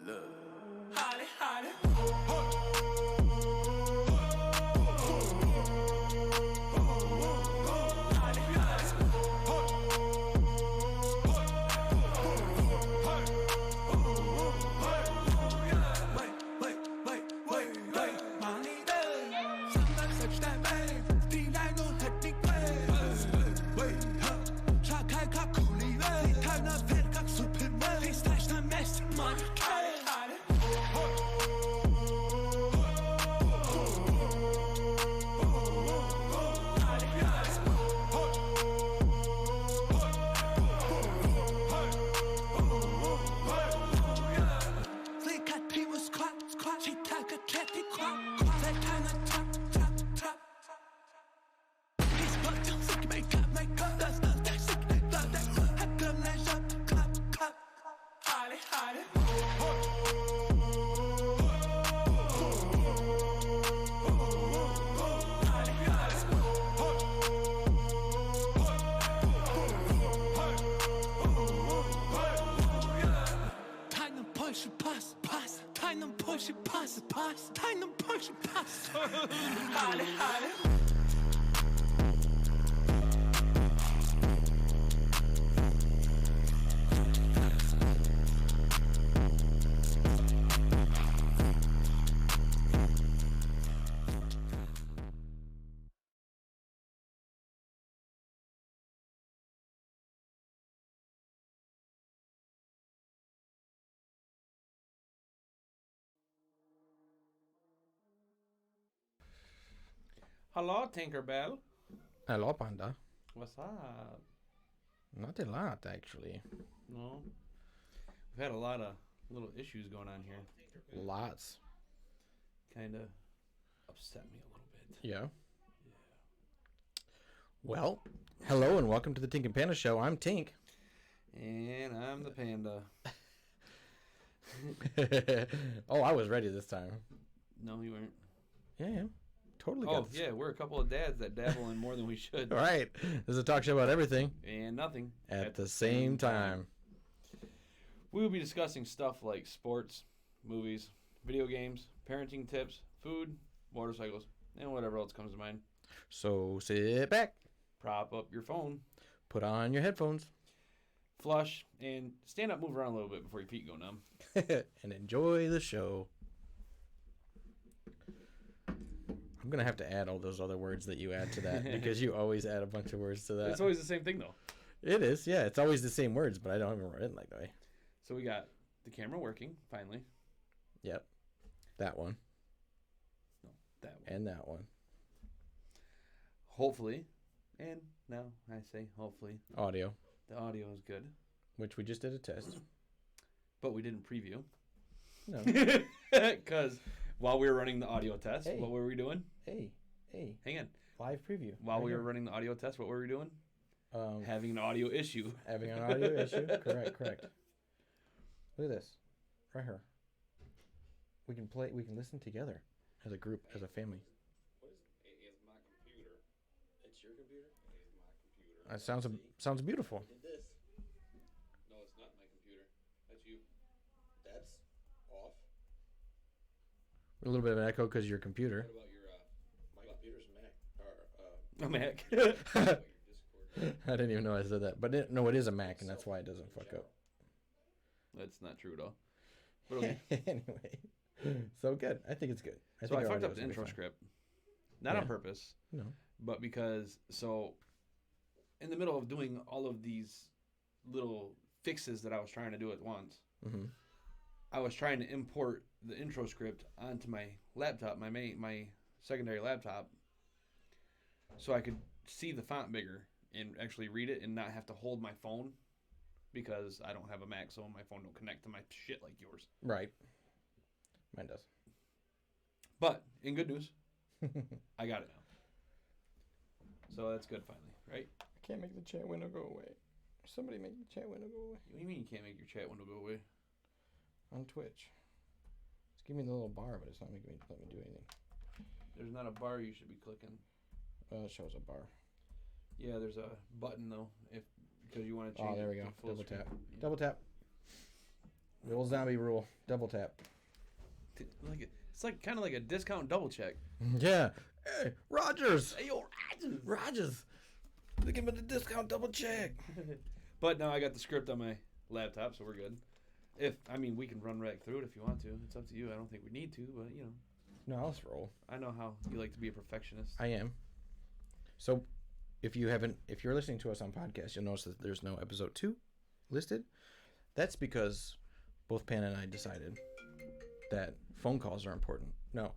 Look. Holly, Holly. Hello, Tinkerbell. Hello, Panda. What's up? Not a lot, actually. No? We've had a lot of little issues going on here. Lots. Kind of upset me a little bit. Yeah. Well, hello and welcome to the Tink and Panda Show. I'm Tink. And I'm the Panda. Oh, I was ready this time. No, you weren't. Yeah. Totally. Oh, yeah, we're a couple of dads that dabble in more than we should. All right. This is a talk show about everything. And nothing. At the same time. We will be discussing stuff like sports, movies, video games, parenting tips, food, motorcycles, and whatever else comes to mind. So sit back. Prop up your phone. Put on your headphones. Flush, and stand up, move around a little bit before your feet go numb. And enjoy the show. I'm going to have to add all those other words that you add to that because you always add a bunch of words to that. It's always the same thing, though. It is, yeah. It's always the same words, but I don't even write it like that way. So we got the camera working, finally. Yep. That one. No, that one. And that one. Hopefully. And now I say hopefully. Audio. The audio is good. Which we just did a test. But we didn't preview. No. Because while we were running the audio test, what were we doing? Hey. Hang on. Live preview. While we were running the audio test, what were we doing? Having an audio issue. Having an audio issue? Correct. Look at this. Right here. We can listen together as a group, as a family. What is it? It's my computer. It's your computer? It's my computer. That sounds beautiful. Did this. No, it's not my computer. That's you. That's off. A little bit of an echo because of your computer. What about your my computer's Mac A Mac. your Discord? I didn't even know I said that. But it is a Mac, and that's why it doesn't fuck up. That's not true at all. But okay. Anyway. So good. I think it's good. I fucked up the intro script. Not on purpose. No. But because, in the middle of doing all of these little fixes that I was trying to do at once, I was trying to import the intro script onto my laptop, my secondary laptop, so I could see the font bigger and actually read it and not have to hold my phone because I don't have a Mac, so my phone don't connect to my shit like yours. Right. Mine does. But, in good news, I got it now. So that's good finally, right? I can't make the chat window go away. Somebody make the chat window go away. What do you mean you can't make your chat window go away? On Twitch. It's giving me the little bar, but it's not making me let me do anything. There's not a bar you should be clicking. It shows a bar. Yeah, there's a button though, because you want to change. Oh, there we go. To full Double screen. tap. Yeah. Double tap. The old zombie rule. Double tap. It's like kind of like a discount double check. Yeah. Hey, Rogers. Hey, yo, Rogers. Rogers. They give me the discount double check. But now I got the script on my laptop, so we're good. We can run right through it if you want to. It's up to you. I don't think we need to, but No, I'll just roll. I know how you like to be a perfectionist. I am. So, if you're listening to us on podcast, you'll notice that there's no episode 2 listed. That's because both Panda and I decided that phone calls are important. No,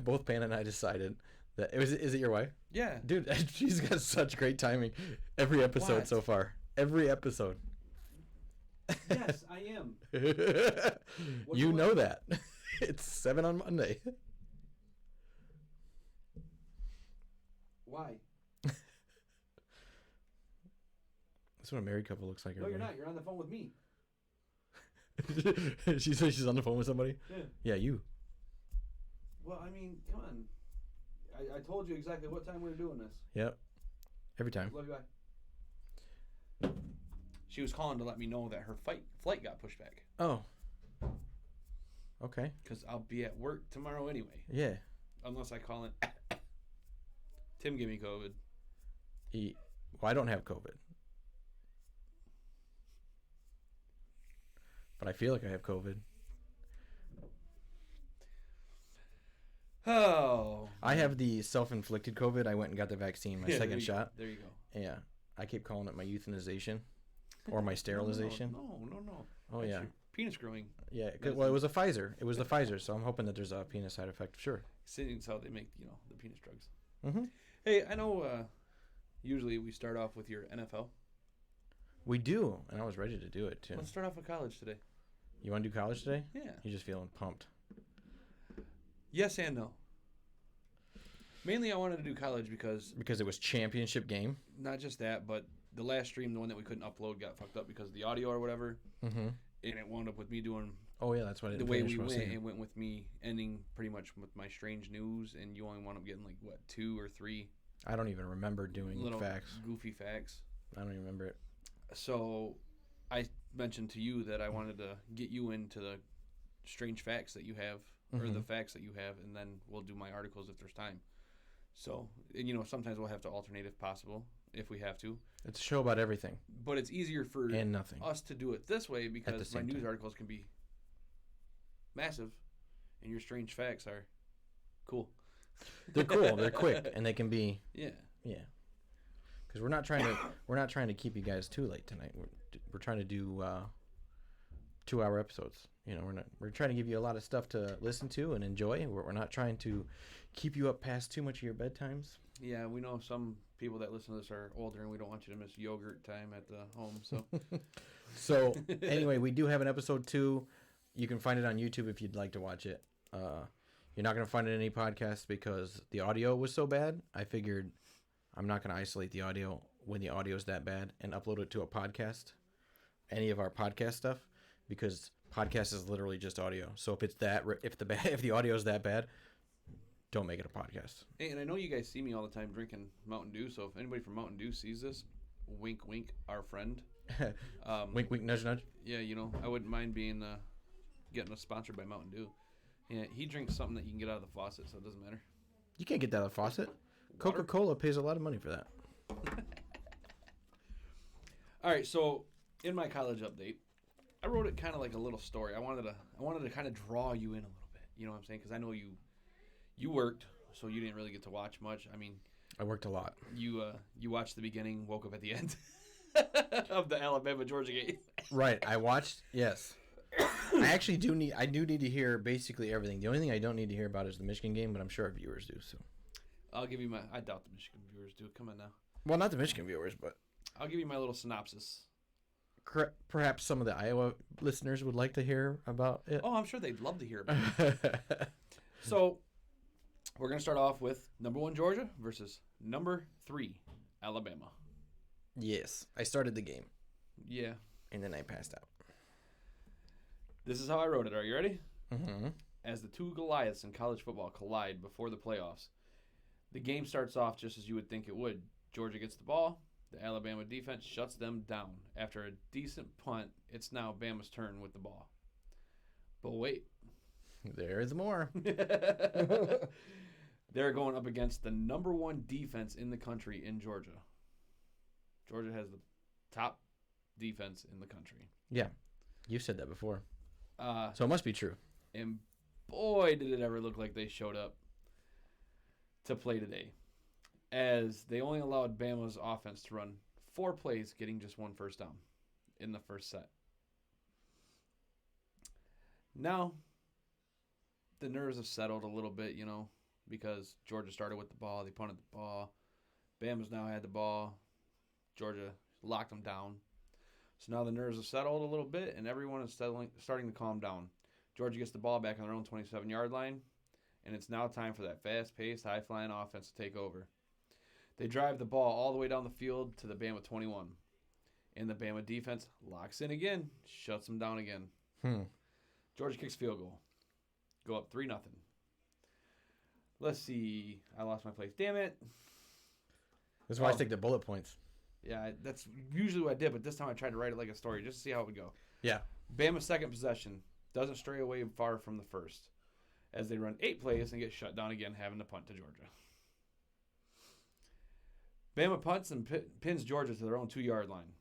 both Panda and I decided that is it your wife? Yeah, Dude, she's got such great timing. Every episode What? so far. Every episode. Yes, I am. You know that. It's 7 on Monday. Why? That's what a married couple looks like. No, you're not. You're on the phone with me. She says she's on the phone with somebody? Yeah. Yeah, you. Well, come on. I told you exactly what time we were doing this. Yep. Every time. Love you, bye. She was calling to let me know that her flight got pushed back. Oh. Okay. Because I'll be at work tomorrow anyway. Yeah. Unless I call in. Tim gave me COVID. Well, I don't have COVID. But I feel like I have COVID. Oh. I have the self-inflicted COVID. I went and got the vaccine, my second shot. There you go. Yeah. I keep calling it my euthanization or my sterilization. No. Oh, That's yeah. your penis growing. Yeah. Well, it was a Pfizer. It was the Pfizer, so I'm hoping that there's a penis side effect. Sure. It's how they make, the penis drugs. Mm-hmm. Hey, I know usually we start off with your NFL. We do, and I was ready to do it, too. Let's start off with college today. You want to do college today? Yeah. You're just feeling pumped. Yes and no. Mainly I wanted to do college because it was championship game? not just that, but the last stream, the one that we couldn't upload, got fucked up because of the audio or whatever. Mm-hmm. And it wound up with me doing Oh, yeah, that's what I the didn't way finish we what I was went. saying. It went with me ending pretty much with my strange news, and you only wound up getting 2 or 3 I don't even remember doing little facts. goofy facts. I don't even remember it. So I mentioned to you that I wanted to get you into the strange facts that you have, or the facts that you have, and then we'll do my articles if there's time. So, and sometimes we'll have to alternate if possible, if we have to. It's a show about everything But it's easier for and nothing. us to do it this way because my same news time. articles can be massive, and your strange facts are cool. They're cool. They're quick, and they can be Yeah. Because we're not trying to keep you guys too late tonight. We're trying to do 2-hour episodes. We're trying to give you a lot of stuff to listen to and enjoy. We're not trying to keep you up past too much of your bedtimes. Yeah, we know some people that listen to this are older, and we don't want you to miss yogurt time at the home. So, So anyway, we do have an episode 2. You can find it on YouTube if you'd like to watch it. You're not going to find it in any podcast because the audio was so bad. I figured I'm not going to isolate the audio when the audio is that bad and upload it to a podcast, any of our podcast stuff, because podcast is literally just audio. So if if the audio is that bad, don't make it a podcast. hey, and I know you guys see me all the time drinking Mountain Dew. So if anybody from Mountain Dew sees this, wink, wink, our friend. Wink, wink, nudge, nudge. Yeah, I wouldn't mind being getting us sponsored by Mountain Dew. Yeah, he drinks something that you can get out of the faucet, so it doesn't matter. You can't get that out of the faucet. Coca-Cola pays a lot of money for that. All right, so in my college update, I wrote it kind of like a little story. I wanted to kind of draw you in a little bit. You know what I'm saying? Because I know you worked, so you didn't really get to watch much. I mean, I worked a lot. you watched the beginning, woke up at the end of the Alabama-Georgia game. Right, I watched. Yes, I actually do need to hear basically everything. The only thing I don't need to hear about is the Michigan game, but I'm sure our viewers do. So, I'll give you I doubt the Michigan viewers do. Come on now. well, not the Michigan viewers, but I'll give you my little synopsis. perhaps some of the Iowa listeners would like to hear about it. Oh, I'm sure they'd love to hear about it. So, we're going to start off with number 1 Georgia versus number 3 Alabama. Yes, I started the game, Yeah. and then I passed out. This is how I wrote it. Are you ready? Mm-hmm. As the two Goliaths in college football collide before the playoffs, the game starts off just as you would think it would. Georgia gets the ball. The Alabama defense shuts them down. After a decent punt, it's now Bama's turn with the ball. But wait. There's more. They're going up against the number 1 defense in the country in Georgia. Georgia has the top defense in the country. Yeah. You've said that before. So it must be true. And boy, did it ever look like they showed up to play today. As they only allowed Bama's offense to run 4 plays, getting just 1 first down in the first set. Now, the nerves have settled a little bit, because Georgia started with the ball. They punted the ball. Bama's now had the ball. Georgia locked them down. So now the nerves have settled a little bit, and everyone is starting to calm down. Georgia gets the ball back on their own 27-yard line, and it's now time for that fast-paced, high-flying offense to take over. They drive the ball all the way down the field to the Bama 21. And the Bama defense locks in again, shuts them down again. Georgia kicks field goal. Go up 3-0. Let's see. I lost my place. Damn it. That's why I take the bullet points. Yeah, that's usually what I did, but this time I tried to write it like a story just to see how it would go. Yeah. Bama's second possession doesn't stray away far from the first, as they run 8 plays and get shut down again, having to punt to Georgia. Bama punts and pins Georgia to their own 2-yard line,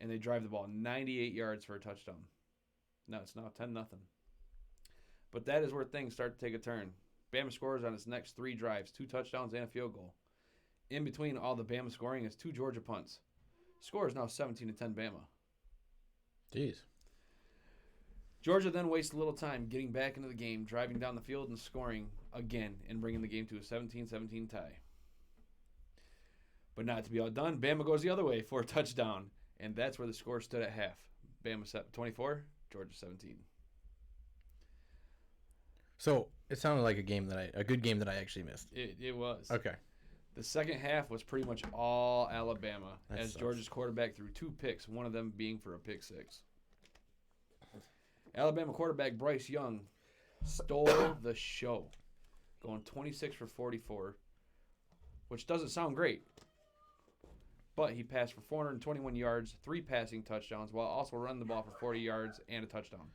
and they drive the ball 98 yards for a touchdown. Now it's now 10-0. But that is where things start to take a turn. Bama scores on its next 3 drives, 2 touchdowns and a field goal. In between all the Bama scoring is 2 Georgia punts. Score is now 17-10 Bama. Jeez. Georgia then wastes a little time getting back into the game, driving down the field and scoring again and bringing the game to a 17-17 tie. But not to be outdone, Bama goes the other way for a touchdown, and that's where the score stood at half. Bama 24, Georgia 17. So it sounded like a good game that I actually missed. It was. Okay. The second half was pretty much all Alabama, That as sucks. Georgia's quarterback threw 2 picks, one of them being for a pick 6. Alabama quarterback Bryce Young stole the show, going 26 for 44, which doesn't sound great. But he passed for 421 yards, 3 passing touchdowns, while also running the ball for 40 yards and a touchdown.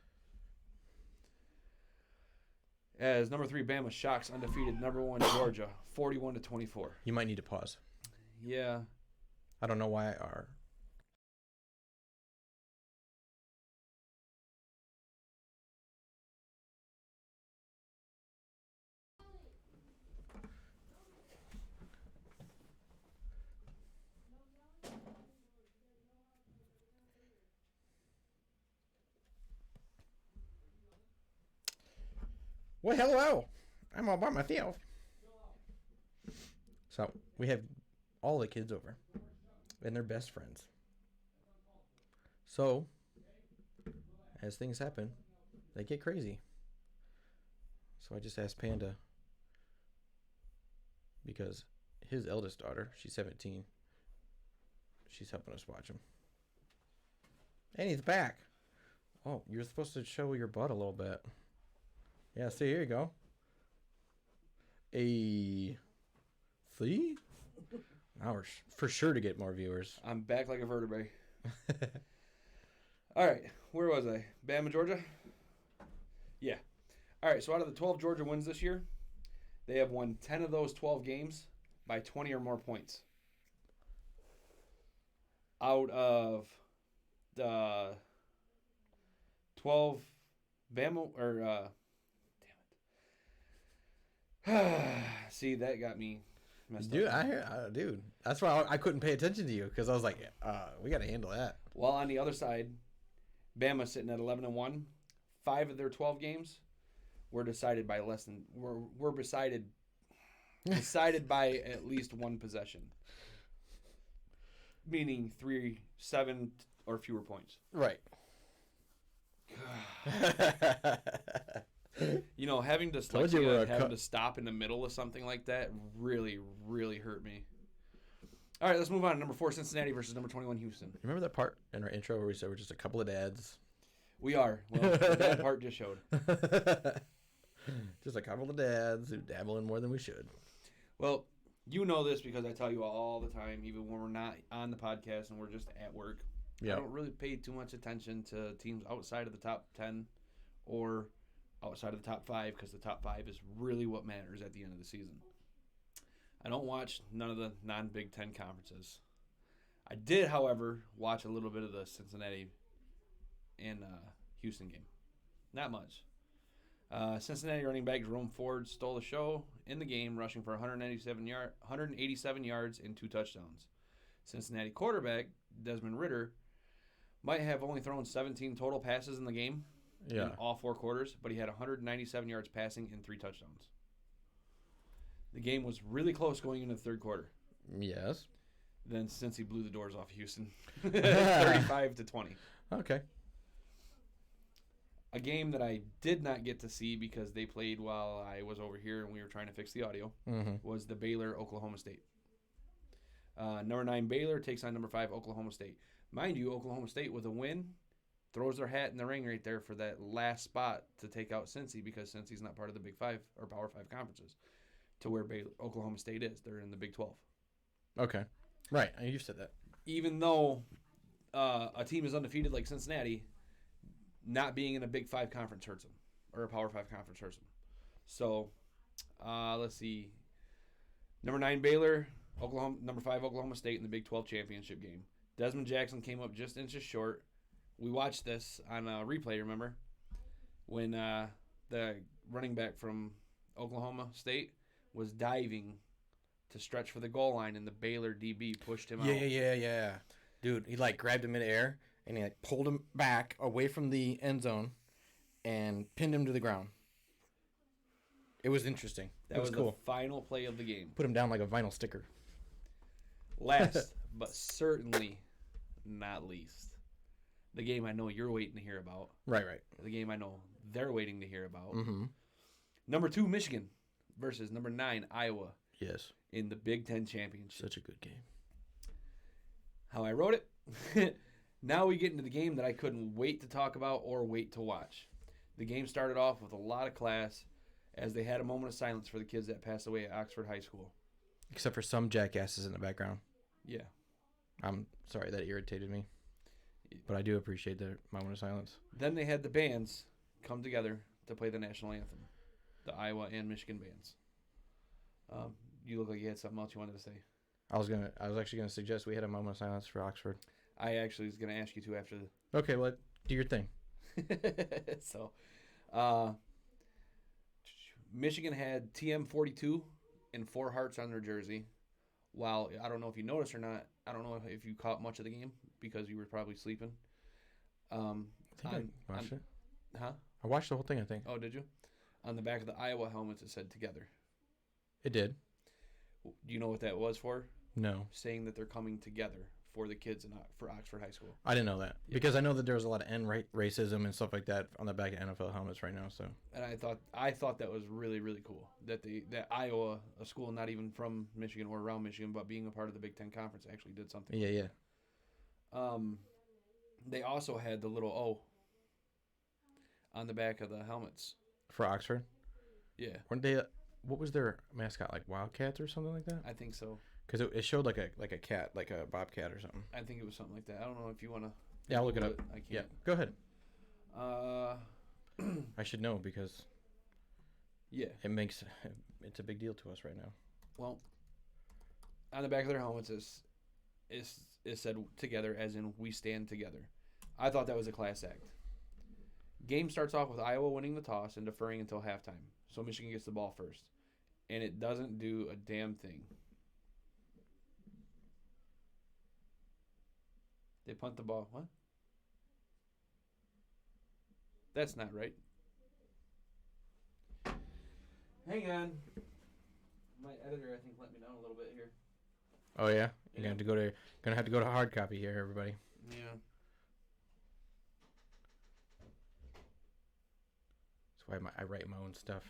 As number 3 Bama shocks undefeated number 1 Georgia, 41-24. You might need to pause. Yeah. I don't know why our Well, hello. I'm all by myself. So we have all the kids over, and they're best friends. So, as things happen, they get crazy. So I just asked Panda, because his eldest daughter, she's 17, she's helping us watch him. And he's back. Oh, you're supposed to show your butt a little bit. Yeah, see, here you go. See? Now we're for sure to get more viewers. I'm back like a vertebrae. All right, where was I? Bama, Georgia? Yeah. All right, so out of the 12 Georgia wins this year, they have won 10 of those 12 games by 20 or more points. Out of the 12 Bama, or, see, that got me messed Dude, up. dude, that's why I couldn't pay attention to you, because I was like, we got to handle that. While on the other side, Bama sitting at 11-1. 5 of their 12 games were decided by decided by at least 1 possession, meaning 7 or fewer points. Right. You know, having Told you we're dyslexia, having to stop in the middle of something like that really, really hurt me. All right, let's move on. Number 4, Cincinnati versus number 21, Houston. Remember that part in our intro where we said we're just a couple of dads? We are. Well, the dad part just showed. Just a couple of dads who dabble in more than we should. Well, you know this because I tell you all the time, even when we're not on the podcast and we're just at work. Yeah. I don't really pay too much attention to teams outside of the top 10 or outside of the top 5, because the top 5 is really what matters at the end of the season. I don't watch none of the non-Big Ten conferences. I did, however, watch a little bit of the Cincinnati and Houston game. Not much. Cincinnati running back Jerome Ford stole the show in the game, rushing for 187 yards and 2 touchdowns. Cincinnati quarterback Desmond Ridder might have only thrown 17 total passes in the game in all 4 quarters, but he had 197 yards passing and 3 touchdowns. The game was really close going into the third quarter. Yes. Then Cincy blew the doors off Houston, 35-20. Okay. A game that I did not get to see because they played while I was over here and we were trying to fix the audio was the Baylor-Oklahoma State. Number 9 Baylor takes on number 5 Oklahoma State. Mind you, Oklahoma State with a win throws their hat in the ring right there for that last spot to take out Cincy, because Cincy's not part of the Big 5 or Power 5 conferences, to where Oklahoma State is. They're in the Big 12. Okay. Right. You said that. Even though a team is undefeated like Cincinnati, not being in a Big 5 conference hurts them, or a Power 5 conference hurts them. So, let's see. Number 9 Baylor, number 5 Oklahoma State in the Big 12 championship game. Desmond Jackson came up just inches short. We watched this on a replay, remember? When the running back from Oklahoma State was diving to stretch for the goal line, and the Baylor DB pushed him out. Yeah. Dude, he grabbed him midair, and he pulled him back away from the end zone and pinned him to the ground. It was interesting. That was cool. The final play of the game. Put him down like a vinyl sticker. Last, but certainly not least, the game I know you're waiting to hear about. Right. The game I know they're waiting to hear about. Mm-hmm. Number 2 Michigan versus number 9 Iowa. Yes. In the Big Ten championship. Such a good game. How I wrote it. Now we get into the game that I couldn't wait to talk about or wait to watch. The game started off with a lot of class, as they had a moment of silence for the kids that passed away at Oxford High School. Except for some jackasses in the background. Yeah. I'm sorry that irritated me. But I do appreciate the moment of silence. Then they had the bands come together to play the national anthem. The Iowa and Michigan bands. You look like you had something else you wanted to say. I was actually gonna suggest we had a moment of silence for Oxford. I actually was gonna ask you to after the. Okay, well, do your thing. So, Michigan had TM42 and 4 hearts on their jersey. While I don't know if you noticed or not, I don't know if you caught much of the game because you were probably sleeping. I think I watched it. Huh? I watched the whole thing, I think. Oh, did you? On the back of the Iowa helmets, it said "Together." It did. Do you know what that was for? No. Saying that they're coming together for the kids for Oxford High School. I didn't know that. Yep. Because I know that there was a lot of racism and stuff like that on the back of NFL helmets right now. So. And I thought that was really, really cool that Iowa, a school not even from Michigan or around Michigan, but being a part of the Big Ten Conference, actually did something. Yeah. They also had the little O on the back of the helmets for Oxford. Yeah. Weren't they? What was their mascot? Like Wildcats or something like that? I think so. Because it showed like a cat, like a bobcat or something. I think it was something like that. I don't know if you want to. Yeah, I'll look it up. I can't. Yeah, go ahead. I should know because. Yeah. It's a big deal to us right now. Well, on the back of their helmets is said "Together," as in "We stand together." I thought that was a class act. Game starts off with Iowa winning the toss and deferring until halftime, so Michigan gets the ball first, and it doesn't do a damn thing. They punt the ball. What? That's not right. Hang on. My editor, I think, let me down a little bit here. Oh yeah, you're gonna have to go to hard copy here, everybody. Yeah. That's why I write my own stuff.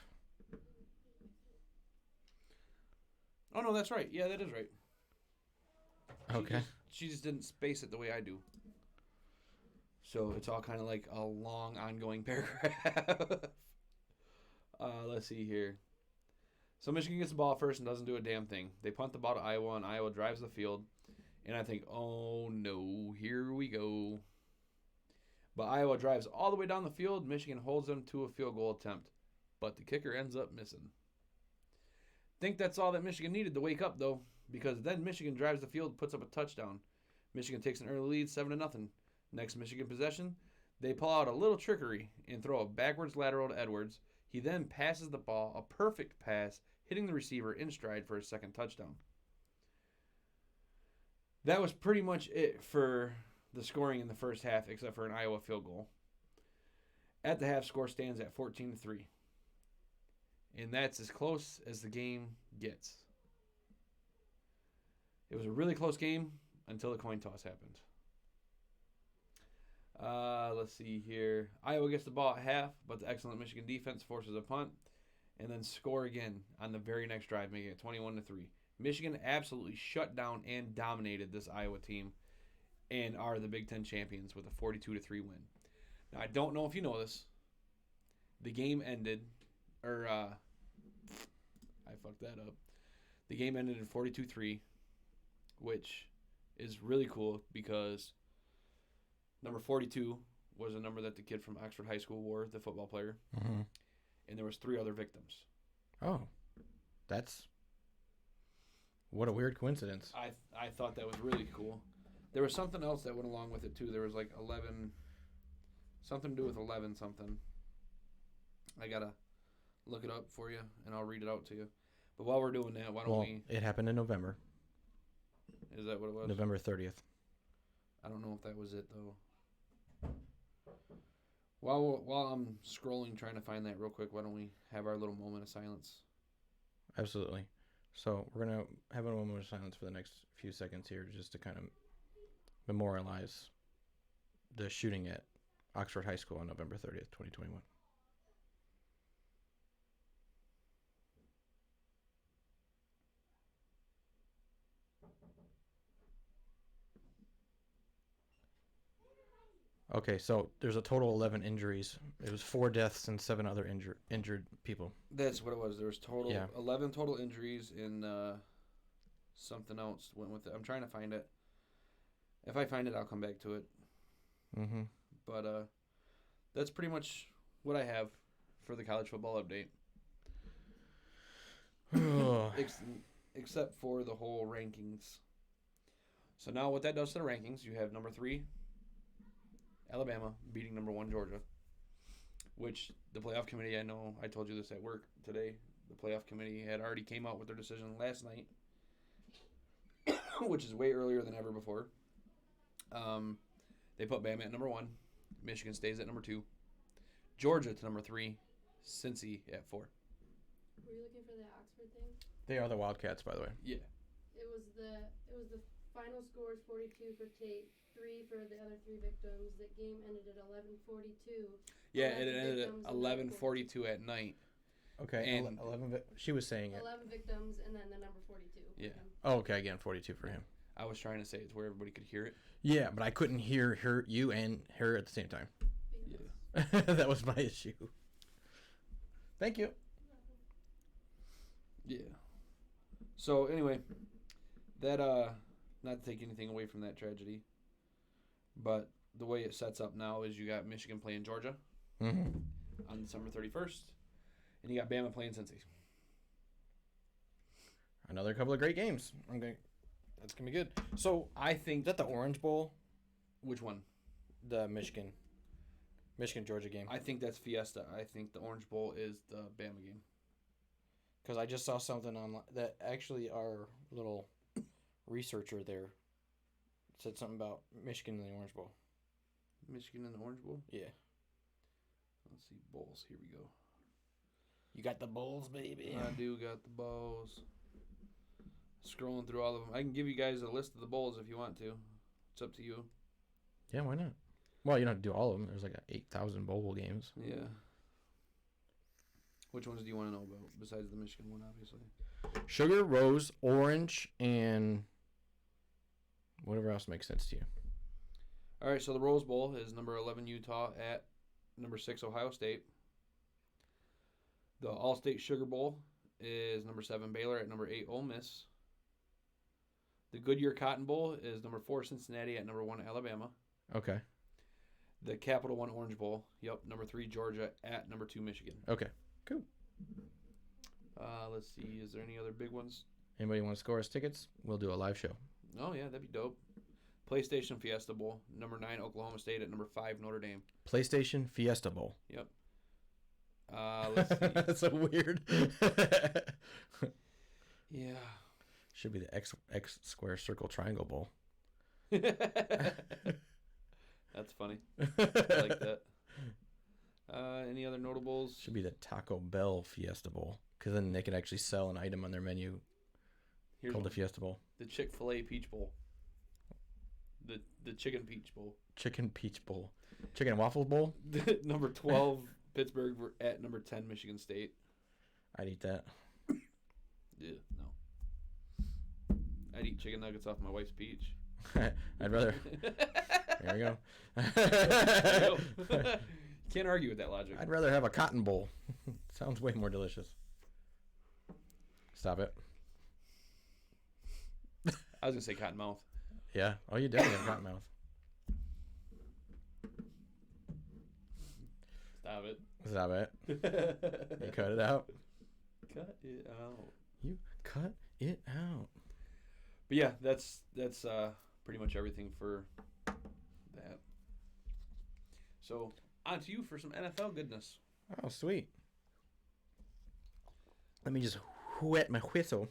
Oh no, that's right. Yeah, that is right. Okay. She just didn't space it the way I do. So it's all kind of like a long, ongoing paragraph. Let's see here. So Michigan gets the ball first and doesn't do a damn thing. They punt the ball to Iowa, and Iowa drives the field. And I think, oh no, here we go. But Iowa drives all the way down the field. Michigan holds them to a field goal attempt. But the kicker ends up missing. Think that's all that Michigan needed to wake up, though, because then Michigan drives the field, puts up a touchdown. Michigan takes an early lead, 7-0. Next Michigan possession, they pull out a little trickery and throw a backwards lateral to Edwards. He then passes the ball, a perfect pass, hitting the receiver in stride for a second touchdown. That was pretty much it for the scoring in the first half, except for an Iowa field goal. At the half, score stands at 14-3. And that's as close as the game gets. It was a really close game until the coin toss happened. Let's see here. Iowa gets the ball at half, but the excellent Michigan defense forces a punt and then score again on the very next drive, making it 21-3. Michigan absolutely shut down and dominated this Iowa team and are the Big Ten champions with a 42-3 win. Now, I don't know if you know this. The game ended, I fucked that up. The game ended in 42-3, which is really cool because number 42 was a number that the kid from Oxford High School wore, the football player. Mm-hmm. And there was 3 other victims. Oh, that's... What a weird coincidence. I thought that was really cool. There was something else that went along with it, too. There was like 11... Something to do with 11 something. I got to look it up for you, and I'll read it out to you. But while we're doing that, why don't we... It happened in November. Is that what it was? November 30th. I don't know if that was it, though. While I'm scrolling, trying to find that real quick, why don't we have our little moment of silence? Absolutely. So we're going to have a moment of silence for the next few seconds here just to kind of memorialize the shooting at Oxford High School on November 30th, 2021. Okay, so there's a total of 11 injuries. It was 4 deaths and 7 other injured people. That's what it was. There was 11 total injuries, and something else went with it. I'm trying to find it. If I find it, I'll come back to it. Mm-hmm. But that's pretty much what I have for the college football update. Except for the whole rankings. So now what that does to the rankings, you have number 3, Alabama, beating number 1, Georgia. Which the playoff committee, I know I told you this at work today, the playoff committee had already came out with their decision last night, which is way earlier than ever before. They put Bama at number 1. Michigan stays at number 2. Georgia to number 3. Cincy at 4. Were you looking for the Oxford thing? They are the Wildcats, by the way. Yeah. It was the final scores 42 for Tate, 3 for the other 3 victims. The game ended at 11:42. Yeah, it ended at 11:42 at night. Okay, and 11. She was saying it. 11 victims, and then the number 42. Yeah. Oh, okay. Again, 42 for him. I was trying to say it's where everybody could hear it. Yeah, but I couldn't hear you and her at the same time. Yeah. That was my issue. Thank you. Yeah. So anyway, that not to take anything away from that tragedy, but the way it sets up now is you got Michigan playing Georgia on December 31st, and you got Bama playing Cincy. Another couple of great games. That's gonna be good. So I think is that the Orange Bowl? Which one? The Michigan Georgia game. I think that's Fiesta. I think the Orange Bowl is the Bama game. Because I just saw something online that actually our little researcher there said something about Michigan in the Orange Bowl. Michigan in the Orange Bowl? Yeah. Let's see, bowls. Here we go. You got the bowls, baby. I do got the bowls. Scrolling through all of them. I can give you guys a list of the bowls if you want to. It's up to you. Yeah, why not? Well, you don't have to do all of them. There's like 8,000 bowl games. Yeah. Which ones do you want to know about besides the Michigan one, obviously? Sugar, rose, orange, and whatever else makes sense to you. All right, so the Rose Bowl is number 11 Utah at number 6 Ohio State. The All-State Sugar Bowl is number 7 Baylor at number 8 Ole Miss. The Goodyear Cotton Bowl is number 4 Cincinnati at number 1 Alabama. Okay. The Capital One Orange Bowl. Yep. Number 3, Georgia at number 2, Michigan. Okay, cool. Let's see. Is there any other big ones? Anybody want to score us tickets? We'll do a live show. Oh, yeah. That'd be dope. PlayStation Fiesta Bowl. Number 9, Oklahoma State at number 5, Notre Dame. PlayStation Fiesta Bowl. Yep. Let's see. That's so weird. Yeah. Should be the X square circle triangle bowl. That's funny. I like that. Any other notables? Should be the Taco Bell Fiesta Bowl, because then they could actually sell an item on their menu called the Fiesta Bowl. The Chick-fil-A Peach Bowl. The Chicken Peach Bowl. Chicken Peach Bowl. Chicken and Waffle Bowl? Number 12, Pittsburgh at number 10, Michigan State. I'd eat that. Yeah, no. I'd eat chicken nuggets off my wife's peach. I'd rather. There we go. There you go. Can't argue with that logic. I'd rather have a cotton bowl. Sounds way more delicious. Stop it. I was going to say cotton mouth. Yeah. Oh, you definitely have cotton mouth. Stop it. Stop it. You cut it out. Cut it out. You cut it out. But yeah, that's pretty much everything for that. So on to you for some NFL goodness. Oh, sweet. Let me just wet my whistle.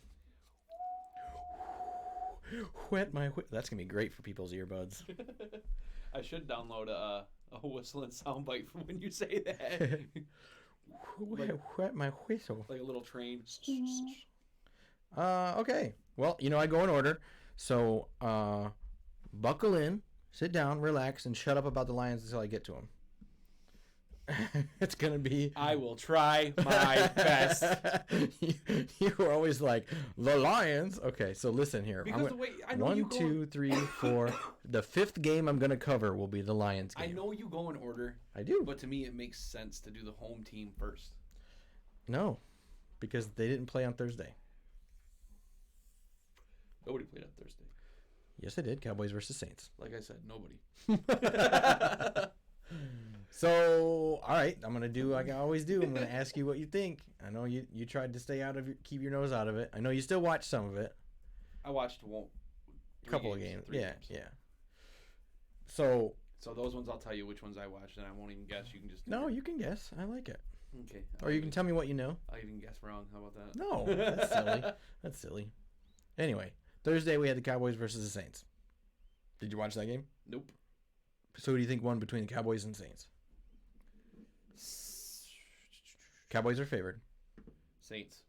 Wet my whistle. That's going to be great for people's earbuds. I should download a whistling soundbite from when you say that. Wet my whistle. Like a little train. Okay. Well, I go in order. So, buckle in, sit down, relax, and shut up about the Lions until I get to them. It's going to be... I will try my best. You were always like, the Lions. Okay, so listen here. Because the way I know 1, 2, 3, 4. The 5th game I'm going to cover will be the Lions game. I know you go in order. I do. But to me, it makes sense to do the home team first. No, because they didn't play on Thursday. Nobody played on Thursday. Yes, they did. Cowboys versus Saints. Like I said, nobody. So, all right, I'm going to do like I always do. I'm going to ask you what you think. I know you tried to stay keep your nose out of it. I know you still watch some of it. I watched A couple of games. Three Yeah, games. yeah. So those ones I'll tell you which ones I watched, and I won't even guess. You can just no, you can guess. I like it. Okay. Or you can tell me what you know. I'll even guess wrong. How about that? No, that's silly. That's silly. Anyway, Thursday we had the Cowboys versus the Saints. Did you watch that game? Nope. So who do you think won between the Cowboys and Saints? Cowboys are favored. Saints.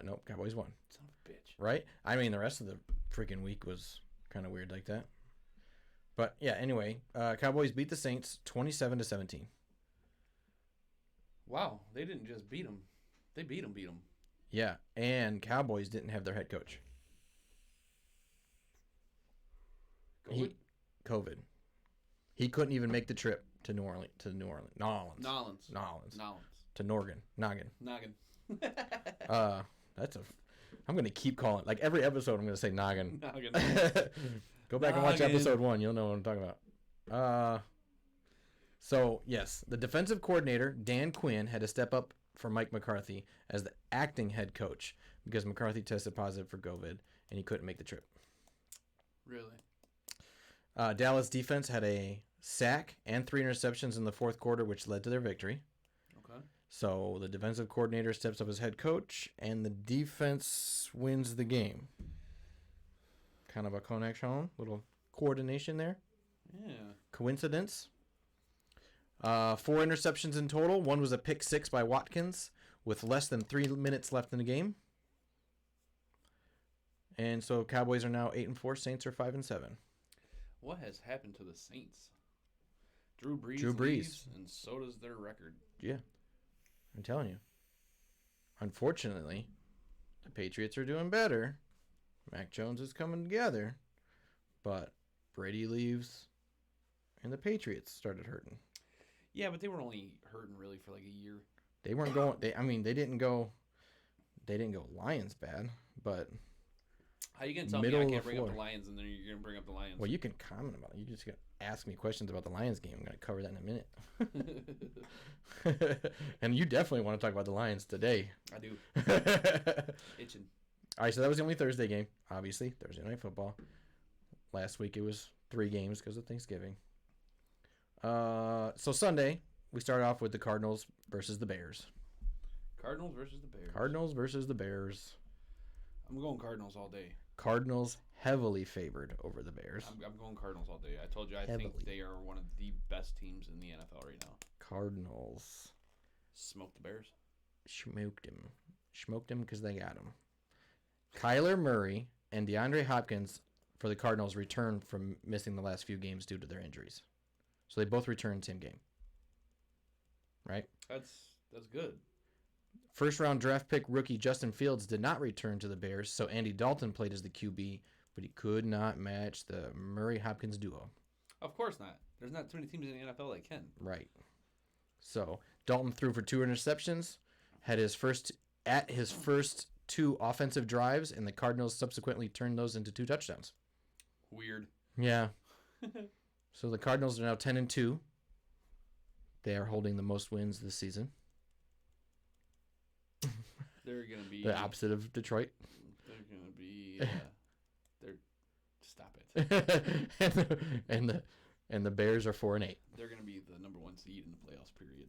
Nope, Cowboys won. Son of a bitch. Right? I mean, the rest of the freaking week was kind of weird like that. But yeah, anyway, Cowboys beat the Saints 27-17. Wow, they didn't just beat them. They beat them. Yeah, and Cowboys didn't have their head coach. COVID. He couldn't even make the trip to New Orleans. Nolans. To Noggin. I'm going to keep calling. Like every episode, I'm going to say Noggin. Go back and watch episode 1. You'll know what I'm talking about. So, yes, the defensive coordinator, Dan Quinn, had to step up for Mike McCarthy as the acting head coach because McCarthy tested positive for COVID and he couldn't make the trip. Really? Dallas defense had a sack and 3 interceptions in the fourth quarter, which led to their victory. Okay. So the defensive coordinator steps up as head coach, and the defense wins the game. Kind of a connection, little coordination there. Yeah. Coincidence? 4 interceptions in total. One was a pick 6 by Watkins with less than 3 minutes left in the game. And so Cowboys are now 8-4. Saints are 5-7. What has happened to the Saints? Drew Brees leaves, and so does their record. Yeah. I'm telling you. Unfortunately, the Patriots are doing better. Mac Jones is coming together. But Brady leaves, and the Patriots started hurting. Yeah, but they were only hurting really for like a year. They weren't going. They didn't go Lions bad, but how you gonna tell me I can't bring up the Lions and then you're gonna bring up the Lions? Well, you can comment about it. You just got. ask me questions about the Lions game. I'm going to cover that in a minute. And you definitely want to talk about the Lions today. I do. Itching. All right, so that was the only Thursday game, obviously. Thursday Night Football. Last week it was 3 games because of Thanksgiving. So Sunday, we start off with the Cardinals versus the Bears. Cardinals versus the Bears. Cardinals versus the Bears. I'm going Cardinals all day. Cardinals heavily favored over the Bears. I'm going Cardinals all day. I told you I Heavily. think they are one of the best teams in the NFL right now. Cardinals. Smoke the Bears. Smoked him. Smoked him because they got him. Kyler Murray and DeAndre Hopkins for the Cardinals returned from missing the last few games due to their injuries. So they both returned same game. Right? That's good. First round draft pick rookie Justin Fields did not return to the Bears, so Andy Dalton played as the QB, but he could not match the Murray-Hopkins duo. Of course not. There's not too many teams in the NFL that can. Right. So Dalton threw for 2 interceptions, had his first 2 offensive drives, and the Cardinals subsequently turned those into 2 touchdowns. Weird. Yeah. So the Cardinals are now 10-2. They are holding the most wins this season. They're going to be... The opposite of Detroit. They're going to be... Stop it. and the Bears are 4-8. They're going to be the number 1 seed in the playoffs, period.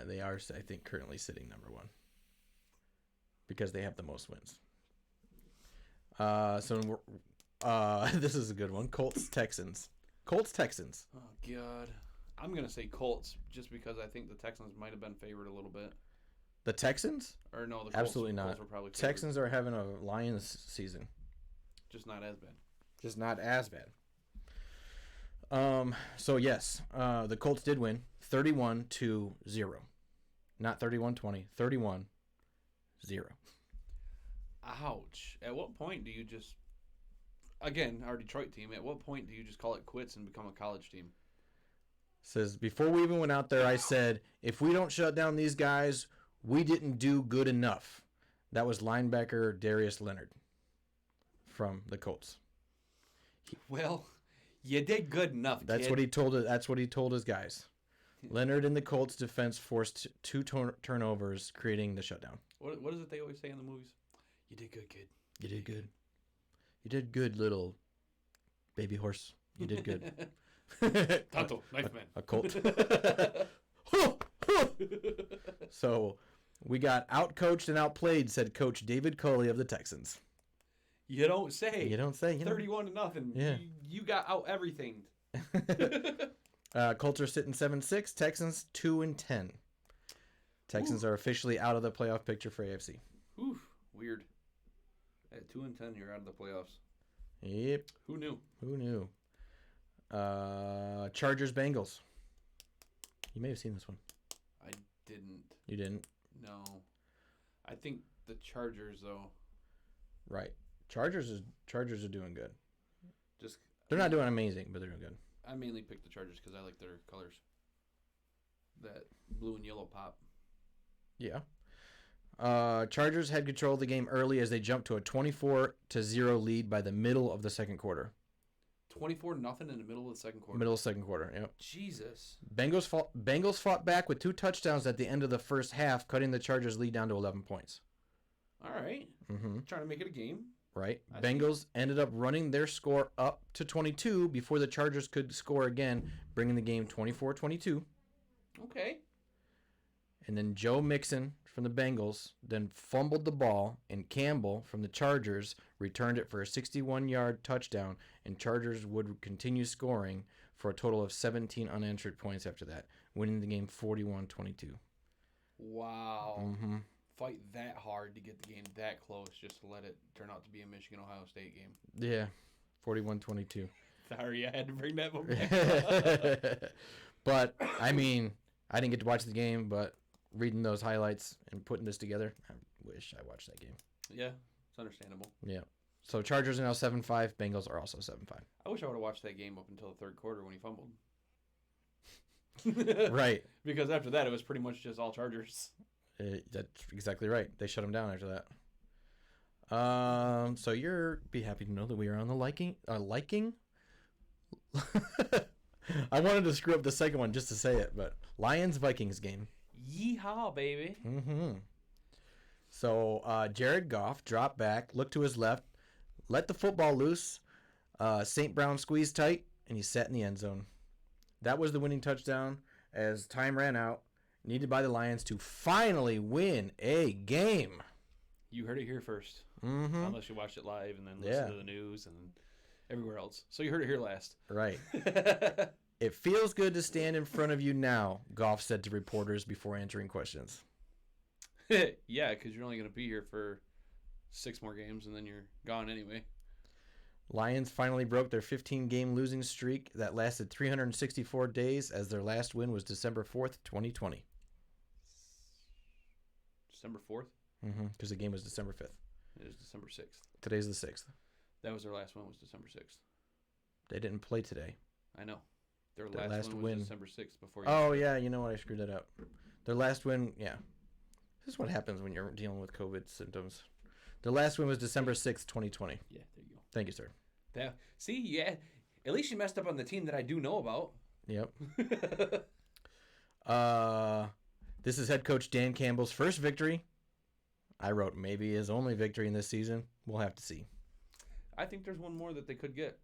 They are, I think, currently sitting number 1 because they have the most wins. This is a good one. Colts-Texans. Colts-Texans. Oh, God. I'm going to say Colts just because I think the Texans might have been favored a little bit. The Texans? Or no, the Colts, Absolutely not. Colts were probably favored. Texans are having a Lions season. Just not as bad. Just not as bad. So yes, the Colts did win 31-0. Not 31-20, 31-0. Ouch. At what point do you just... Again, our Detroit team, at what point do you just call it quits and become a college team? Says, before we even went out there, I said, if we don't shut down these guys, we didn't do good enough. That was linebacker Darius Leonard from the Colts. Well, you did good enough, That's kid. what he told. That's what he told his guys. Leonard and the Colts defense forced 2 turnovers, creating the shutdown. What is it they always say in the movies? You did good, kid. You did good. You did good, little baby horse. You did good. Tonto, knife man. A Colt. So we got outcoached and outplayed, said Coach David Culley of the Texans. You don't say. You don't say. 31-0. Yeah. You got out everything. Colts are sitting 7-6. Texans 2-10. Texans are officially out of the playoff picture for AFC. Oof, weird. At 2-10, you're out of the playoffs. Yep. Who knew? Who knew? Chargers Bengals. You may have seen this one. I didn't. You didn't? No. I think the Chargers, though. Right. Chargers are doing good. Just They're not doing amazing, but they're doing good. I mainly picked the Chargers because I like their colors. That blue and yellow pop. Yeah. Chargers had control of the game early as they jumped to a 24-0 lead by the middle of the second quarter. 24-0 in the middle of the second quarter. Middle of the second quarter, yep. Jesus. Bengals fought back with 2 touchdowns at the end of the first half, cutting the Chargers' lead down to 11 points. All right. Mm-hmm. Trying to make it a game. Right. I Bengals ended up running their score up to 22 before the Chargers could score again, bringing the game 24-22. Okay. And then Joe Mixon from the Bengals then fumbled the ball, and Campbell from the Chargers returned it for a 61-yard touchdown, and Chargers would continue scoring for a total of 17 unanswered points after that, winning the game 41-22. Wow. Mm-hmm. Fight that hard to get the game that close just to let it turn out to be a Michigan-Ohio State game. Yeah, 41-22. Sorry, I had to bring that one back. But, I mean, I didn't get to watch the game, but reading those highlights and putting this together, I wish I watched that game. Yeah, it's understandable. Yeah. So Chargers are now 7-5. Bengals are also 7-5. I wish I would have watched that game up until the third quarter when he fumbled. Right. Because after that, it was pretty much just all Chargers. That's exactly right. They shut him down after that. So you'll be happy to know that we are on the I wanted to screw up the second one just to say it, but Lions-Vikings game. Yeehaw, baby. Mm-hmm. So Jared Goff dropped back, looked to his left, let the football loose. St. Brown squeezed tight, and he sat in the end zone. That was the winning touchdown as time ran out, needed by the Lions to finally win a game. You heard it here first. Mm-hmm. Unless you watched it live and then listen to the news and everywhere else. So you heard it here last. Right. It feels good to stand in front of you now, Goff said to reporters before answering questions. Yeah, because you're only going to be here for 6 more games and then you're gone anyway. Lions finally broke their 15-game losing streak that lasted 364 days as their last win was December 4th, 2020. December 4th? Because the game was December 5th. It was December 6th. Today's the 6th. That was their last one, was December 6th. They didn't play today. I know. Their Their last last one win. was December 6th before. Oh, yeah, you know what? I screwed that up. Their last win, yeah. This is what happens when you're dealing with COVID symptoms. Their last win was December 6th, 2020. Yeah, there you go. Thank you, sir. See, yeah. At least you messed up on the team that I do know about. Yep. This is head coach Dan Campbell's first victory. I wrote maybe his only victory in this season. We'll have to see. I think there's one more that they could get.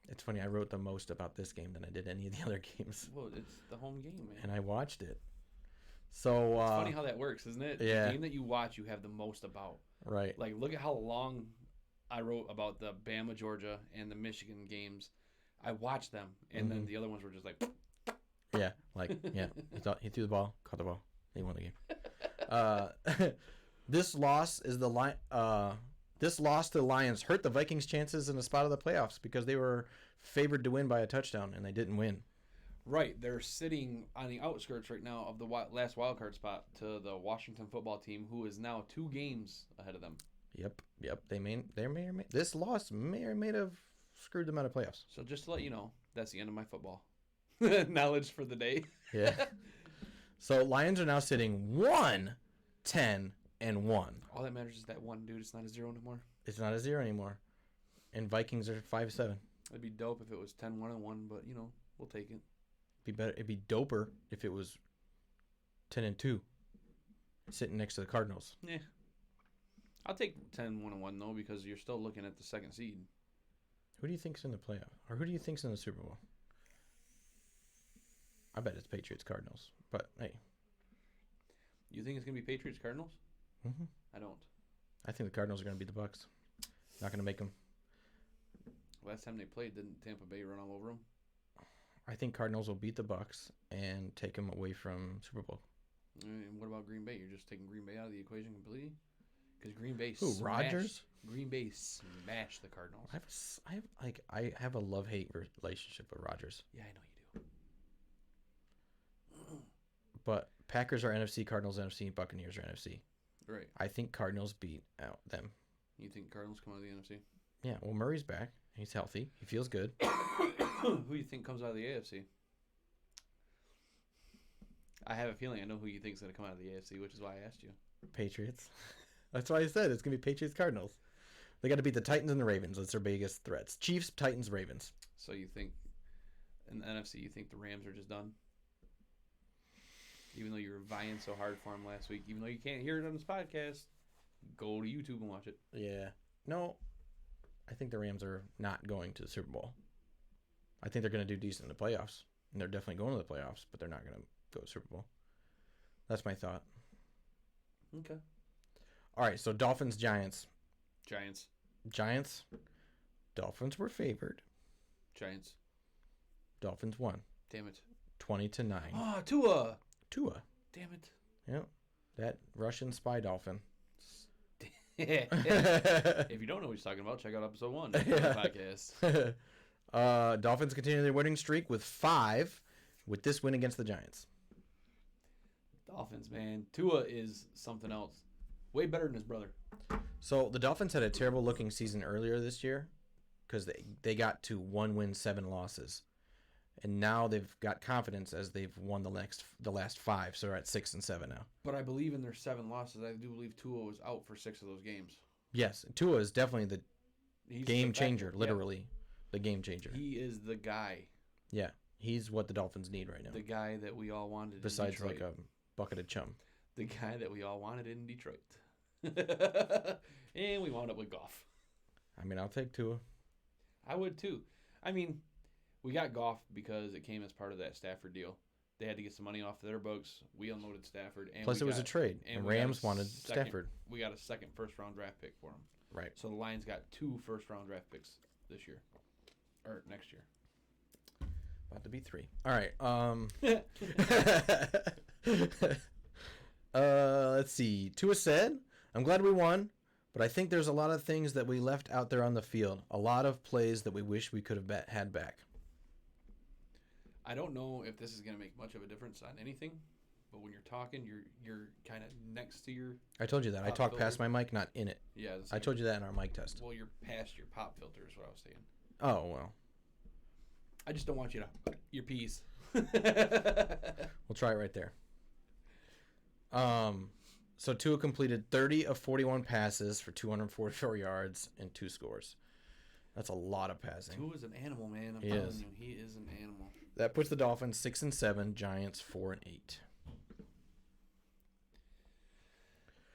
It's funny, I wrote the most about this game than I did any of the other games. Well, it's the home game, man. And I watched it. So it's funny how that works, isn't it? Yeah. The game that you watch, you have the most about. Right. Like, look at how long I wrote about the Bama, Georgia, and the Michigan games. I watched them, and then the other ones were just like... Yeah, he threw the ball, caught the ball, he won the game. This loss to the Lions hurt the Vikings' chances in the spot of the playoffs because they were favored to win by a touchdown, and they didn't win. Right, they're sitting on the outskirts right now of the last wildcard spot to the Washington football team, who is now 2 games ahead of them. Yep. This loss may or may have screwed them out of playoffs. So just to let you know, that's the end of my football knowledge for the day. Yeah. So Lions are now sitting 1-10-1. All that matters is that one, dude. It's not a 0 anymore. It's not a 0 anymore. And Vikings are 5-7. It'd be dope if it was 10-1-1, but we'll take it. It'd be doper if it was 10-2, sitting next to the Cardinals. Yeah. I'll take 10-1-1 though, because you're still looking at the 2nd seed. Who do you think's in the playoff, or who do you think's in the Super Bowl? I bet it's Patriots Cardinals, but hey. You think it's gonna be Patriots Cardinals? Mm-hmm. I don't. I think the Cardinals are gonna beat the Bucks. Not gonna make them. Last time they played, didn't Tampa Bay run all over them? I think Cardinals will beat the Bucks and take them away from Super Bowl. And what about Green Bay? You're just taking Green Bay out of the equation completely? Because Green Bay Rodgers? Green Bay smashed the Cardinals. I have a love-hate relationship with Rodgers. Yeah, I know you do. But Packers are NFC, Cardinals NFC, Buccaneers are NFC. Right. I think Cardinals beat out them. You think Cardinals come out of the NFC? Yeah, well, Murray's back. He's healthy. He feels good. Who do you think comes out of the AFC? I have a feeling I know who you think is going to come out of the AFC, which is why I asked you. Patriots. That's why I said it's going to be Patriots Cardinals. They got to beat the Titans and the Ravens. That's their biggest threats. Chiefs, Titans, Ravens. So you think in the NFC, you think the Rams are just done? Even though you were vying so hard for them last week, even though you can't hear it on this podcast, go to YouTube and watch it. Yeah. No, I think the Rams are not going to the Super Bowl. I think they're going to do decent in the playoffs. And they're definitely going to the playoffs, but they're not going to go to the Super Bowl. That's my thought. Okay. All right, so Dolphins, Giants. Giants. Dolphins were favored. Giants. Dolphins won. Damn it. 20-9. Oh, Tua. Damn it. Yep. That Russian spy dolphin. If you don't know what he's talking about, check out episode 1 of the podcast. Dolphins continue their winning streak with 5 with this win against the Giants. Dolphins, man. Tua is something else. Way better than his brother. So the Dolphins had a terrible looking season earlier this year because they got to 1 win, 7 losses. And now they've got confidence as they've won the last 5, so they're at 6-7 now. But I believe in their 7 losses. I do believe Tua was out for 6 of those games. Yes, Tua is definitely the game changer, literally. The game changer. He is the guy. Yeah, he's what the Dolphins need right now. The guy that we all wanted. Besides, in Detroit. like a bucket of chum. The guy that we all wanted in Detroit. And we wound up with Goff. I mean, I'll take Tua. I would too. I mean, we got Goff because it came as part of that Stafford deal. They had to get some money off their books. We unloaded Stafford. And Plus, it was a trade. And Rams wanted Stafford. We got a second first-round draft pick for him. Right. So the Lions got 2 first-round draft picks this year. Or next year. About to be 3. All right. Let's see. Tua said, I'm glad we won, but I think there's a lot of things that we left out there on the field. A lot of plays that we wish we could have had back. I don't know if this is going to make much of a difference on anything, but when you're talking, you're kind of next to your... I told you that. I talked past my mic, not in it. Yeah. I told you that in our mic test. Well, you're past your pop filter is what I was saying. Oh, well. I just don't want you to... Your peas. We'll try it right there. So Tua completed 30 of 41 passes for 244 yards and 2 scores. That's a lot of passing. Tua is an animal, man. I'm He telling is. you, he is an animal. That puts the Dolphins 6-7, Giants 4-8.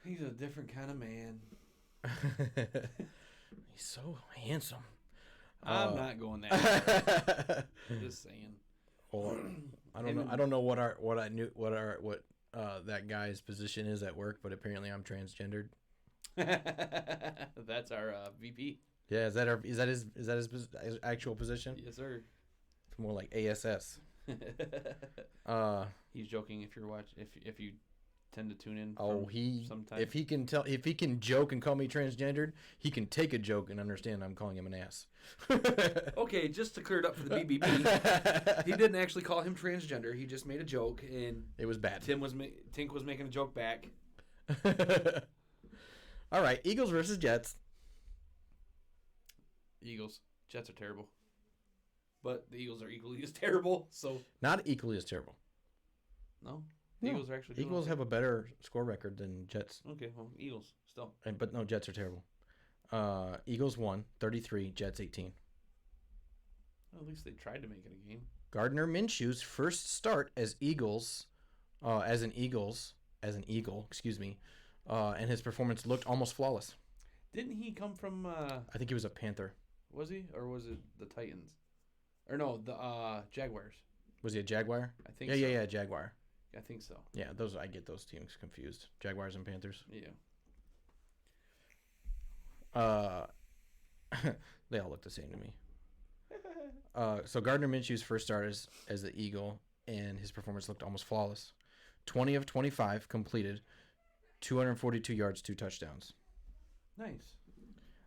He's a different kind of man. He's so handsome. I'm not going that far. I'm just saying. Well, I don't know. I don't know what that guy's position is at work, but apparently I'm transgendered. That's our VP. Yeah, is that his actual position? Yes, sir. It's more like ASS. He's joking. If you're if you tend to tune in. Sometimes if he can joke and call me transgendered, he can take a joke and understand I'm calling him an ass. Okay, just to clear it up for the BBB, he didn't actually call him transgender. He just made a joke, and it was bad. Tink was making a joke back. All right, Eagles versus Jets. Eagles. Jets are terrible, but the Eagles are equally as terrible. So not equally as terrible. No. No. Eagles are actually doing Eagles okay. have a better score record than Jets. Okay, well, Eagles still. But no, Jets are terrible. Eagles won 33, Jets 18. Well, at least they tried to make it a game. Gardner Minshew's first start as an Eagle, excuse me, and his performance looked almost flawless. Didn't he come from? I think he was a Panther. Was he, or was it the Titans? Or no, the Jaguars. Was he a Jaguar? I think. Yeah, Jaguar. I think so. Yeah, I get those teams confused. Jaguars and Panthers. Yeah. They all look the same to me. So Gardner Minshew's first start as the Eagle, and his performance looked almost flawless. 20 of 25 completed, 242 yards, 2 touchdowns. Nice.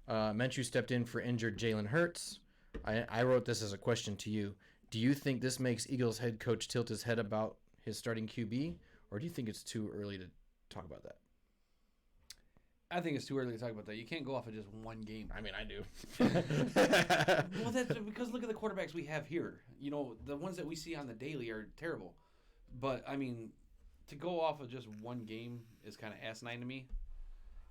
Minshew stepped in for injured Jalen Hurts. I wrote this as a question to you. Do you think this makes Eagles head coach tilt his head about his starting QB, or do you think it's too early to talk about that? I think it's too early to talk about that. You can't go off of just one game. I mean, I do. Well, that's because look at the quarterbacks we have here. You know, the ones that we see on the daily are terrible. But, I mean, to go off of just one game is kind of asinine to me.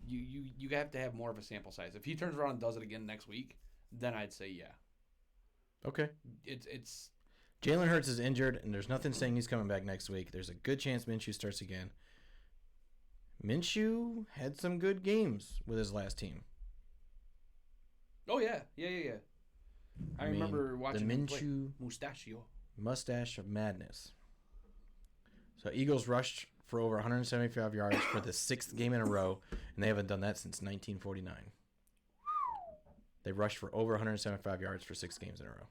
You have to have more of a sample size. If he turns around and does it again next week, then I'd say yeah. Okay. It's Jalen Hurts is injured, and there's nothing saying he's coming back next week. There's a good chance Minshew starts again. Minshew had some good games with his last team. Oh, yeah. I remember watching the him Minshew play. Mustache of madness. So Eagles rushed for over 175 yards for the 6th game in a row, and they haven't done that since 1949. They rushed for over 175 yards for 6 games in a row.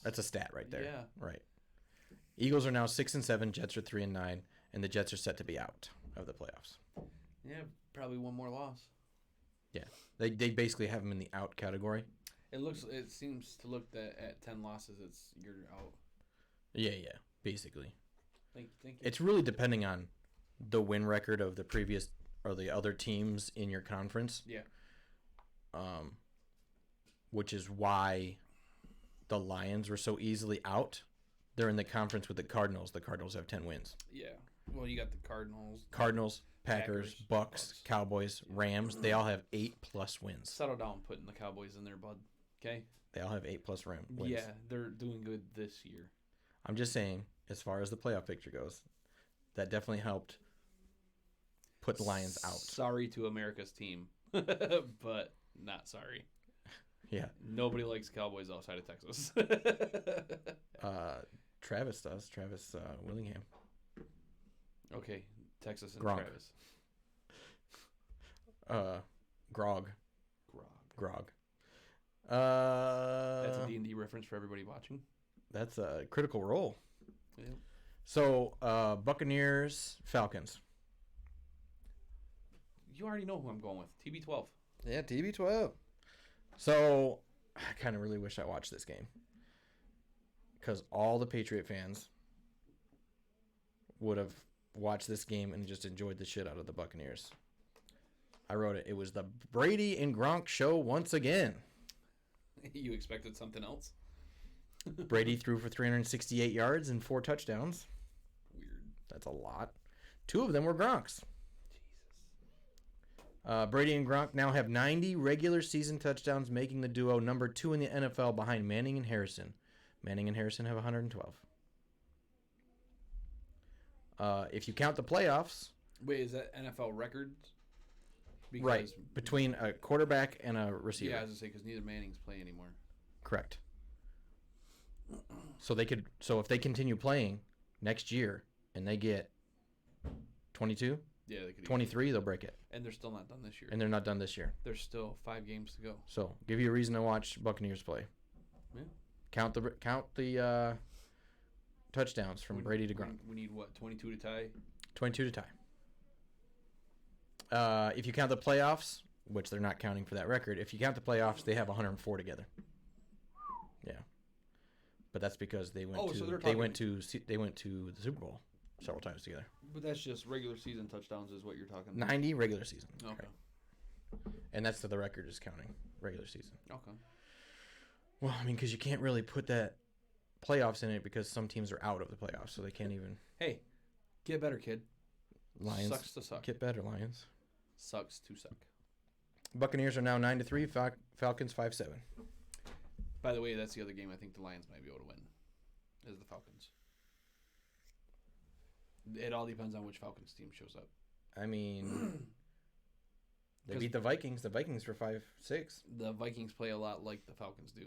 That's a stat right there. Yeah. Right. Eagles are now 6-7, Jets are 3-9, and the Jets are set to be out of the playoffs. Yeah, probably one more loss. Yeah. They basically have them in the out category. It seems to look that at 10 losses you're out. Yeah, basically. Thank you. It's really depending on the win record of the previous or the other teams in your conference. Yeah. Which is why the Lions were so easily out. They're in the conference with the Cardinals. The Cardinals have 10 wins. Yeah. Well, you got the Cardinals, Packers, Bucks, Cowboys, Rams. They all have 8+ wins. Settle down putting the Cowboys in there, bud. Okay. They all have 8+ wins. Yeah, they're doing good this year. I'm just saying, as far as the playoff picture goes, that definitely helped put the Lions out. Sorry to America's team, but not sorry. Yeah. Nobody likes Cowboys outside of Texas. Travis does. Travis Willingham. Okay, Texas and Gronk. Travis. Grog. Grog. That's a That's D&D reference for everybody watching. That's a Critical Role. Yeah. So, Buccaneers, Falcons. You already know who I'm going with. TB12. Yeah, TB12. So, I kind of really wish I watched this game. Because all the Patriot fans would have watched this game and just enjoyed the shit out of the Buccaneers. I wrote it. It was the Brady and Gronk show once again. You expected something else? Brady threw for 368 yards and 4 touchdowns. Weird. That's a lot. 2 of them were Gronk's. Jesus. Brady and Gronk now have 90 regular season touchdowns, making the duo number 2 in the NFL behind Manning and Harrison. Manning and Harrison have 112. If you count the playoffs... Wait, is that NFL records? Because, right, between a quarterback and a receiver. Yeah, I was going to say, because neither Mannings play anymore. Correct. So if they continue playing next year and they get 22, Yeah, they could 23, they'll break it. And they're still not done this year. And they're not done this year. There's still 5 games to go. So give you a reason to watch Buccaneers play. Yeah. Count the touchdowns from Brady to Gronk. We need what, 22 to tie? 22 to tie. If you count the playoffs, which they're not counting for that record, if you count the playoffs, they have 104 together. Yeah, but that's because they went they went to the Super Bowl several times together. But that's just regular season touchdowns is what you're talking. 90 regular season. Okay. Right. And that's the record is counting regular season. Okay. Well, I mean, because you can't really put that playoffs in it because some teams are out of the playoffs, so they can't even. Hey, get better, kid. Lions Sucks to suck. Get better, Lions. Sucks to suck. Buccaneers are now 9-3. Falcons 5-7. By the way, that's the other game I think the Lions might be able to win. Is the Falcons. It all depends on which Falcons team shows up. I mean, they beat the Vikings. The Vikings were 5-6. The Vikings play a lot like the Falcons do.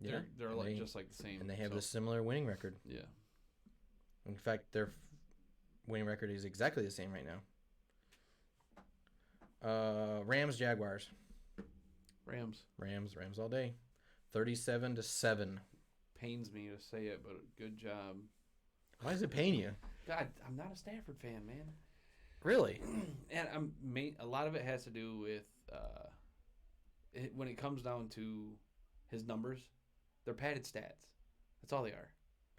Yeah, They're like just like the same. And they have a similar winning record. Yeah. In fact, their winning record is exactly the same right now. Rams, Jaguars. Rams all day. 37-7. Pains me to say it, but good job. Why does it pain you? God, I'm not a Stafford fan, man. Really? And a lot of it has to do with when it comes down to his numbers, they're padded stats. That's all they are.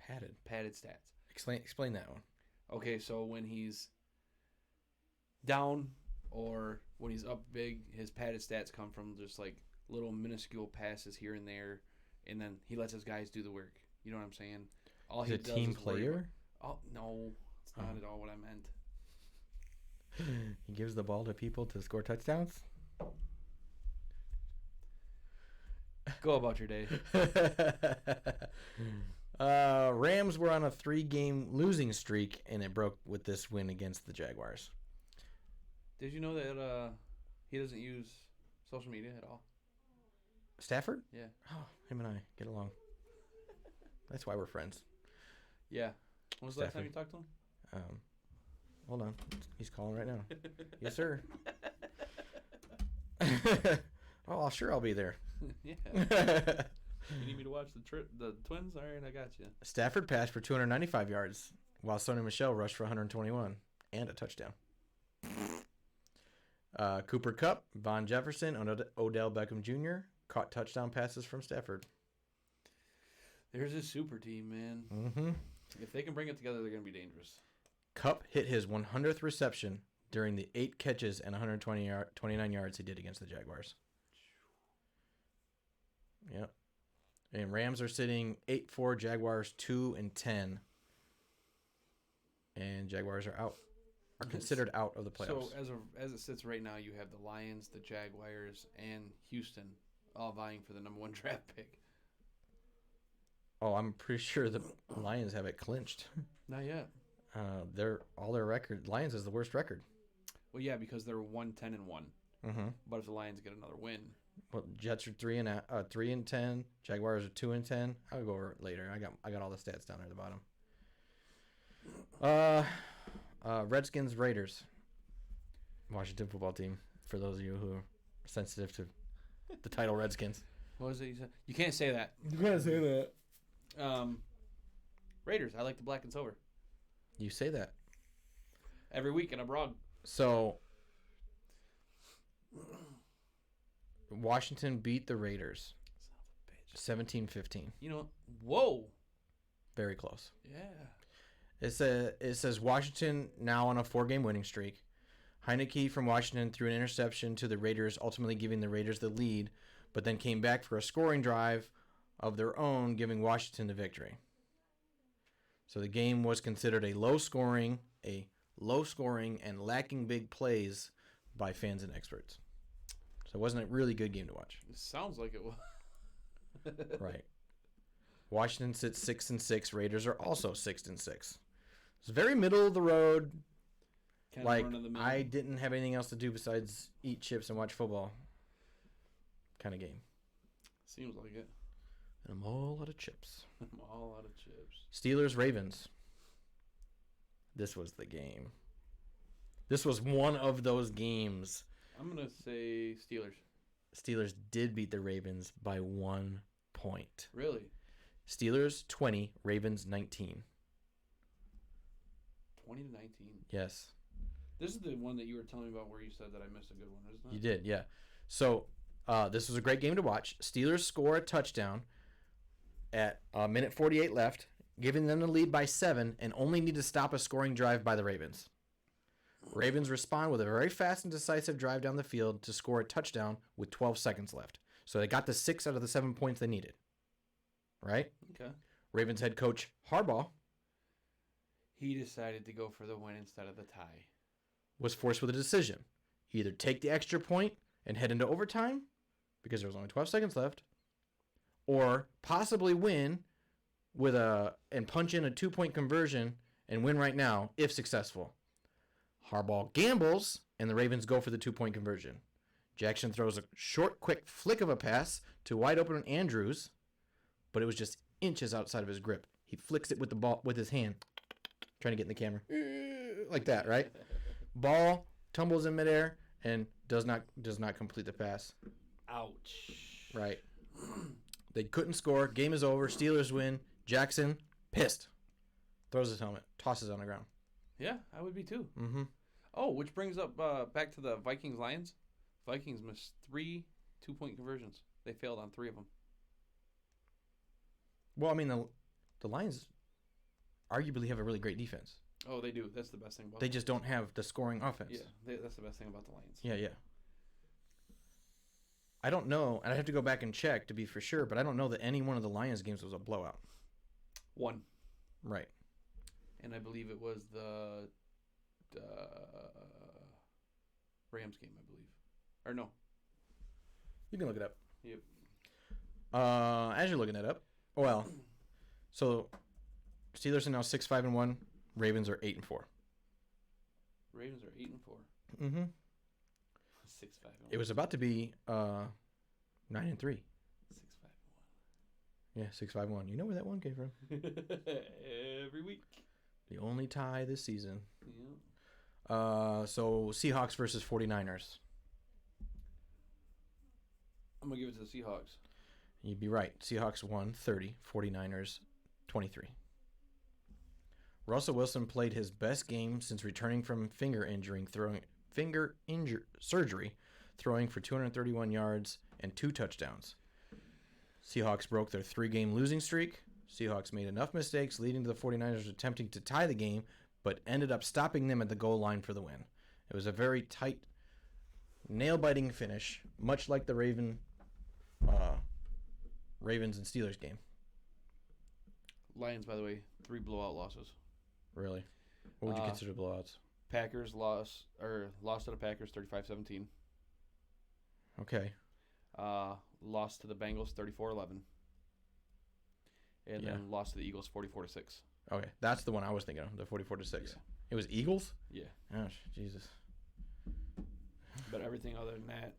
Padded stats. Explain that one. Okay, so when he's down or when he's up big, his padded stats come from just like little minuscule passes here and there, and then he lets his guys do the work. You know what I'm saying? All He's a team player? Oh no, it's not at all what I meant. He gives the ball to people to score touchdowns? Go about your day. Rams were on a 3-game losing streak, and it broke with this win against the Jaguars. Did you know that he doesn't use social media at all? Stafford? Yeah. Oh, him and I get along. That's why we're friends. Yeah. When was the last time you talked to him? Hold on. He's calling right now. Yes, sir. Oh, sure, I'll be there. Yeah. You need me to watch the Twins? All right, I got you. Stafford passed for 295 yards, while Sonny Michel rushed for 121 and a touchdown. Cooper Kupp, Von Jefferson, and Odell Beckham Jr. caught touchdown passes from Stafford. There's a super team, man. Mm-hmm. If they can bring it together, they're going to be dangerous. Kupp hit his 100th reception during the 8 catches and 129 yards he did against the Jaguars. Yep. And Rams are sitting 8-4, Jaguars 2-10. And Jaguars are considered out of the playoffs. So as it sits right now, you have the Lions, the Jaguars, and Houston all vying for the number 1 draft pick. Oh, I'm pretty sure the Lions have it clinched. Not yet. Their record. Lions has the worst record. Well, yeah, because they're 1-10-1. Mm-hmm. But if the Lions get another win, Well, Jets are 3-10. Jaguars are 2-10. I'll go over it later. I got all the stats down there at the bottom. Redskins, Raiders, Washington football team. For those of you who are sensitive to the title, Redskins. what was it you said? You can't say that. You can't say that. Raiders. I like the black and silver You say that. every week, and I'm wrong. So Washington beat the Raiders Son of a bitch. 17-15. You know, whoa. Very close. Yeah. It says Washington now on a 4-game winning streak. Heineke from Washington threw an interception to the Raiders, ultimately giving the Raiders the lead, but then came back for a scoring drive of their own, giving Washington the victory. So the game was considered a low scoring and lacking big plays by fans and experts. So it wasn't a really good game to watch. It sounds like it was. Right. Washington sits 6-6. Raiders are also 6-6. It's very middle of the road. Kind Like, of run of the mill. I didn't have anything else to do besides eat chips and watch football kind of game. Seems like it. And I'm all out of chips. I'm all out of chips. Steelers, Ravens. This was the game. This was one of those games. I'm going to say Steelers. Steelers did beat the Ravens by 1 point. Really? Steelers 20, Ravens 19. 20-19. Yes. This is the one that you were telling me about where you said that I missed a good one, isn't it? You did, yeah. So this was a great game to watch. Steelers score a touchdown at minute 48 left, giving them the lead by 7, and only need to stop a scoring drive by the Ravens. Ravens respond with a very fast and decisive drive down the field to score a touchdown with 12 seconds left. So they got the 6 out of the 7 points they needed. Right? Okay. Ravens head coach Harbaugh He decided to go for the win instead of the tie. was forced with a decision. Either take the extra point and head into overtime, because there was only 12 seconds left, or possibly win and punch in a 2-point conversion and win right now, if successful. Harbaugh gambles, and the Ravens go for the 2-point conversion. Jackson throws a short, quick flick of a pass to wide open Andrews, but it was just inches outside of his grip. He flicks it with the ball with his hand, trying to get in the camera, like that, right? Ball tumbles in midair and does not complete the pass. Ouch. Right. They couldn't score. Game is over. Steelers win. Jackson, pissed, throws his helmet, tosses it on the ground. Yeah, I would be too. Mm-hmm. Oh, which brings up back to the Vikings-Lions. Vikings missed 3 2-point conversions. They failed on 3 of them. Well, I mean, the Lions arguably have a really great defense. Oh, they do. That's the best thing about They them. just don't have the scoring offense. Yeah, that's the best thing about the Lions. Yeah. I don't know, and I have to go back and check to be for sure, but I don't know that any one of the Lions games was a blowout. 1. Right. And I believe it was the Rams game, I believe. Or no. You can look it up. Yep. As you're looking it up, well, so Steelers are now 6-5-1. Ravens are 8-4. Ravens are 8-4. Mm-hmm. 6-5. It was about to be 9-3. 6-5. Yeah, 6-5-1. You know where that one came from? Every week. The only tie this season. Yeah. So Seahawks versus 49ers. I'm gonna give it to the Seahawks. You'd be right. Seahawks won 30, 49ers 23. Russell Wilson played his best game since returning from finger surgery, throwing for 231 yards and 2 touchdowns. Seahawks broke their 3-game losing streak. Seahawks made enough mistakes, leading to the 49ers attempting to tie the game, but ended up stopping them at the goal line for the win. It was a very tight, nail-biting finish, much like the Ravens and Steelers game. Lions, by the way, 3 blowout losses. Really? What would you consider blowouts? Packers lost to the Packers 35-17. Okay. lost to the Bengals 34-11. And Yeah. then lost to the Eagles 44-6. Okay, that's the one I was thinking of. The 44-6. Yeah. It was Eagles. Yeah. Gosh, Jesus. But everything other than that,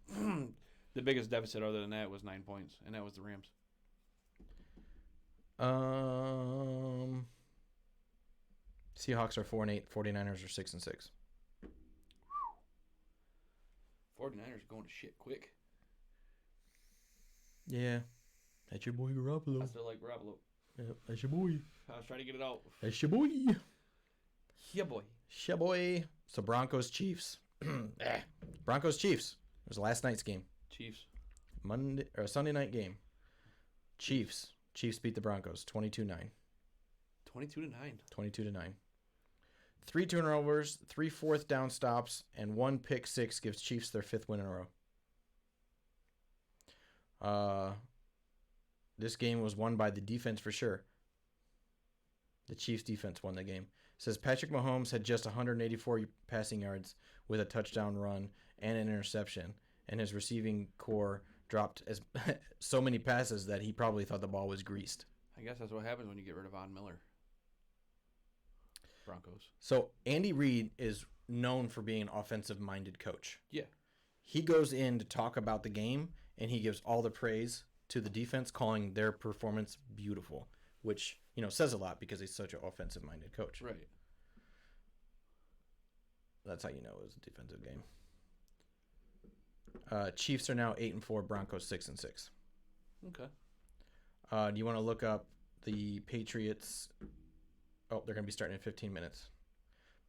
the biggest deficit other than that was 9 points, and that was the Rams. Seahawks are 4-8. 49ers are 6-6. 49ers going to shit quick. Yeah, that's your boy Garoppolo. I still like Garoppolo. Yep, that's your boy. I was trying to get it out. That's your boy. Yeah, boy. Yeah, boy. So Broncos Chiefs. Broncos Chiefs. It was last night's game. Chiefs. Sunday night game. Chiefs. Chiefs beat the Broncos 22-9. 22-9. 22-9. 3 turnovers, 3 fourth down stops, and 1 pick six gives Chiefs their 5th win in a row. This game was won by the defense for sure. The Chiefs defense won the game. It says Patrick Mahomes had just 184 passing yards with a touchdown run and an interception, and his receiving core dropped so many passes that he probably thought the ball was greased. I guess that's what happens when you get rid of Von Miller. Broncos. So Andy Reid is known for being an offensive-minded coach. Yeah. He goes in to talk about the game, and he gives all the praise to the defense, calling their performance beautiful, which, says a lot because he's such an offensive-minded coach. Right. That's how you know it was a defensive game. Chiefs are now 8-4, Broncos 6-6. Okay. Do you want to look up the Patriots? Oh, they're going to be starting in 15 minutes.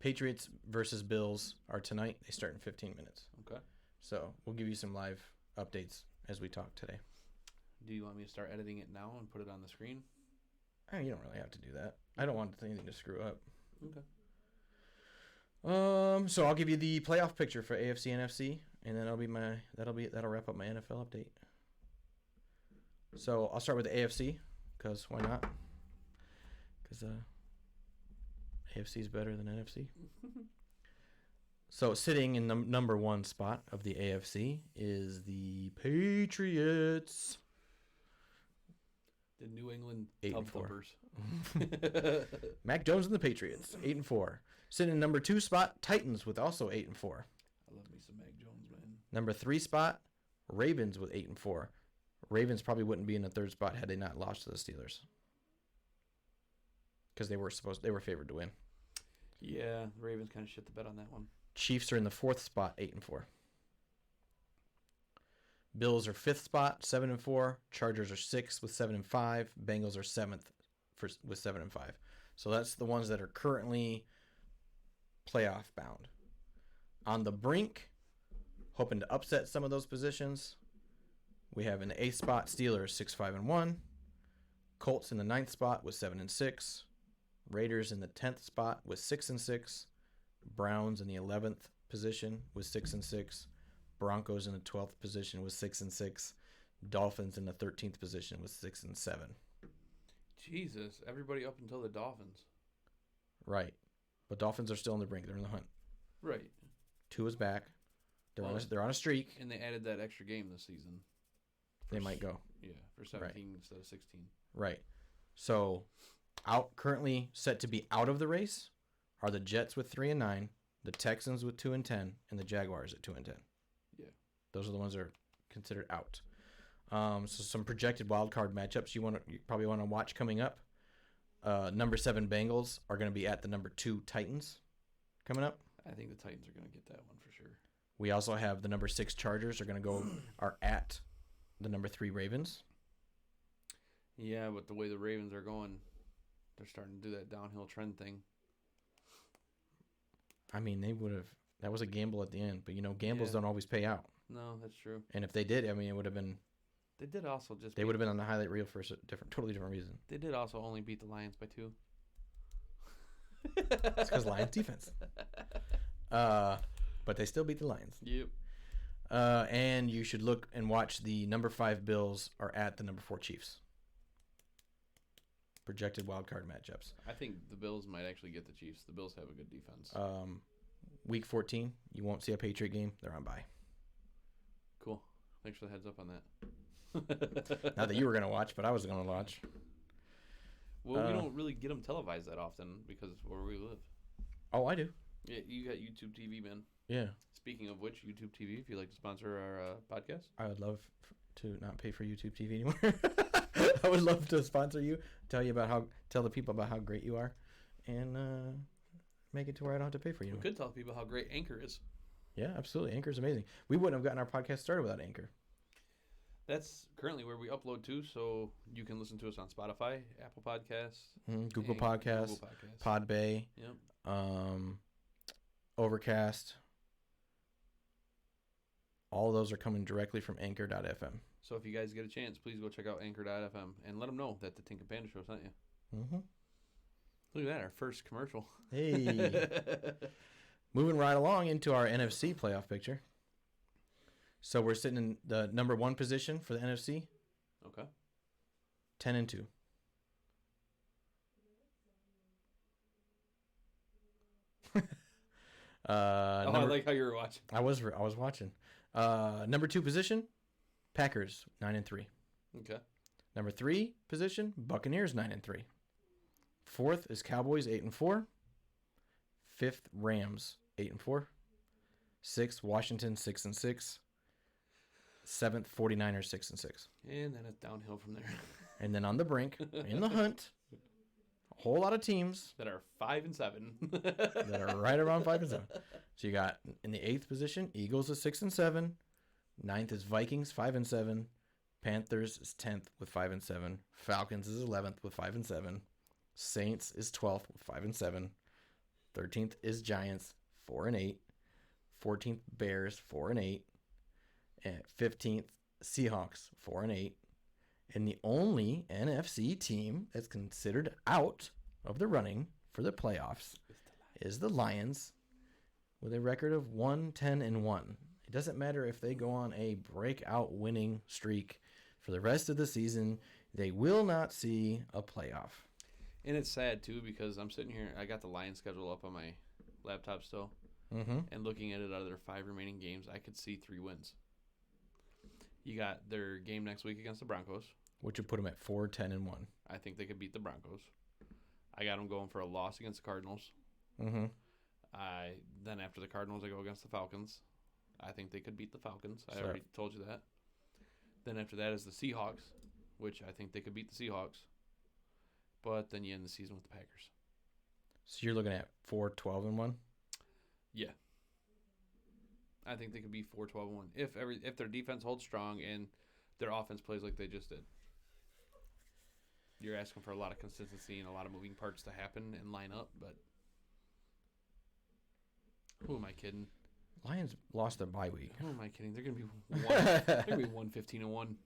Patriots versus Bills are tonight. They start in 15 minutes. Okay. So we'll give you some live updates as we talk today. Do you want me to start editing it now and put it on the screen? You don't really have to do that. I don't want anything to screw up. Okay. So I'll give you the playoff picture for AFC and NFC, and then that'll wrap up my NFL update. So I'll start with the AFC, because why not? Because AFC is better than NFC. So sitting in the number 1 spot of the AFC is the Patriots. The New England 8-4. Flippers. Mac Jones and the Patriots, 8-4. Sitting in number 2 spot, Titans with also 8-4. I love me some Mac Jones, man. Number 3 spot, Ravens with 8-4. Ravens probably wouldn't be in the 3rd spot had they not lost to the Steelers, because they were favored to win. Yeah, the Ravens kind of shit the bed on that one. Chiefs are in the 4th spot, 8-4. Bills are 5th spot, 7-4. Chargers are 6th with 7-5. Bengals are 7th with 7-5. So that's the ones that are currently playoff bound. On the brink, hoping to upset some of those positions, we have in the 8th spot Steelers 6-5-1. Colts in the 9th spot with 7-6. Raiders in the 10th spot with 6-6. Browns in the 11th position with 6-6. Broncos in the 12th position with 6-6. Dolphins in the 13th position with 6-7. Jesus, everybody up until the Dolphins. Right, but Dolphins are still on the brink. They're in the hunt. Right. Tua's back. They're on a streak. And they added that extra game this season. They might go. Yeah, for 17 instead of 16. Right. So, currently set to be out of the race are the Jets with 3-9, the Texans with 2-10, and the Jaguars at 2-10. Yeah. Those are the ones that are considered out. So some projected wild card matchups you probably want to watch coming up. Number 7 Bengals are going to be at the number 2 Titans coming up. I think the Titans are going to get that one for sure. We also have the number 6 Chargers are at the number 3 Ravens. Yeah, but the way the Ravens are going, they're starting to do that downhill trend thing. I mean, that was a gamble at the end, but gambles don't always pay out. No, that's true. And if they did, it would have been. They did also just. They would have been on the highlight reel for a totally different reason. They did also only beat the Lions by 2. It's because Lions defense. But they still beat the Lions. Yep. And you should look and watch the number 5 Bills are at the number 4 Chiefs. Projected wild card matchups. I think the Bills might actually get the Chiefs. The Bills have a good defense. Week 14, you won't see a Patriot game. They're on bye. Cool. Thanks for the heads up on that. Not that you were gonna watch, but I was gonna watch. Well, we don't really get them televised that often because where we live. Oh, I do. Yeah, you got YouTube TV, man. Yeah. Speaking of which, YouTube TV, if you'd like to sponsor our podcast. I would love to not pay for YouTube TV anymore. I would love to sponsor you, tell the people about how great you are, and make it to where I don't have to pay for you. We could tell people how great Anchor is. Yeah, absolutely. Anchor's amazing. We wouldn't have gotten our podcast started without Anchor. That's currently where we upload to, so you can listen to us on Spotify, Apple Podcasts, Google Podcasts, Podbay, yep. Overcast. All of those are coming directly from Anchor.fm. So if you guys get a chance, please go check out Anchor.fm and let them know that the Tink and Panda show sent you. Mm-hmm. Look at that, our first commercial. Hey. Moving right along into our NFC playoff picture. So we're sitting in the number 1 position for the NFC. Okay. 10-2. I like how you were watching. I was watching. Number 2 position, Packers 9-3. Okay. Number 3 position, Buccaneers 9-3. 4th is Cowboys 8-4. 5th, Rams 8-4. 6th, Washington 6-6. 7th, 49ers 6-6. And then it's downhill from there. And then on the brink, in the hunt, a whole lot of teams that are 5-7. that are right around 5-7. So you got in the 8th position, Eagles is 6-7. 9th is Vikings 5-7. Panthers is 10th with 5-7. Falcons is 11th with 5-7. Saints is 12th with 5-7. 13th is Giants 4-8. 14th Bears 4-8. And 15th Seahawks 4-8. And the only NFC team that's considered out of the running for the playoffs is the Lions with a record of 1-10-1. It doesn't matter if they go on a breakout winning streak for the rest of the season, they will not see a playoff. And it's sad, too, because I'm sitting here. I got the Lions schedule up on my laptop still. Mm-hmm. And looking at it out of their 5 remaining games, I could see 3 wins. You got their game next week against the Broncos. Which would put them at 4-10-1. I think they could beat the Broncos. I got them going for a loss against the Cardinals. Mm-hmm. Then after the Cardinals, I go against the Falcons. I think they could beat the Falcons. I already told you that. Then after that is the Seahawks, which I think they could beat the Seahawks. But then you end the season with the Packers. So you're looking at 4-12-1? Yeah. I think they could be 4-12-1 if their defense holds strong and their offense plays like they just did. You're asking for a lot of consistency and a lot of moving parts to happen and line up, but who am I kidding? Lions lost their bye week. Who am I kidding? They're gonna be 1-15-1.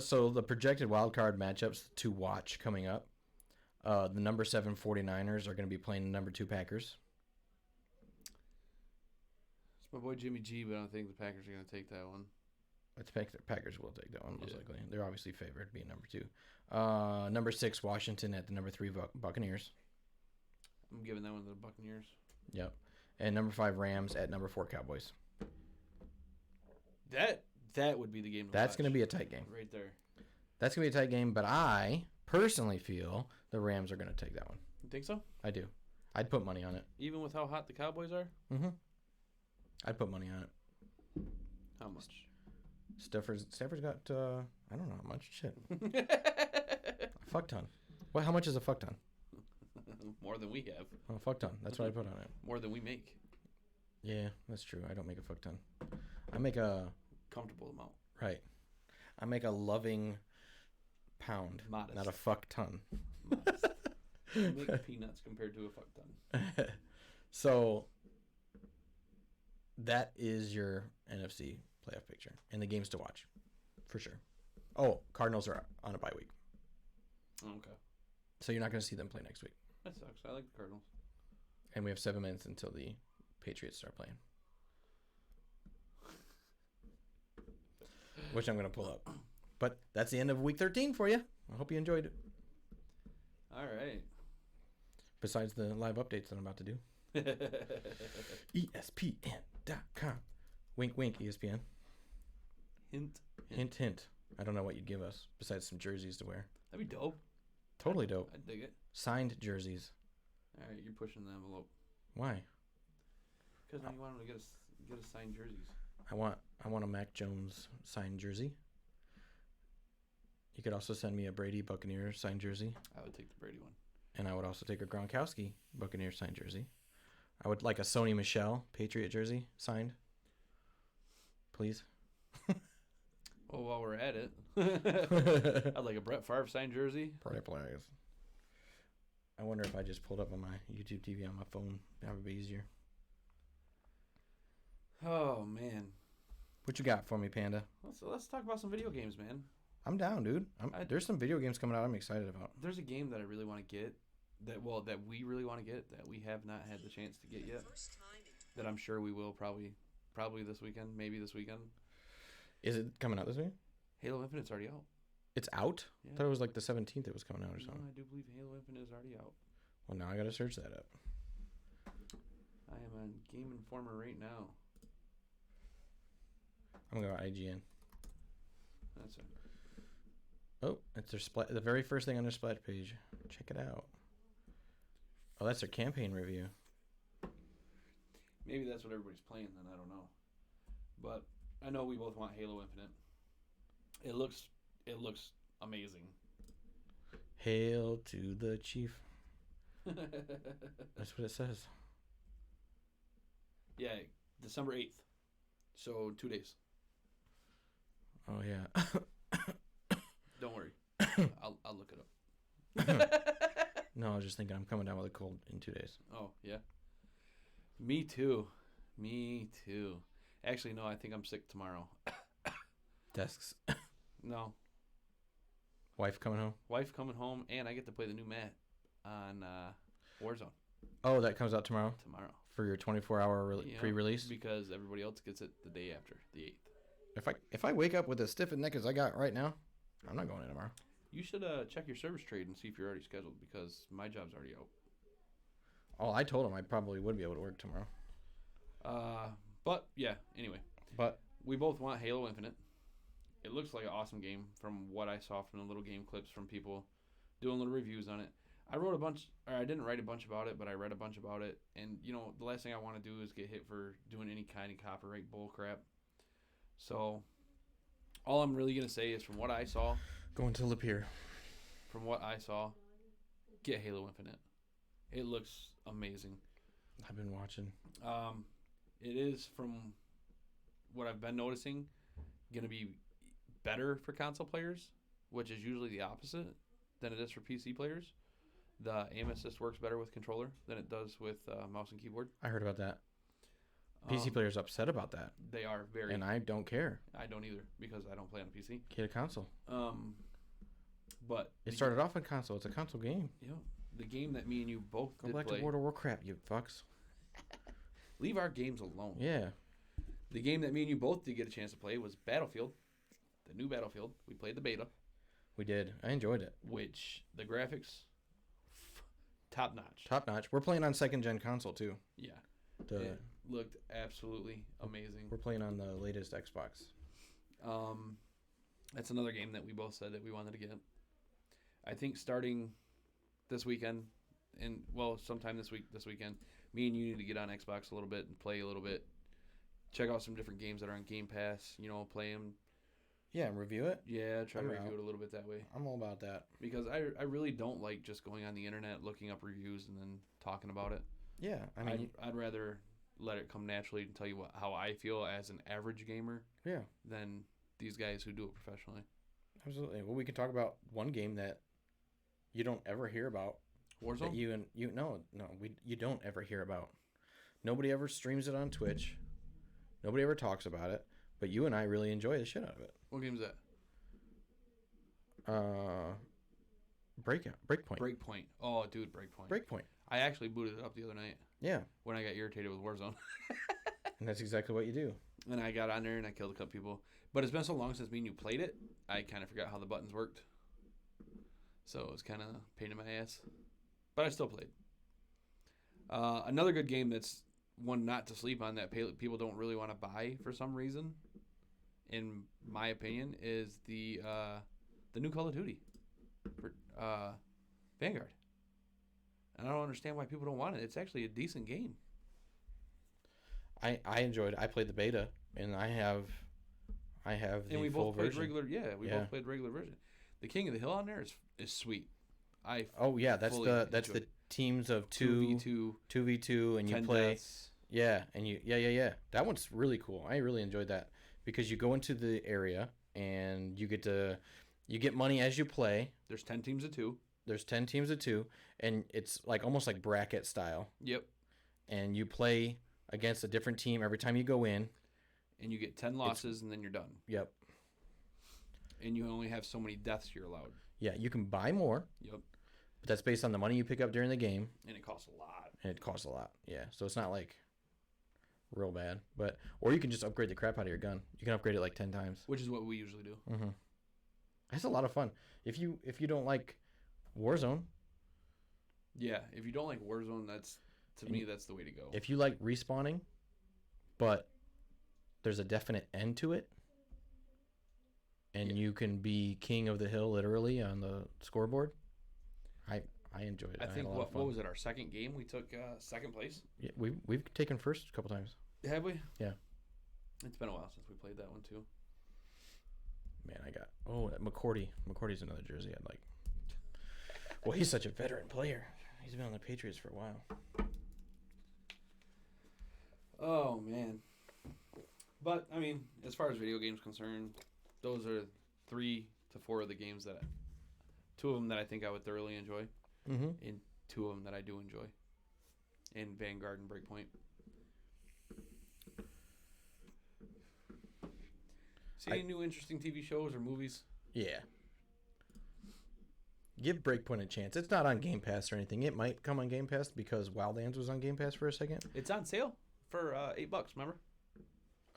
So the projected wild card matchups to watch coming up. The number 7 49ers are going to be playing the number 2 Packers. It's my boy Jimmy G, but I don't think the Packers are going to take that one. Packers will take that one most likely. They're obviously favored to be number 2. Number 6 Washington at the number 3 Buccaneers. I'm giving that one to the Buccaneers. Yep. And number 5 Rams at number 4 Cowboys. That would be the game. That's going to be a tight game. Right there. That's going to be a tight game, but I personally feel the Rams are going to take that one. You think so? I do. I'd put money on it. Even with how hot the Cowboys are? Mm-hmm. I'd put money on it. How much? Stafford's got, I don't know how much. Shit. A fuck ton. How much is a fuck ton? More than we have. Oh, fuck ton. That's what I put on it. More than we make. Yeah, that's true. I don't make a fuck ton. I make a... comfortable amount. Right. I make a loving pound. Modest. Not a fuck ton. Modest. You make peanuts compared to a fuck ton. So, that is your NFC playoff picture. And the games to watch. For sure. Oh, Cardinals are on a bye week. Okay. So you're not going to see them play next week. That sucks. I like the Cardinals. And we have 7 minutes until the Patriots start playing. Which I'm going to pull up. But that's the end of week 13 for you. I hope you enjoyed it. All right. Besides the live updates that I'm about to do. ESPN.com. Wink, wink, ESPN. Hint. Hint, hint. I don't know what you'd give us besides some jerseys to wear. That'd be dope. Totally dope. I'd dig it. Signed jerseys. All right, you're pushing the envelope. Why? Because now you want them to get us signed jerseys. I want a Mac Jones signed jersey. You could also send me a Brady Buccaneer signed jersey. I would take the Brady one. And I would also take a Gronkowski Buccaneer signed jersey. I would like a Sony Michel Patriot jersey signed. Please. Well, while we're at it, I'd like a Brett Favre signed jersey. Pretty please. I wonder if I just pulled up on my YouTube TV on my phone. That would be easier. Oh, man. What you got for me, Panda? Let's talk about some video games, man. I'm down, dude. There's some video games coming out I'm excited about. There's a game that I really want to get, that we really want to get, that we have not had the chance to get yet, that I'm sure we will probably this weekend, maybe this weekend. Is it coming out this week? Halo Infinite's already out. It's out? Yeah. I thought it was like the 17th it was coming out or something. No, I do believe Halo Infinite is already out. Well, now I gotta search that up. I am on Game Informer right now. I'm gonna go IGN. That's it. Oh, it's their the very first thing on their splash page. Check it out. Oh, that's their campaign review. Maybe that's what everybody's playing then, I don't know. But I know we both want Halo Infinite. It looks amazing. Hail to the chief. That's what it says. Yeah, December 8th. So 2 days. Oh yeah. Don't worry. I'll look it up. No, I was just thinking I'm coming down with a cold in 2 days. Oh, yeah. Me too. Actually, no, I think I'm sick tomorrow. Desks. No. Wife coming home? Wife coming home, and I get to play the new map on Warzone Oh, that comes out tomorrow? tomorrow. For your 24-hour You know, pre-release? Because everybody else gets it the day after, the 8th. If I wake up with as stiff a neck as I got right now, I'm not going in tomorrow. You should check your service trade and see if you're already scheduled, because my job's already out. Oh, I told him I probably would be able to work tomorrow. But, yeah, anyway. But We both want Halo Infinite. It looks like an awesome game from what I saw from the little game clips from people doing little reviews on it. I didn't write a bunch about it, but I read a bunch about it. And, the last thing I want to do is get hit for doing any kind of copyright bull crap. So, all I'm really going to say is from what I saw, going to Lapeer. Get Halo Infinite. It looks amazing. I've been watching. It is, from what I've been noticing, going to be better for console players, which is usually the opposite than it is for PC players. The aim assist works better with controller than it does with mouse and keyboard. I heard about that. PC players upset about that. They are very. And I don't care. I don't either, because I don't play on a PC. Get a console. But It started off on console. It's a console game. The game that me and you both Go did back play. to World of Warcraft, you fucks. Leave our games alone. Yeah. The game that me and you both did get a chance to play was Battlefield, the new Battlefield. We played the beta, We did. I enjoyed it. which the graphics, top notch. Top notch. We're playing on second gen console too. Yeah, The it looked absolutely amazing. we're playing on the latest Xbox. That's another game that we both said that we wanted to get. I think starting this weekend, sometime this weekend, me and you need to get on Xbox a little bit and play a little bit. Check out some different games that are on Game Pass. Play them. Yeah, review it. Yeah, try to I'm review out. it a little bit that way. I'm all about that. Because I really don't like just going on the internet, looking up reviews, and then talking about it. Yeah, I mean, I'd rather let it come naturally and tell you how I feel as an average gamer yeah, than these guys who do it professionally. absolutely. Well, we can talk about one game that you don't ever hear about. Warzone? That you don't ever hear about. Nobody ever streams it on Twitch. Nobody ever talks about it. But you and I really enjoy the shit out of it. What game's that? Breakpoint. Breakpoint. Oh, dude, Breakpoint. Breakpoint. I actually booted it up the other night Yeah, when I got irritated with Warzone. and that's exactly what you do. And I got on there and I killed a couple people. But it's been so long since me and you played it, I kind of forgot how the buttons worked. So it was kind of a pain in my ass. But I still played. Another good game that's one not to sleep on that people don't really want to buy for some reason, in my opinion, is the new Call of Duty, for, Vanguard. And I don't understand why people don't want it. It's actually a decent game. I enjoyed it. I played the beta, and I have the And we full both played version. regular. Yeah, we both played regular version. The King of the Hill on there is sweet. Oh yeah, that's fully the enjoyed the teams of 2v2, 2v2, and you 10 play. deaths. Yeah, and yeah. That one's really cool. I really enjoyed that because you go into the area and you get money as you play. There's 10 teams of 2. There's 10 teams of 2, and it's like almost like bracket style. Yep. And you play against a different team every time you go in. And you get 10 losses, and then you're done. Yep. And you only have so many deaths you're allowed. Yeah, you can buy more. Yep. But that's based on the money you pick up during the game. And it costs a lot. And it costs a lot. Yeah, so it's not like real bad. Or you can just upgrade the crap out of your gun. You can upgrade it like 10 times. Which is what we usually do. Mm-hmm. That's a lot of fun. If you don't like Warzone. Yeah, if you don't like Warzone, that's the way to go. If you like respawning, but there's a definite end to it, and you can be king of the hill literally on the scoreboard, I enjoyed it. I think had a lot of fun. what was it? Our second game, we took second place. Yeah, we've taken first a couple times. Have we? Yeah. It's been a while since we played that one too. Man, I got McCourty. McCourty's another jersey I'd like. Well, he's such a veteran player. He's been on the Patriots for a while. Oh man. But I mean, as far as video games concerned, those are 3 to 4 of the games that 2 of them that I think I would thoroughly enjoy, Mm-hmm. and 2 of them that I do enjoy, in Vanguard and Breakpoint. See any new interesting TV shows or movies? Yeah. Give Breakpoint a chance. It's not on Game Pass or anything. It might come on Game Pass because Wildlands was on Game Pass for a second. It's on sale for $8. Remember?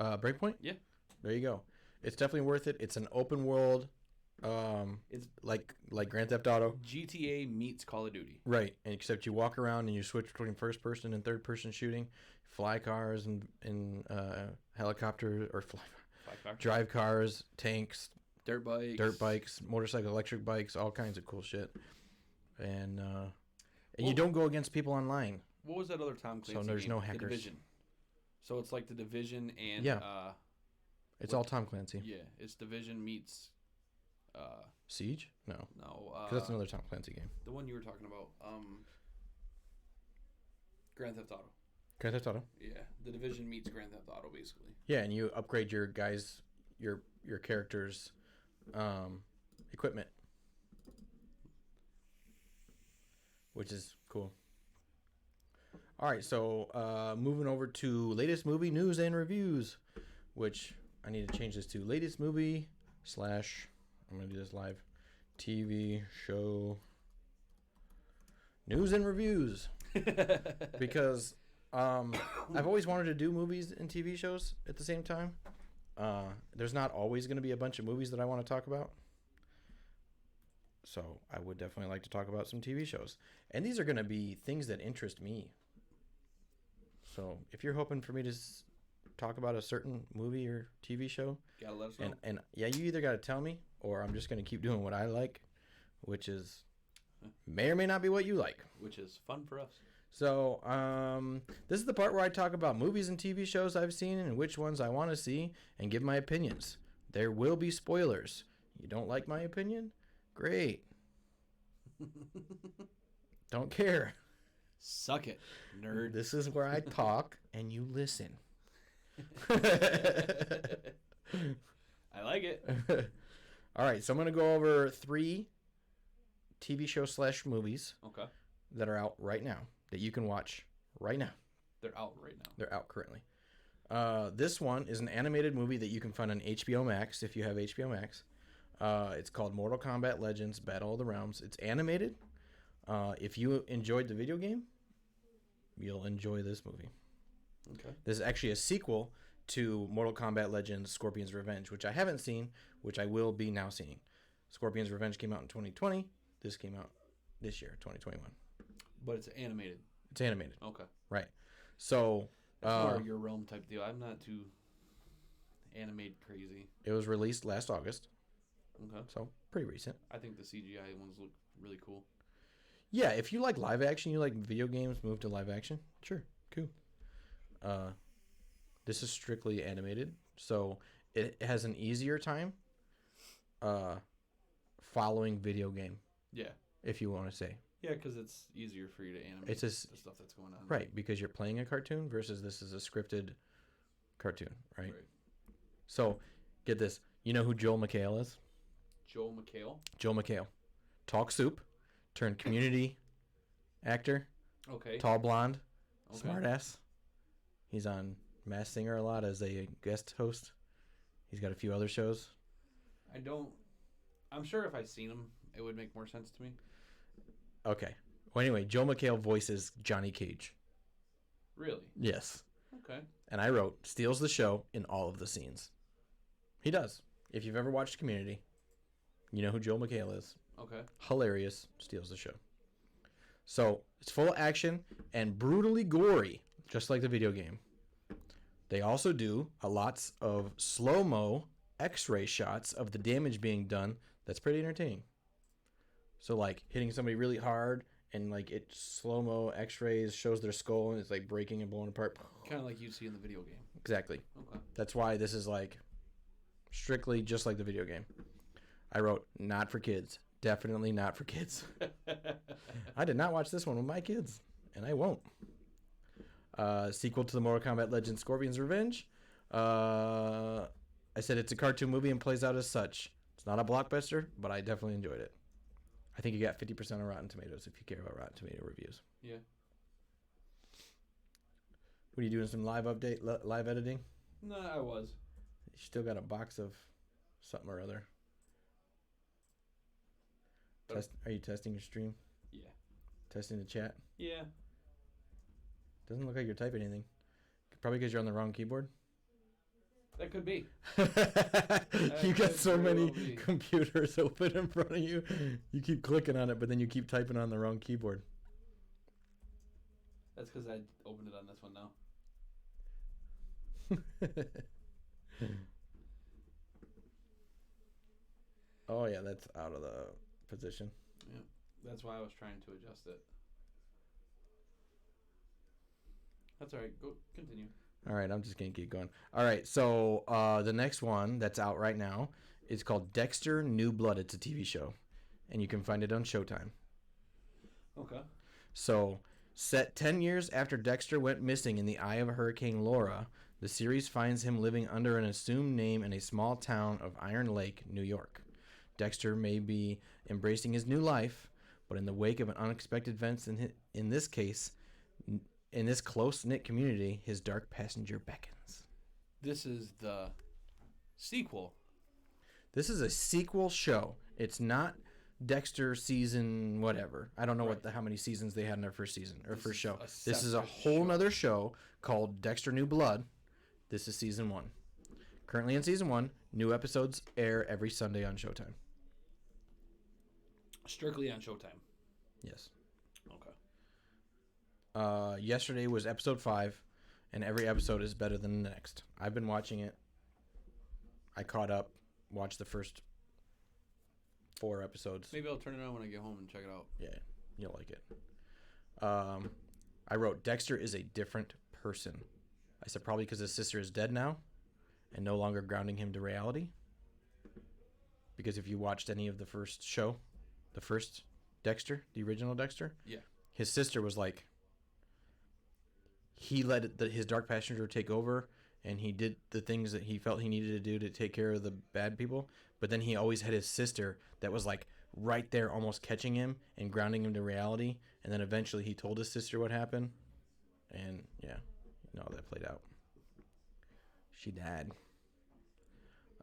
Breakpoint? Yeah. There you go. It's definitely worth it. It's an open world. It's like Grand Theft Auto. GTA meets Call of Duty. Right. And except you walk around and you switch between first person and third person shooting, fly cars and helicopters or drive cars, tanks, dirt bikes, motorcycle, electric bikes, all kinds of cool shit. And you don't go against people online. What was that other Tom Clancy So there's game? no The hackers. Division. So it's like the Division and Yeah. It's all Tom Clancy. yeah, it's Division meets Siege? No. no Because that's another Tom Clancy game. the one you were talking about, Grand Theft Auto. Grand Theft Auto? Yeah, the Division meets Grand Theft Auto basically. Yeah, and you upgrade your guys, your character's equipment, which is cool. All right, so moving over to latest movie news and reviews, which I need to change this to latest movie / I'm gonna do this live, TV show news and reviews, because I've always wanted to do movies and TV shows at the same time. There's not always going to be a bunch of movies that I want to talk about. So I would definitely like to talk about some TV shows. And these are going to be things that interest me. So if you're hoping for me to talk about a certain movie or TV show, Gotta let us know. and yeah, you either got to tell me or I'm just going to keep doing what I like, which is may or may not be what you like. Which is fun for us. So, this is the part where I talk about movies and TV shows I've seen and which ones I want to see and give my opinions. There will be spoilers. You don't like my opinion? Great. Don't care. Suck it, nerd. This is where I talk and you listen. I like it. All right, so I'm going to go over 3 TV show / movies Okay. that are out right now that you can watch right now. They're out right now. They're out currently. This one is an animated movie that you can find on HBO Max if you have HBO Max. It's called Mortal Kombat Legends Battle of the Realms. It's animated. If you enjoyed the video game, you'll enjoy this movie. Okay. This is actually a sequel to Mortal Kombat Legends Scorpion's Revenge, which I haven't seen, which I will be now seeing. Scorpion's Revenge came out in 2020. This came out this year, 2021. But it's animated. It's animated. Okay. Right. So That's more your realm type deal. I'm not too animated crazy. It was released last August, Okay. so pretty recent. I think the CGI ones look really cool. Yeah, if you like live action, you like video games, move to live action. Sure, cool. This is strictly animated, so it has an easier time following video game, Yeah. if you want to say. Yeah, because it's easier for you to animate It's just, the stuff that's going on. right, because you're playing a cartoon versus this is a scripted cartoon, right? So, get this. You know who Joel McHale is? Joel McHale. Joel McHale. Talk Soup, turned community actor, Okay. tall blonde, Okay. smartass. He's on Masked Singer a lot as a guest host. He's got a few other shows. I'm sure if I seen him, it would make more sense to me. Okay. Well, anyway, Joel McHale voices Johnny Cage. Really? Yes. Okay. And I wrote, steals the show in all of the scenes. He does. If you've ever watched Community, you know who Joel McHale is. Okay. Hilarious. Steals the show. So, it's full of action and brutally gory, just like the video game. They also do lots of slow-mo x-ray shots of the damage being done. That's pretty entertaining. So, like, hitting somebody really hard and, like, it slow-mo x-rays shows their skull and it's, like, breaking and blowing apart. Kind of like you see in the video game. Exactly. Okay. That's why this is, like, strictly just like the video game. I wrote, not for kids. Definitely not for kids. I did not watch this one with my kids, and I won't. Sequel to the Mortal Kombat Legends Scorpion's Revenge. I said it's a cartoon movie and plays out as such. It's not a blockbuster, but I definitely enjoyed it. I think you got 50% on Rotten Tomatoes if you care about Rotten Tomato reviews. Yeah. What are you doing? Some live editing? No, I was. You still got a box of something or other. Are you testing your stream? Yeah. Testing the chat? Yeah. Doesn't look like you're typing anything. Probably because you're on the wrong keyboard. That could be. You got could so very many well be. computers open in front of you. You keep clicking on it, but then you keep typing on the wrong keyboard. That's because I opened it on this one now. Oh, yeah, that's out of the position. Yeah. That's why I was trying to adjust it. That's all right. Go continue. All right, I'm just going to keep going. All right, so the next one that's out right now is called Dexter New Blood. It's a TV show, and you can find it on Showtime. Okay. So, set 10 years after Dexter went missing in the eye of Hurricane Laura, the series finds him living under an assumed name in a small town of Iron Lake, New York. Dexter may be embracing his new life, but in the wake of an unexpected events in this case, in this close-knit community, his dark passenger beckons. This is the sequel. This is a sequel show. It's not Dexter season whatever. I don't know how many seasons they had in their first season or first show. This is a whole nother show called Dexter New Blood. This is season 1. Currently in season 1, new episodes air every Sunday on Showtime. Strictly on Showtime. Yes. Okay. Yesterday was episode 5, and every episode is better than the next. I've been watching it. I caught up, watched the first 4 episodes. Maybe I'll turn it on when I get home and check it out. Yeah, you'll like it. I wrote, Dexter is a different person. I said probably because his sister is dead now and no longer grounding him to reality. Because if you watched any of the first show, the first Dexter, the original Dexter, Yeah. his sister was like, he let his dark passenger take over, and he did the things that he felt he needed to do to take care of the bad people. But then he always had his sister that was like right there, almost catching him and grounding him to reality. And then eventually he told his sister what happened, and yeah, you know how that played out. She died.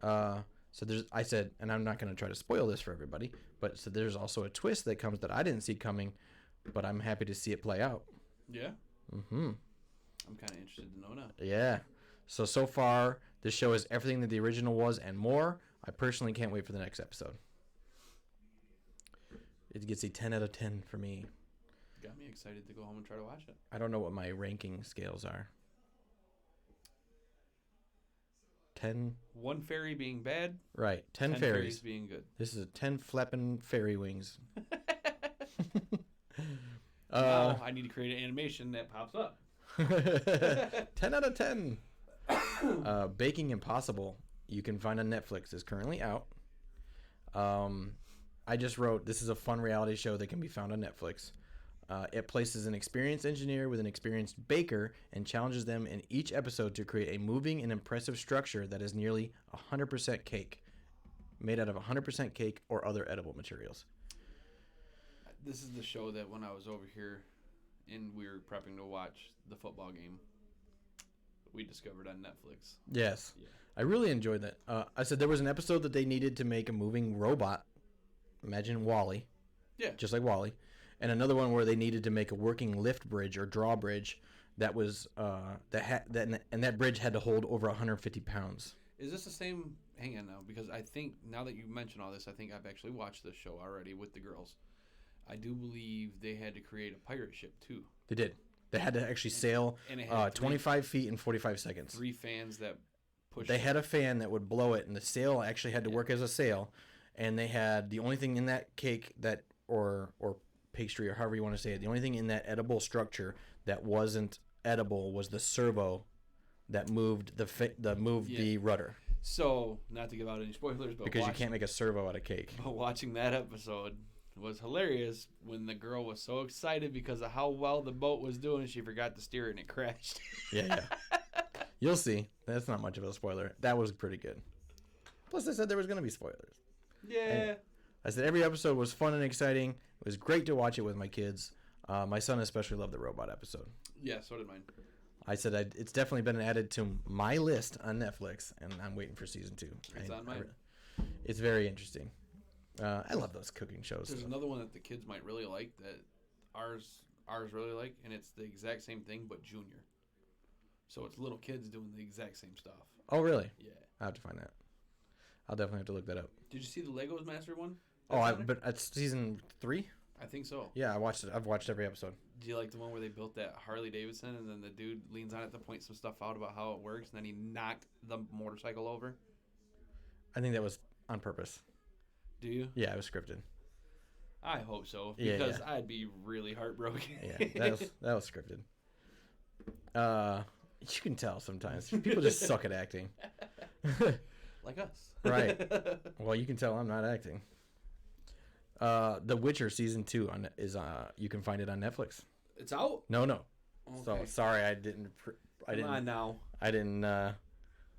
So I said, and I'm not going to try to spoil this for everybody, but so there's also a twist that comes that I didn't see coming, but I'm happy to see it play out. Yeah. Mm-hmm. I'm kind of interested to know now. Yeah. So far, this show is everything that the original was and more. I personally can't wait for the next episode. It gets a 10 out of 10 for me. Got me excited to go home and try to watch it. I don't know what my ranking scales are. 10. One fairy being bad, Right, 10 10 fairies. being good. This is 10 flapping fairy wings. Now I need to create an animation that pops up. 10 out of 10. Baking Impossible, you can find on Netflix, is currently out. I just wrote, this is a fun reality show that can be found on Netflix. It places an experienced engineer with an experienced baker and challenges them in each episode to create a moving and impressive structure that is nearly 100% cake, made out of 100% cake or other edible materials. This is the show that when I was over here and we were prepping to watch the football game, we discovered on Netflix. Yes. Yeah. I really enjoyed that. I said there was an episode that they needed to make a moving robot. Imagine Wall-E. Yeah. Just like Wall-E. And another one where they needed to make a working lift bridge or drawbridge that was that bridge had to hold over 150 pounds. Is this the same? Hang on now, because I think now that you mention all this, I think I've actually watched this show already with the girls. I do believe they had to create a pirate ship too. They did. They had to actually sail And it had 25 feet in 45 seconds. 3 fans that pushed. They had a fan that would blow it, and the sail actually had to work as a sail. And they had the only thing in that cake that or pastry or however you want to say it, the only thing in that edible structure that wasn't edible was the servo that moved the rudder. So, not to give out any spoilers, but Because you can't make a servo out of cake. But watching that episode was hilarious when the girl was so excited because of how well the boat was doing, she forgot to steer it and it crashed. Yeah. You'll see. That's not much of a spoiler. That was pretty good. Plus, I said there was going to be spoilers. Yeah. And I said every episode was fun and exciting. It was great to watch it with my kids. My son especially loved the robot episode. Yeah, so did mine. I said it's definitely been added to my list on Netflix, and I'm waiting for season 2. It's on mine. It's very interesting. I love those cooking shows. There's another one that the kids might really like that ours really like, and it's the exact same thing but junior. So it's little kids doing the exact same stuff. Oh, really? Yeah. I have to find that. I'll definitely have to look that up. Did you see the Legos Master one? But it's season 3? I think so. Yeah, I watched it. I've watched every episode. Do you like the one where they built that Harley Davidson and then the dude leans on it to point some stuff out about how it works and then he knocked the motorcycle over? I think that was on purpose. Do you? Yeah, it was scripted. I hope so, Yeah, because yeah. I'd be really heartbroken. Yeah, that was scripted. You can tell sometimes. People just suck at acting. Like us. Right. Well, you can tell I'm not acting. The Witcher season 2 is you can find it on Netflix. It's out? No. Okay. So sorry, I didn't Come on now. I didn't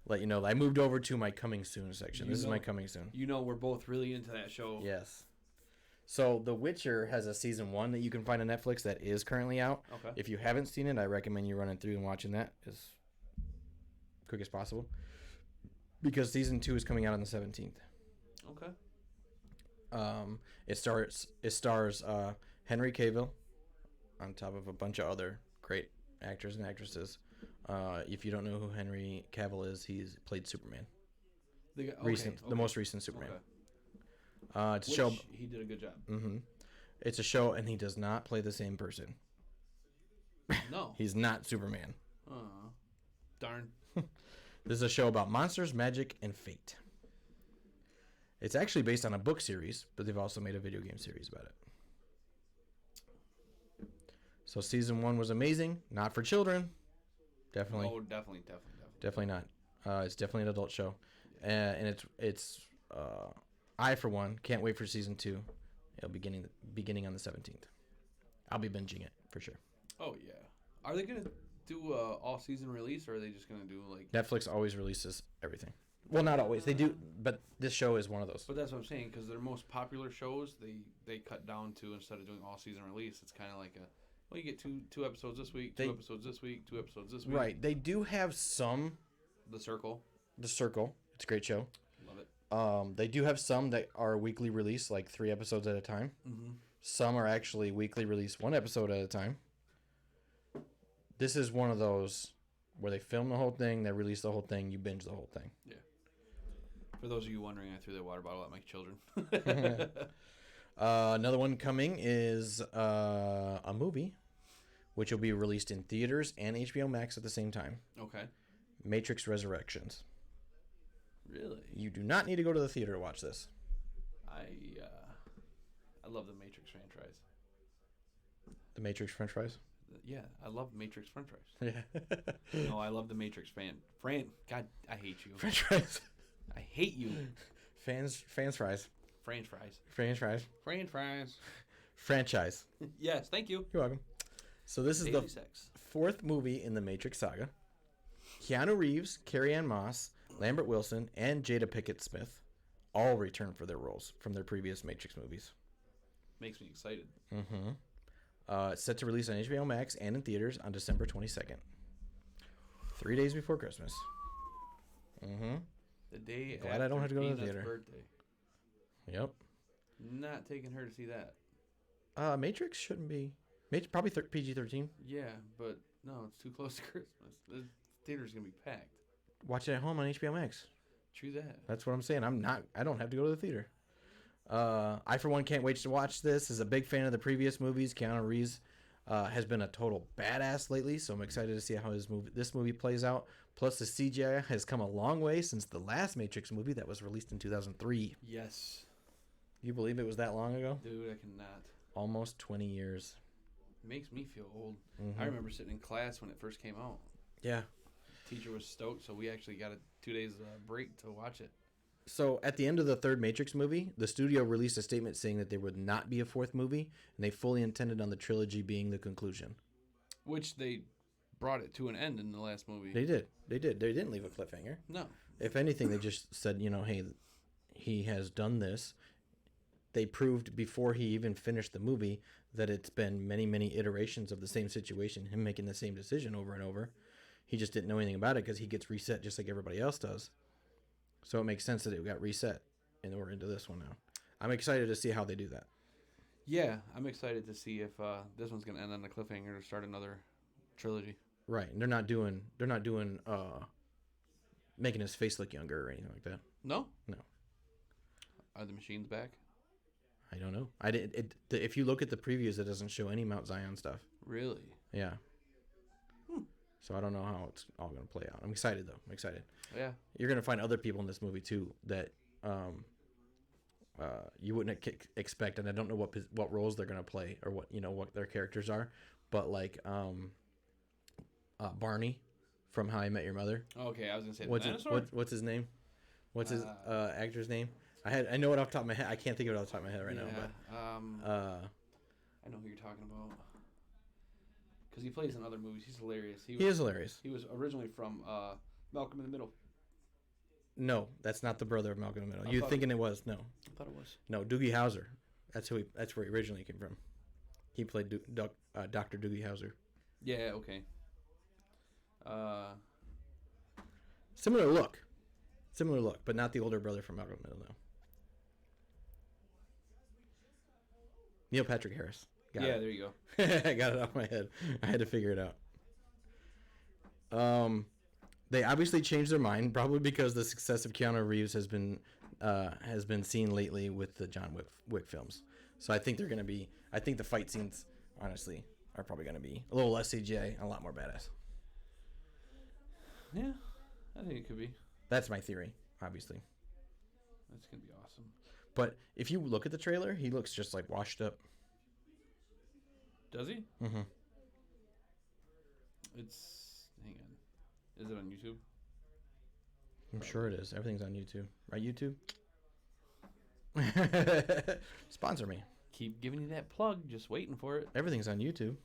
let you know. I moved over to my coming soon section. This is my coming soon. You know we're both really into that show. Yes. So The Witcher has a season 1 that you can find on Netflix that is currently out. Okay. If you haven't seen it, I recommend you running through and watching that as quick as possible. Because season 2 is coming out on the 17th. Okay. It stars Henry Cavill on top of a bunch of other great actors and actresses. If you don't know who Henry Cavill is, he's played Superman. The most recent Superman. Okay. It's a show. He did a good job. Mm-hmm. It's a show, and he does not play the same person. No. He's not Superman. Oh, darn. This is a show about monsters, magic, and fate. It's actually based on a book series, but they've also made a video game series about it. So season 1 was amazing. Not for children. Definitely. Oh, definitely. Definitely not. It's definitely an adult show. And it's I, for one, can't wait for season 2. It'll be beginning on the 17th. I'll be binging it for sure. Oh, yeah. Are they going to do a all-season release, or are they just going to do, like... Netflix always releases everything. Well, not always. They do, but this show is one of those. But that's what I'm saying, because their most popular shows, they cut down to, instead of doing all-season release, it's kind of like a, well, you get two episodes this week, two episodes this week, 2 episodes this week. Right. They do have some... The Circle. The Circle. It's a great show. Love it. They do have some that are weekly release, like 3 episodes at a time. Mm-hmm. Some are actually weekly release, 1 episode at a time. This is one of those where they film the whole thing, they release the whole thing, you binge the whole thing. Yeah. For those of you wondering, I threw that water bottle at my children. Another one coming is a movie, which will be released in theaters and HBO Max at the same time. Okay. Matrix Resurrections. Really? You do not need to go to the theater to watch this. I love the Matrix franchise. The Matrix French fries? Yeah, I love Matrix French fries. Yeah. No, I love the Matrix God, I hate you. French fries. I hate you. Fans fries. French fries. French fries. French fries. Franchise. Yes, thank you. You're welcome. So this is Daily the sex. 4th movie in the Matrix saga. Keanu Reeves, Carrie-Anne Moss, Lambert Wilson, and Jada Pinkett Smith all return for their roles from their previous Matrix movies. Makes me excited. It's set to release on HBO Max and in theaters on December 22nd. 3 days before Christmas. The day Glad after I don't have to go to the Tina's theater. birthday. Yep. Not taking her to see that. Matrix shouldn't be. Probably PG-13. Yeah, but no, it's too close to Christmas. The theater's gonna be packed. Watch it at home on HBO Max. True that. That's what I'm saying. I don't have to go to the theater. I, for one, can't wait to watch this. As a big fan of the previous movies, Keanu Reeves has been a total badass lately, so I'm excited to see how this movie plays out. Plus, the CGI has come a long way since the last Matrix movie that was released in 2003. Yes. You believe it was that long ago? Dude, I cannot. Almost 20 years. It makes me feel old. I remember sitting in class when it first came out. Yeah. Teacher was stoked, so we actually got a 2 days break to watch it. So at the end of the third Matrix movie, the studio released a statement saying that there would not be a 4th movie, and they fully intended on the trilogy being the conclusion. Which they brought it to an end in the last movie. They did. They didn't leave a cliffhanger. No. If anything, they just said, hey, he has done this. They proved before he even finished the movie that it's been many, many iterations of the same situation, him making the same decision over and over. He just didn't know anything about it because he gets reset just like everybody else does. So it makes sense that it got reset, and we're into this one now. I'm excited to see how they do that. Yeah, I'm excited to see if this one's gonna end on a cliffhanger to start another trilogy. Right, and they're not doing making his face look younger or anything like that. No. No. Are the machines back? I don't know. If you look at the previews, it doesn't show any Mount Zion stuff. Really? Yeah. So I don't know how it's all going to play out. I'm excited though. I'm excited. Yeah. You're going to find other people in this movie too that you wouldn't expect, and I don't know what roles they're going to play or what their characters are, but like Barney from How I Met Your Mother. Okay, I was going to say What's the dinosaur. what's his name? What's his actor's name? I know it off the top of my head. I can't think of it off the top of my head right now. But I know who you're talking about. Because he plays in other movies. He's hilarious. He is hilarious. He was originally from Malcolm in the Middle. No, that's not the brother of Malcolm in the Middle. You're thinking it was. No. I thought it was. No, Doogie Howser. That's where he originally came from. He played Dr. Doogie Howser. Yeah, okay. Similar look, but not the older brother from Malcolm in the Middle. No. Neil Patrick Harris. There you go. I got it off my head. I had to figure it out. They obviously changed their mind, probably because the success of Keanu Reeves has been seen lately with the John Wick films. So I think I think the fight scenes, honestly, are probably going to be a little less CGI and a lot more badass. Yeah, I think it could be. That's my theory, obviously. That's going to be awesome. But if you look at the trailer, he looks just like washed up. Does he? Mm-hmm. Hang on. Is it on YouTube? I'm sure it is. Everything's on YouTube. Right, YouTube? Sponsor me. Keep giving you that plug. Just waiting for it. Everything's on YouTube.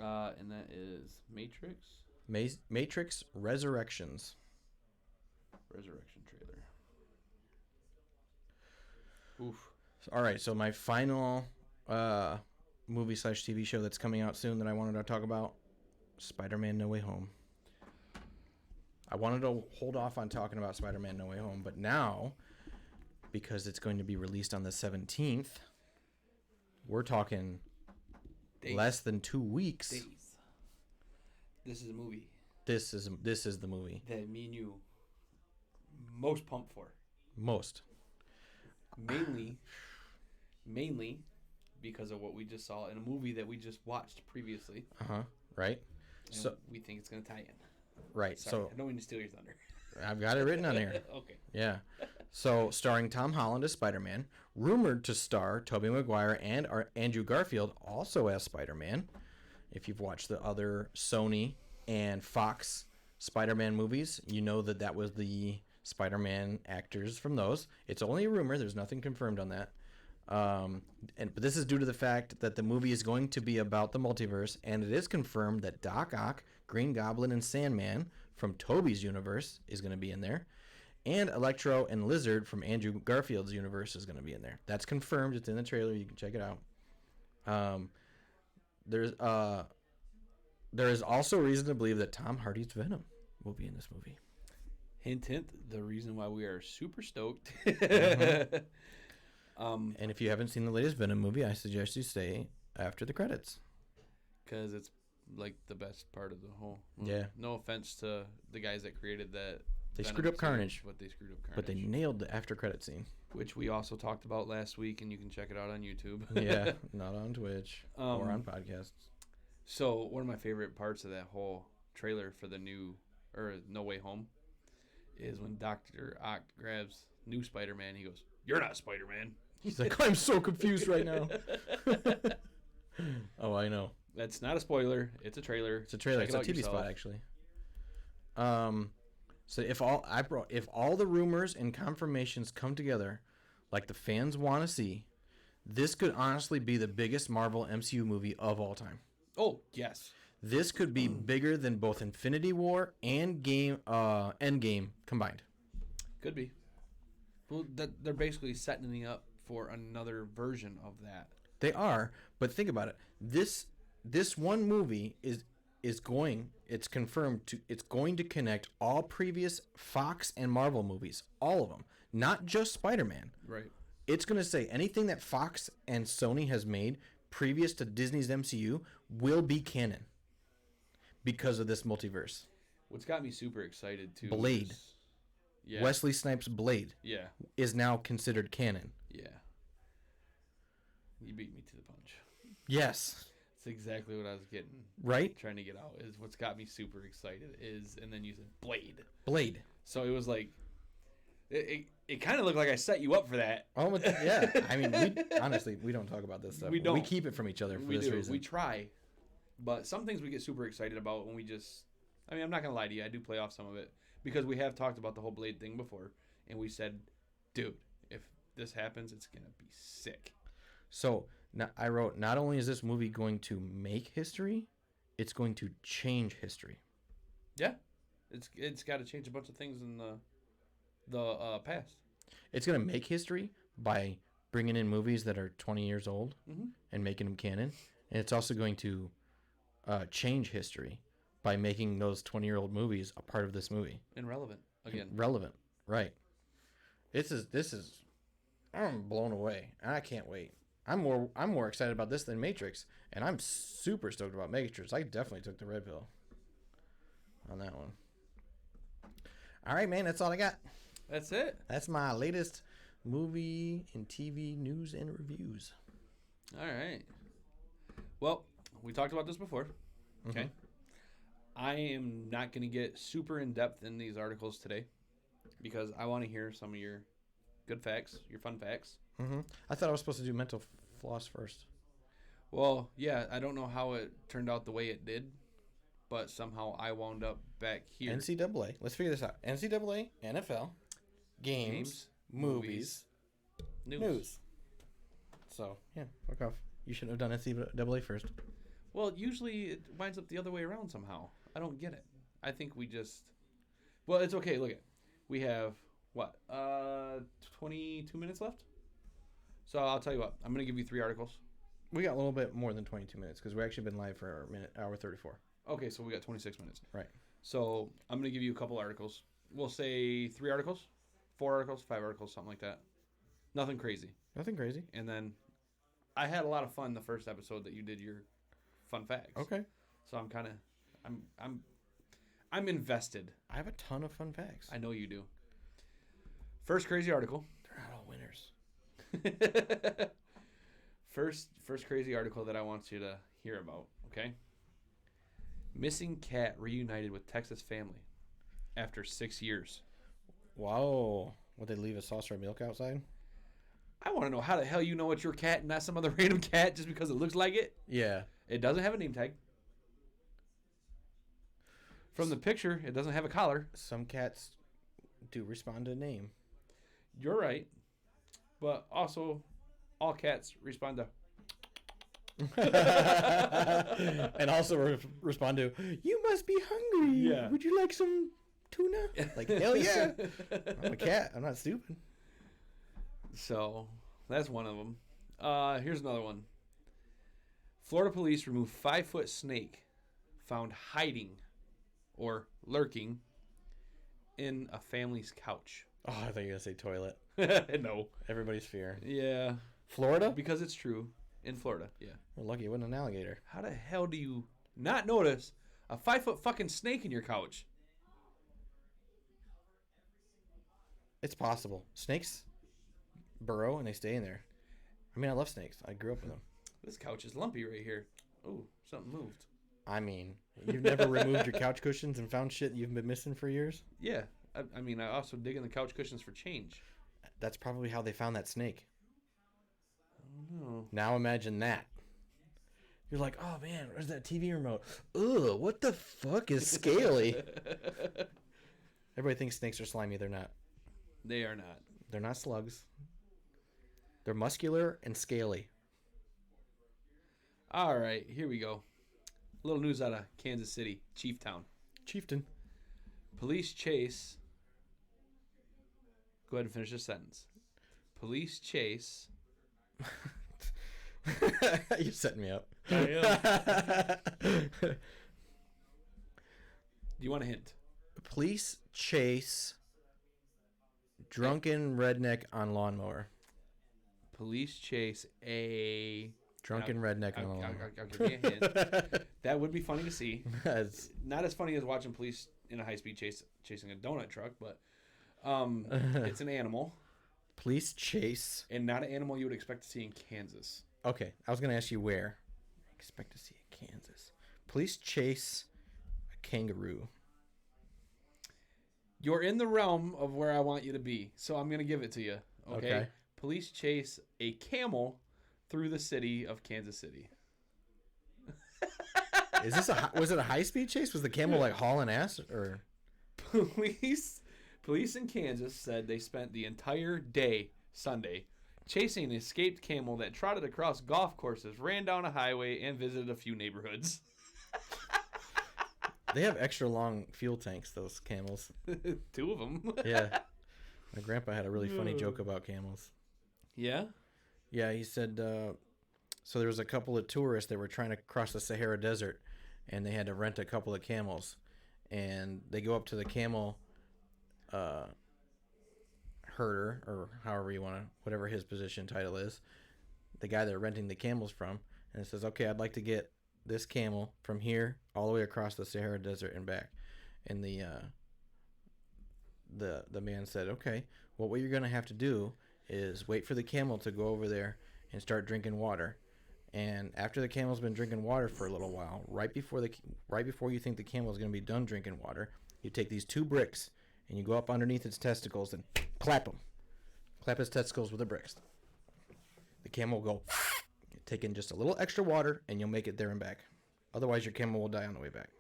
And that is Matrix? Matrix Resurrections. Resurrection trailer. Oof. All right, so my final movie/TV show that's coming out soon that I wanted to talk about, Spider-Man No Way Home. I wanted to hold off on talking about Spider-Man No Way Home, but now, because it's going to be released on the 17th, we're talking Days. less than 2 weeks. Days. This is a movie. This is the movie. That me and you most pumped for. Most. Mainly because of what we just saw in a movie that we just watched previously. Right? And So we think it's going to tie in. Right. Sorry, So I don't mean to steal your thunder. I've got it written on here. Okay. Yeah. So starring Tom Holland as Spider-Man, rumored to star Tobey Maguire and Andrew Garfield also as Spider-Man. If you've watched the other Sony and Fox Spider-Man movies, you know that was the Spider-Man actors from those. It's only a rumor. There's nothing confirmed on that. But this is due to the fact that the movie is going to be about the multiverse, and it is confirmed that Doc Ock, Green Goblin, and Sandman from Tobey's universe is going to be in there, and Electro and Lizard from Andrew Garfield's universe is going to be in there. That's confirmed. It's in the trailer. You can check it out. There is also reason to believe that Tom Hardy's Venom will be in this movie. Hint, hint. The reason why we are super stoked. And if you haven't seen the latest Venom movie, I suggest you stay after the credits. Because it's like the best part of the whole movie. Yeah. No offense to the guys that created that. They Venom screwed up series, Carnage. But they screwed up Carnage. But they nailed the after credit scene. Which we also talked about last week, and you can check it out on YouTube. Yeah, not on Twitch or on podcasts. So one of my favorite parts of that whole trailer for the No Way Home is when Dr. Ock grabs new Spider-Man. He goes, "You're not Spider-Man." He's like, I'm so confused right now. Oh, I know. That's not a spoiler. It's a trailer. It's a trailer. It's a TV spot, actually. So if all the rumors and confirmations come together, like the fans want to see, this could honestly be the biggest Marvel MCU movie of all time. Oh, yes. This could be bigger than both Infinity War and Endgame combined. Could be. Well, they're basically setting up for another version of that. They are, but think about it. This one movie it's going to connect all previous Fox and Marvel movies, all of them, not just Spider-Man. Right. It's going to say anything that Fox and Sony has made previous to Disney's MCU will be canon because of this multiverse. What's got me super excited too. Blade. Yeah. Wesley Snipes' Blade. Yeah. Is now considered canon. Yeah. You beat me to the punch. Yes. That's exactly what I was getting. Right? Trying to get out is what's got me super excited and then you said Blade. Blade. So it was like, it kind of looked like I set you up for that. Oh, yeah. I mean, honestly, we don't talk about this stuff. We don't. We keep it from each other for this reason. We try. But some things we get super excited about when I'm not going to lie to you. I do play off some of it because we have talked about the whole Blade thing before. And we said, dude, if this happens, it's going to be sick. So I wrote, not only is this movie going to make history, it's going to change history. Yeah. It's got to change a bunch of things in the past. It's going to make history by bringing in movies that are 20 years old and making them canon. And it's also going to change history by making those 20-year-old movies a part of this movie. And relevant, again. Relevant, right. This is I'm blown away. I can't wait. I'm more excited about this than Matrix, and I'm super stoked about Matrix. I definitely took the red pill on that one. All right, man, that's all I got. That's it. That's my latest movie and TV news and reviews. All right. Well, we talked about this before. Okay. I am not going to get super in-depth in these articles today because I want to hear some of your good facts, your fun facts. I thought I was supposed to do mental floss first. Well, yeah, I don't know how it turned out the way it did, but somehow I wound up back here. NCAA. Let's figure this out. NCAA, NFL, games, movies, news. So, yeah, fuck off. You shouldn't have done NCAA first. Well, usually it winds up the other way around somehow. I don't get it. I think we just... Well, it's okay. Look at we have, 22 minutes left? So I'll tell you what. I'm going to give you 3 articles. We got a little bit more than 22 minutes because we've actually been live for hour 34. Okay, so we got 26 minutes. Right. So I'm going to give you a couple articles. We'll say 3 articles, 4 articles, 5 articles, something like that. Nothing crazy. Nothing crazy. And then I had a lot of fun the first episode that you did your fun facts. Okay. So I'm invested. I have a ton of fun facts. I know you do. First crazy article. They're not all winners. First crazy article that I want you to hear about, okay? Missing cat reunited with Texas family after 6 years. Wow. Would they leave a saucer of milk outside? I want to know how the hell you know it's your cat and not some other random cat just because it looks like it. Yeah. It doesn't have a name tag. From the picture, it doesn't have a collar. Some cats do respond to name. You're right. But also, all cats respond to. And also respond to, you must be hungry. Yeah. Would you like some tuna? Like, hell yeah. I'm a cat. I'm not stupid. So, that's one of them. Here's another one. Florida police remove 5-foot snake found hiding or lurking in a family's couch. Oh, I thought you were going to say toilet. No. Everybody's fear. Yeah. Florida? Because it's true. In Florida, yeah. We're lucky it wasn't an alligator. How the hell do you not notice a 5-foot fucking snake in your couch? It's possible. Snakes burrow and they stay in there. I mean, I love snakes. I grew up with them. This couch is lumpy right here. Oh, something moved. I mean, you've never removed your couch cushions and found shit you've been missing for years? Yeah. I mean, I also dig in the couch cushions for change. That's probably how they found that snake. I don't know. Now imagine that. You're like, oh man, where's that TV remote? Ugh, what the fuck is scaly? Everybody thinks snakes are slimy. They're not. They are not. They're not slugs. They're muscular and scaly. All right, here we go. A little news out of Kansas City, Chieftown. Chieftain. Police chase. Go ahead and finish this sentence. Police chase. You're setting me up. I am. Do you want a hint? Police chase drunken redneck on lawnmower. Police chase a Drunken redneck on a lawnmower. I'll give you a hint. That would be funny to see. That's- Not as funny as watching police in a high-speed chase chasing a donut truck, but it's an animal. Police chase. And not an animal you would expect to see in Kansas. Okay, I was going to ask you where. I expect to see in Kansas. Police chase a kangaroo. You're in the realm of where I want you to be, so I'm going to give it to you. Okay? Okay. Police chase a camel through the city of Kansas City. Is this was it a high speed chase? Was the camel like hauling ass or? Police in Kansas said they spent the entire day Sunday chasing an escaped camel that trotted across golf courses, ran down a highway, and visited a few neighborhoods. They have extra long fuel tanks, those camels. 2 of them. Yeah. My grandpa had a really funny joke about camels. Yeah? Yeah, he said, so there was a couple of tourists that were trying to cross the Sahara Desert, and they had to rent a couple of camels. And they go up to the camel herder, or however you want to, whatever his position title is, the guy they're renting the camels from, and it says, okay, I'd like to get this camel from here all the way across the Sahara Desert and back. And the man said, okay, well, what you're going to have to do is wait for the camel to go over there and start drinking water. And after the camel's been drinking water for a little while, right before you think the camel is going to be done drinking water, you take these 2 bricks and you go up underneath its testicles and clap them. Clap its testicles with the bricks. The camel will go, take in just a little extra water, and you'll make it there and back. Otherwise, your camel will die on the way back.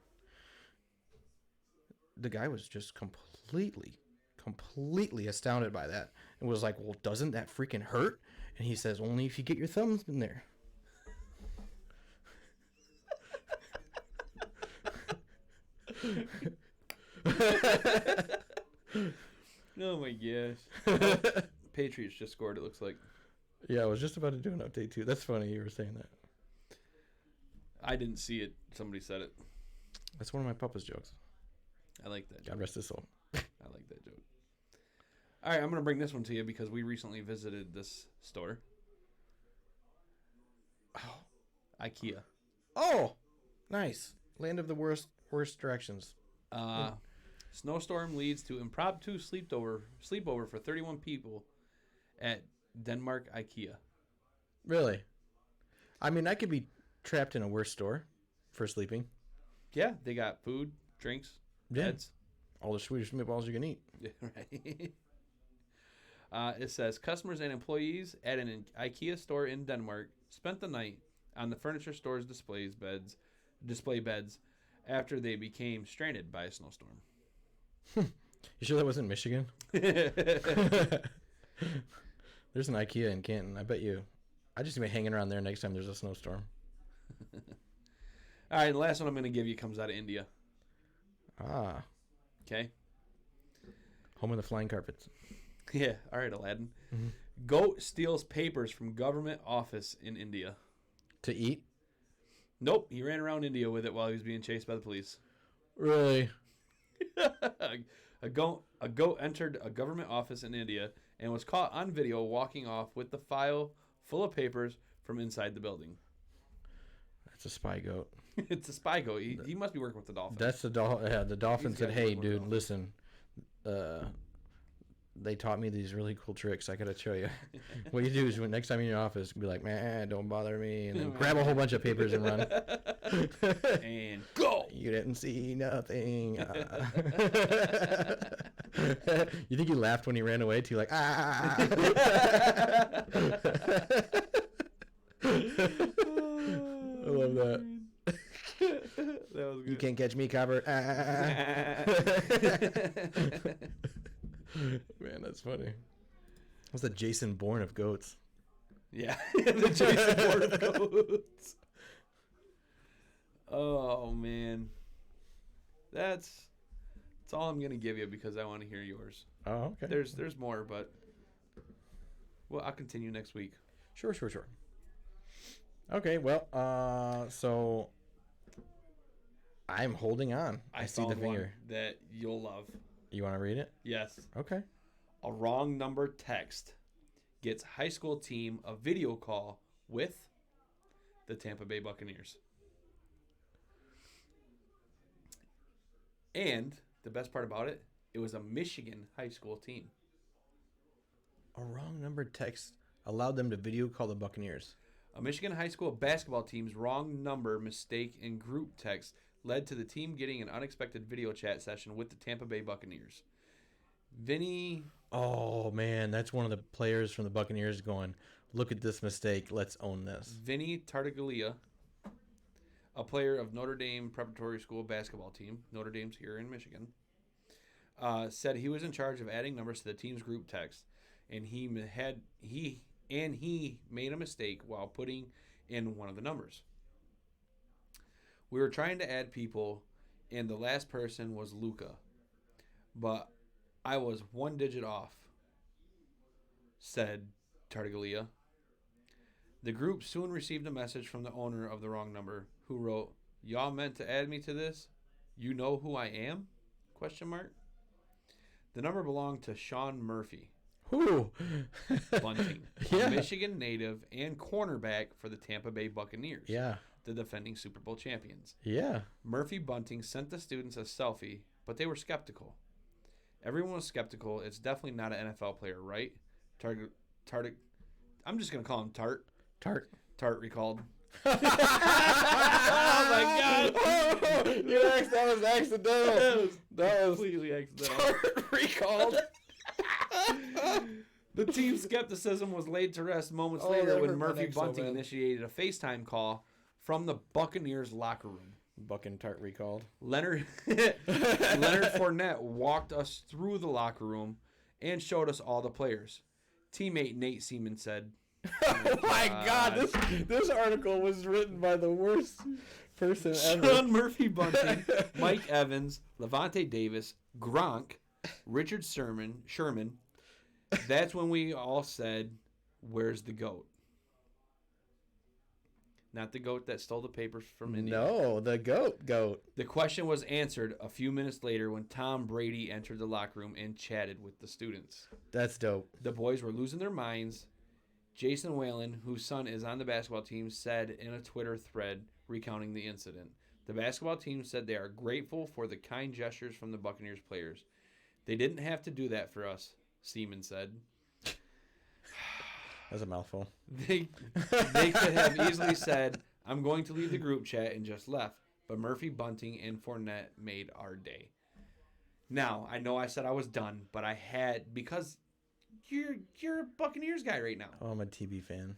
The guy was just completely astounded by that and was like, well, doesn't that freaking hurt? And he says, only if you get your thumbs in there. Oh my gosh. Patriots just scored, it looks like. Yeah, I was just about to do an update too. That's funny you were saying that. I didn't see it. Somebody said it. That's one of my papa's jokes. I like that. God rest his soul. I like that joke. All right, I'm going to bring this one to you because we recently visited this store. Oh, IKEA. oh, nice. Land of the worst directions. Snowstorm leads to impromptu sleepover for 31 people at Denmark IKEA. Really? I mean, I could be trapped in a worse store for sleeping. Yeah, they got food, drinks, Yeah. beds. All the Swedish meatballs you can eat. Yeah, right. It says customers and employees at an IKEA store in Denmark spent the night on the furniture store's display beds after they became stranded by a snowstorm. You sure that wasn't Michigan? There's an IKEA in Canton. I bet you. I just be hanging around there next time there's a snowstorm. All right, the last one I'm going to give you comes out of India. Ah, Okay? home of the flying carpets. Yeah, all right, Aladdin. Mm-hmm. Goat steals papers from government office in India. To eat? Nope, he ran around India with it while he was being chased by the police. Really? A goat entered a government office in India and was caught on video walking off with the file full of papers from inside the building. That's a spy goat. It's a spy goat. He must be working with the dolphins. That's the dolphin. Yeah, the dolphin He's said, got "Hey, one dude, dolphin. listen. They taught me these really cool tricks. I gotta show you. What you do is when next time you're in your office, be like, man, don't bother me, and then grab a whole bunch of papers and run. And go! You didn't see nothing. You think he laughed when he ran away too? Like, ah. That I love that. was good. You can't catch me, copper. Man, that's funny. That's the Jason Bourne of goats. Yeah, the Jason Bourne of goats. Oh man, that's all I'm gonna give you because I want to hear yours. Oh, okay. There's more, but well, I'll continue next week. Sure. Okay, well, so I'm holding on. I see the found one finger. that you'll love. You want to read it? Yes, Okay. a wrong number text gets high school team a video call with the Tampa Bay Buccaneers. And the best part about it, it was a Michigan high school team. A wrong number text allowed them to video call the Buccaneers. A Michigan high school basketball team's wrong number mistake in group text led to the team getting an unexpected video chat session with the Tampa Bay Buccaneers. Vinny... Oh, man, that's one of the players from the Buccaneers going, look at this mistake. Let's own this. Vinny Tartaglia, a player of Notre Dame Preparatory School basketball team, Notre Dame's here in Michigan, said he was in charge of adding numbers to the team's group text, and he made a mistake while putting in one of the numbers. We were trying to add people, and the last person was Luca, but I was one digit off, said Tartaglia. The group soon received a message from the owner of the wrong number, who wrote, "Y'all meant to add me to this? You know who I am?" ? The number belonged to Sean Murphy Ooh. Bunting, Yeah. a Michigan native and cornerback for the Tampa Bay Buccaneers, Yeah. the defending Super Bowl champions. Yeah. Murphy Bunting sent the students a selfie, but they were skeptical. Everyone was skeptical. It's definitely not an NFL player, right? I'm just going to call him Tart. Tart. Tart recalled. Oh my God. That was accidental. That was completely accidental. Tart recalled. The team's skepticism was laid to rest moments Oh, later that when hurt my Murphy neck so Bunting bad. initiated a FaceTime call from the Buccaneers locker room. Buck and Tart recalled. Leonard Fournette walked us through the locker room and showed us all the players. Teammate Nate Seaman said, Oh my God! This article was written by the worst person ever. Sean Murphy Bunting, Mike Evans, Levante Davis, Gronk, Richard Sherman. That's when we all said, "Where's the GOAT?" Not the goat that stole the papers from India. No, the goat. The question was answered a few minutes later when Tom Brady entered the locker room and chatted with the students. That's dope. The boys were losing their minds. Jason Whalen, whose son is on the basketball team, said in a Twitter thread recounting the incident. The basketball team said they are grateful for the kind gestures from the Buccaneers players. They didn't have to do that for us, Seaman said. That's a mouthful. They could have easily said, "I'm going to leave the group chat," and just left. but Murphy, Bunting, and Fournette made our day. Now, I know I said I was done, but I had, because you're a Buccaneers guy right now. Oh, I'm a TB fan.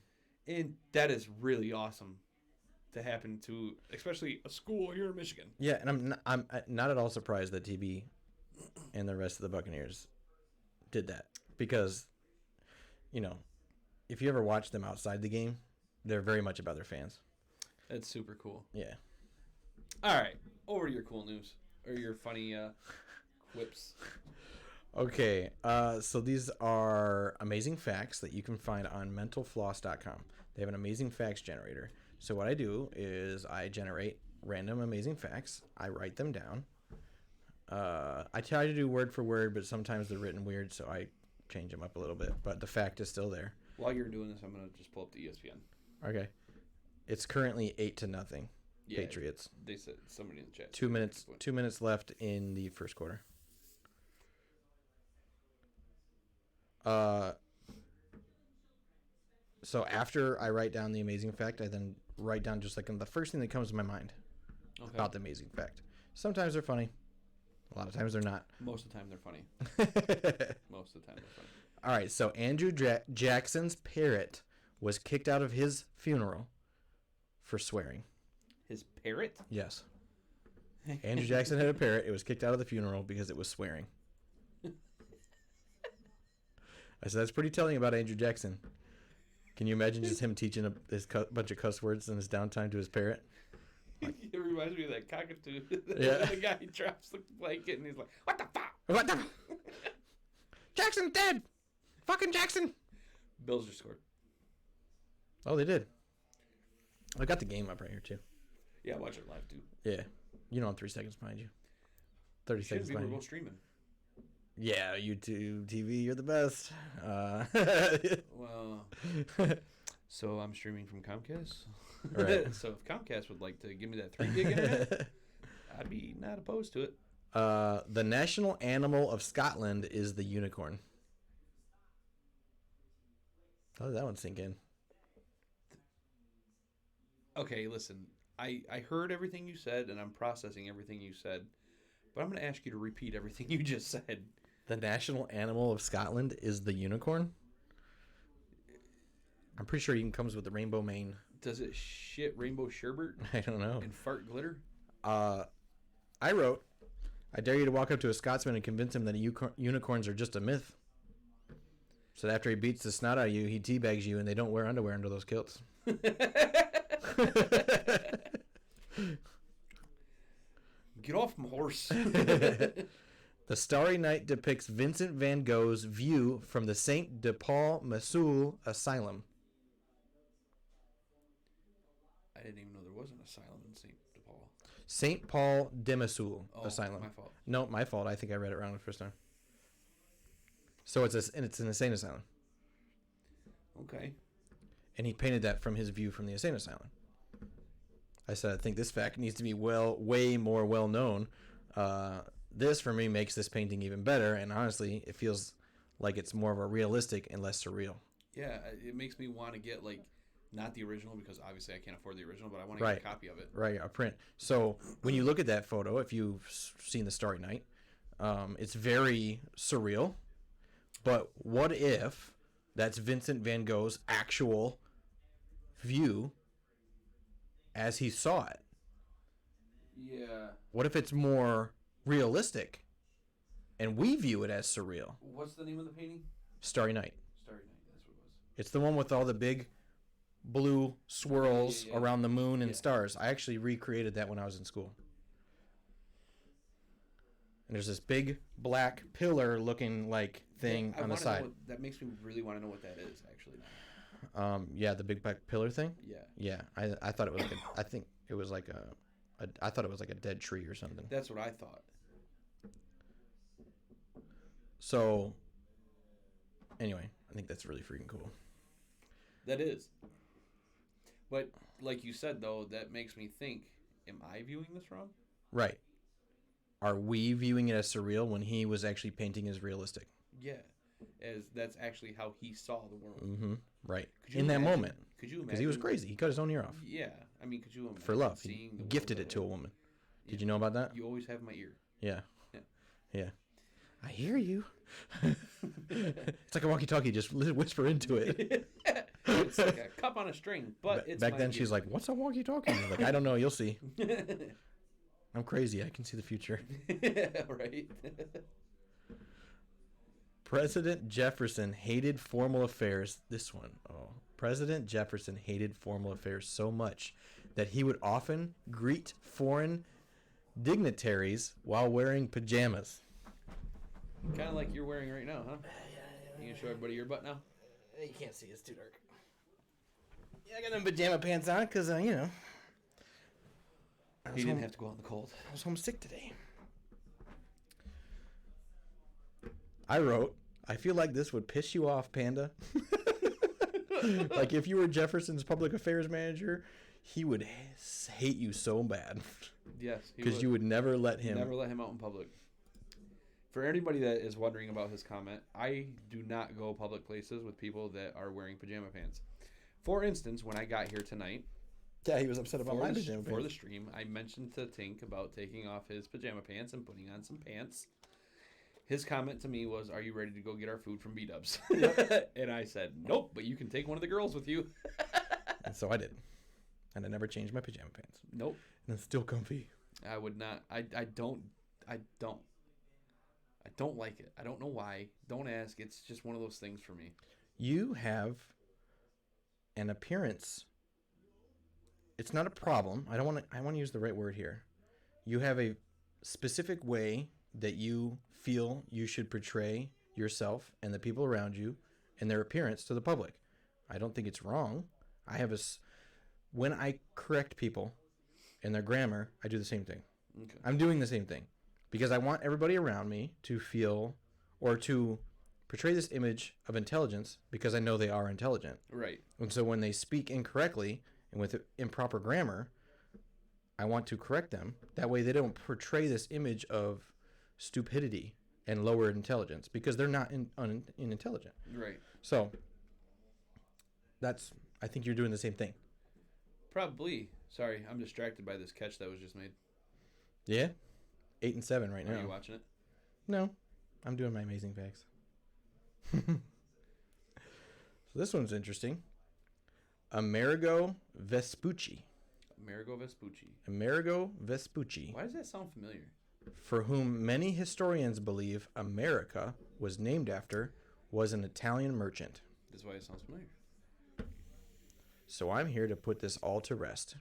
And that is really awesome to happen to, especially a school here in Michigan. Yeah, and I'm not at all surprised that TB and the rest of the Buccaneers did that, because, you know, if you ever watch them outside the game, they're very much about their fans. That's super cool. Yeah. All right, over to your cool news or your funny quips. Okay, so these are amazing facts that you can find on mentalfloss.com. They have an amazing facts generator. So what I do is I generate random amazing facts. I write them down. I try to do word for word, but sometimes they're written weird, so I change them up a little bit. But the fact is still there. While you're doing this, I'm going to just pull up the ESPN. Okay. It's currently 8-0. Yeah, Patriots. They said, somebody in the chat. 2 minutes. 2 minutes left in the first quarter. So after I write down the amazing fact, I then write down just like the first thing that comes to my mind about the amazing fact. Sometimes they're funny. A lot of times they're not. Most of the time they're funny. Most of the time they're funny. All right, so Andrew Jackson's parrot was kicked out of his funeral for swearing. His parrot? Yes. Andrew Jackson had a parrot. It was kicked out of the funeral because it was swearing. I said, that's pretty telling about Andrew Jackson. Can you imagine just him teaching a bunch of cuss words in his downtime to his parrot? Like, it reminds me of that cockatoo. Yeah. The guy drops the blanket and he's like, what the fuck? What the? Jackson's dead! Fucking Jackson! Bills just scored. Oh, they did. I got the game up right here, too. Yeah, watch it live, too. Yeah. You know I'm 3 seconds behind you. 30 seconds We're behind you. both streaming. Yeah, YouTube TV, you're the best. Well, so I'm streaming from Comcast. Right. So if Comcast would like to give me that 3 gig internet, I'd be not opposed to it. The national animal of Scotland is the unicorn. How did that one sink in? Okay, listen. I heard everything you said, and I'm processing everything you said. But I'm going to ask you to repeat everything you just said. The national animal of Scotland is the unicorn? I'm pretty sure it even comes with the rainbow mane. Does it shit rainbow sherbet I don't know. and fart glitter? I wrote, I dare you to walk up to a Scotsman and convince him that unicorns are just a myth. So after he beats the snot out of you, he teabags you, and they don't wear underwear under those kilts. Get off my horse. The Starry Night depicts Vincent van Gogh's view from the Saint de Paul Masoul Asylum. I didn't even know there was an asylum in St. Paul. Saint Paul de Masoul Oh, Asylum. my fault. No, my fault. I think I read it wrong the first time. So it's an insane asylum. Okay. And he painted that from his view from the insane asylum. I said, I think this fact needs to be way more well known. This for me makes this painting even better, and honestly, it feels like it's more of a realistic and less surreal. Yeah, it makes me want to get, like, not the original, because obviously I can't afford the original, but I want to get a copy of it. Right, a print. So when you look at that photo, if you've seen the Starry Night, it's very surreal. But what if that's Vincent van Gogh's actual view as he saw it? Yeah. What if it's more realistic and we view it as surreal? What's the name of the painting? Starry Night. Starry Night, that's what it was. It's the one with all the big blue swirls Yeah. around the moon and stars. I actually recreated that when I was in school. And there's this big black pillar looking like thing on the side. That makes me really want to know what that is, actually. Yeah, the big black pillar thing. Yeah. Yeah, I thought it was like I think it was like I thought it was like a dead tree or something. That's what I thought. So anyway, I think that's really freaking cool. That is. But like you said, though, that makes me think, am I viewing this wrong? Right. Are we viewing it as surreal when he was actually painting as realistic? Yeah. As that's actually how he saw the world. Mm-hmm. Right. Could you In that imagine- moment. Could you imagine? Because he was crazy. He cut his own ear off. Yeah. I mean, could you imagine For love. seeing He the gifted world it to a that way? woman. Did you know about that? You always have my ear. Yeah. Yeah. Yeah. I hear you. It's like a walkie-talkie. Just whisper into it. It's like a cup on a string, but it's back my then ear. she's like, "What's a walkie-talkie?" I was like, "I don't know. You'll see. I'm crazy. I can see the future." Right. President Jefferson hated formal affairs. This one. Oh. President Jefferson hated formal affairs so much that he would often greet foreign dignitaries while wearing pajamas. Kind of like you're wearing right now, huh? You gonna show everybody your butt now? You can't see. It's too dark. Yeah, I got them pajama pants on because, you know. He didn't have to go out in the cold. I was homesick today. I wrote, I feel like this would piss you off, Panda. Like if you were Jefferson's public affairs manager, he would hate you so bad. Yes. Because you would never let him. Never let him out in public. For anybody that is wondering about his comment, I do not go public places with people that are wearing pajama pants. For instance, when I got here tonight, Yeah, he was upset about my pajama pants. For the stream, I mentioned to Tink about taking off his pajama pants and putting on some pants. His comment to me was, "Are you ready to go get our food from B-Dubs?" And I said, "Nope, but you can take one of the girls with you." And so I did. And I never changed my pajama pants. Nope. And it's still comfy. I would not. I don't like it. I don't know why. Don't ask. It's just one of those things for me. You have an appearance. It's not a problem. I want to use the right word here. You have a specific way that you feel you should portray yourself and the people around you and their appearance to the public. I don't think it's wrong. When I correct people and their grammar, I do the same thing. Okay. I'm doing the same thing because I want everybody around me to feel or to portray this image of intelligence because I know they are intelligent. Right. And so when they speak incorrectly and with improper grammar, I want to correct them. That way they don't portray this image of stupidity and lower intelligence because they're not unintelligent. Right. So I think you're doing the same thing. Probably. Sorry, I'm distracted by this catch that was just made. Yeah? 8-7 right now. Are you watching it? No. I'm doing my amazing facts. So this one's interesting. Amerigo Vespucci. Amerigo Vespucci. Amerigo Vespucci. Why does that sound familiar? For whom many historians believe America was named after, was an Italian merchant. That's why it sounds familiar. So I'm here to put this all to rest.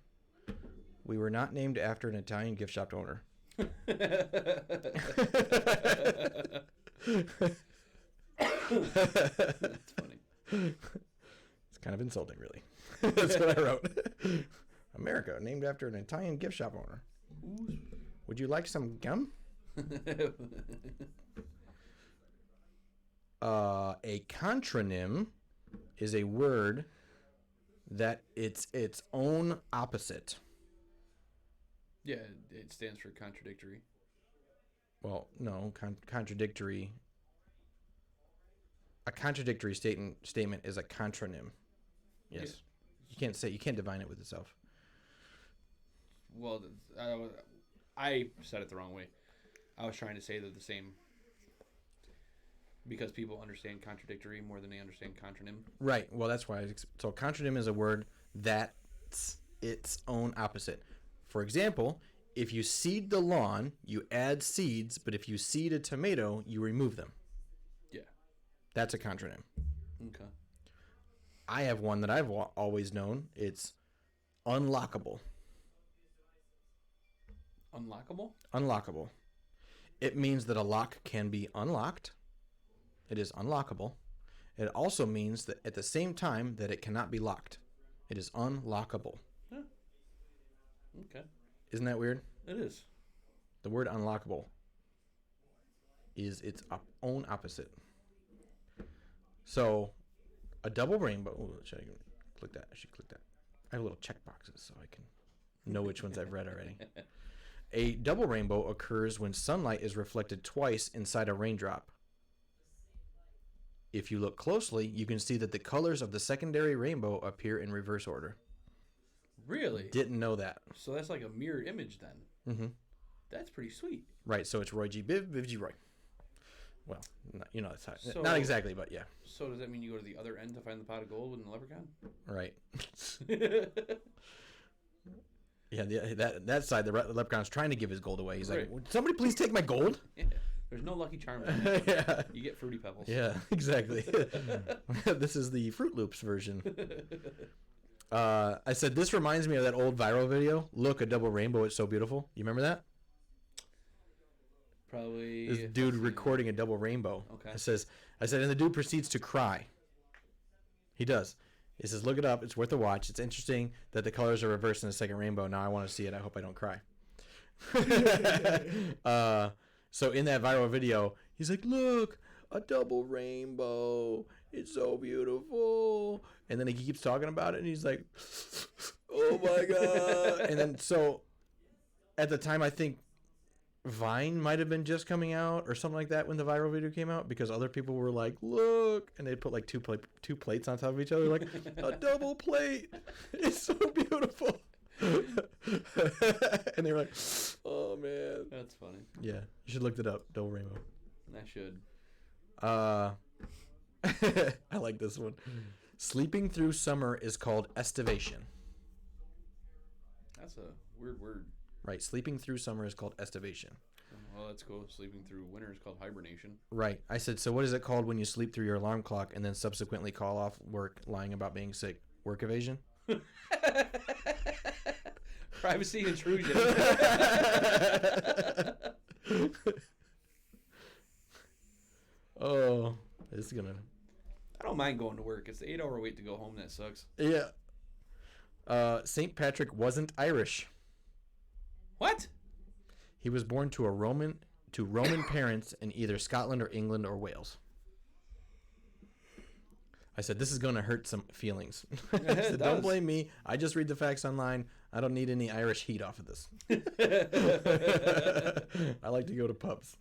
We were not named after an Italian gift shop owner. That's funny. It's kind of insulting, really. That's what I wrote. America, named after an Italian gift shop owner. Would you like some gum? A contronym is a word that it's its own opposite. Yeah, it stands for contradictory. Well, no, contradictory. A contradictory statement is a contronym. Yes. Yeah. You can't define it with itself. Well, I said it the wrong way. I was trying to say they're the same because people understand contradictory more than they understand contronym. Right. Well, that's why. So contronym is a word that's its own opposite. For example, if you seed the lawn, you add seeds, but if you seed a tomato, you remove them. Yeah. That's a contronym. Okay. I have one that I've always known. It's unlockable. Unlockable? Unlockable. It means that a lock can be unlocked. It is unlockable. It also means that at the same time that it cannot be locked. It is unlockable. Huh. Okay. Isn't that weird? It is. The word unlockable is its own opposite. So, a double rainbow. Ooh, should I click that? I should click that. I have little check boxes so I can know which ones I've read already. A double rainbow occurs when sunlight is reflected twice inside a raindrop. If you look closely, you can see that the colors of the secondary rainbow appear in reverse order. Really? Didn't know that. So that's like a mirror image then. Mm-hmm. That's pretty sweet. Right, so it's Roy G. Biv, Viv G. Roy. Well, that's how. So- Not exactly, but yeah. So does that mean you go to the other end to find the pot of gold with the leprechaun? Right. Yeah, that side, the leprechaun's trying to give his gold away. He's like, Right. "Would somebody please take my gold?" Yeah. There's no Lucky Charms. In it. Yeah. You get Fruity Pebbles. Yeah, exactly. This is the Fruit Loops version. I said, this reminds me of that old viral video. Look, a double rainbow. It's so beautiful. You remember that? Probably. This dude recording a double rainbow. Okay. I said, and the dude proceeds to cry. He does. He says, look it up. It's worth a watch. It's interesting that the colors are reversed in the second rainbow. Now I want to see it. I hope I don't cry. So in that viral video, he's like, look, a double rainbow. It's so beautiful. And then he keeps talking about it, and he's like, oh, my God. And then so at the time, I think Vine might have been just coming out or something like that when the viral video came out, because other people were like, look, and they put like two plates on top of each other, like a double plate. It's so beautiful. And they were like, oh man, That's funny. yeah, you should look it up. Double rainbow. I should. I like this one. Sleeping through summer is called estivation. That's a weird word. Right, sleeping through summer is called estivation. Well, that's cool. Sleeping through winter is called hibernation. Right. I said, so what is it called when you sleep through your alarm clock and then subsequently call off work lying about being sick? Work evasion? Privacy intrusion. Oh, it's gonna. I don't mind going to work. It's the 8-hour wait to go home that sucks. Yeah. St. Patrick wasn't Irish. What? He was born to Roman parents in either Scotland or England or Wales. I said, this is going to hurt some feelings. I said, don't blame me. I just read the facts online. I don't need any Irish heat off of this. I like to go to pubs.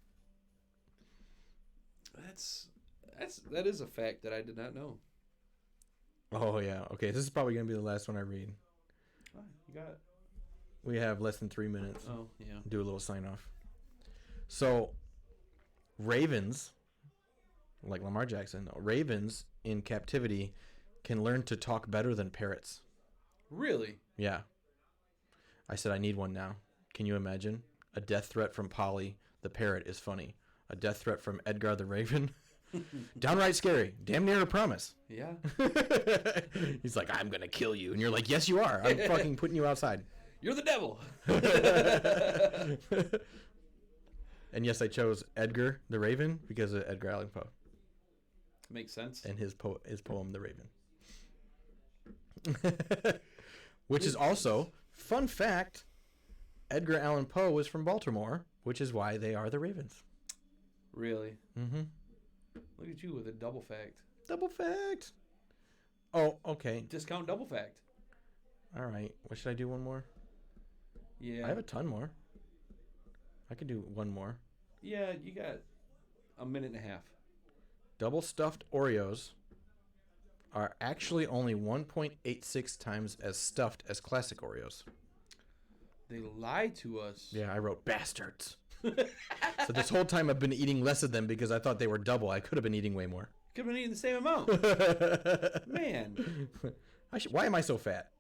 That is a fact that I did not know. Oh, yeah. Okay, this is probably going to be the last one I read. Oh, you got it. We have less than 3 minutes. Oh, yeah. Do a little sign off. So, ravens, like Lamar Jackson, ravens in captivity can learn to talk better than parrots. Really? Yeah. I said, I need one now. Can you imagine? A death threat from Polly, the parrot, is funny. A death threat from Edgar the raven. Downright scary. Damn near a promise. Yeah. He's like, I'm going to kill you. And you're like, yes, you are. I'm fucking putting you outside. You're the devil. And yes, I chose Edgar the Raven because of Edgar Allan Poe Makes sense. and his poem, The Raven. Which is also, fun fact, Edgar Allan Poe was from Baltimore, which is why they are the Ravens. Really? Mm-hmm. Look at you with a double fact. Double fact. Oh, okay. Discount double fact. All right. What should I do? One more? Yeah. I have a ton more. I can do one more. Yeah, you got a minute and a half. Double stuffed Oreos are actually only 1.86 times as stuffed as classic Oreos. They lied to us. Yeah, I wrote bastards. So this whole time I've been eating less of them because I thought they were double. I could have been eating way more. Could have been eating the same amount. Man. Why am I so fat?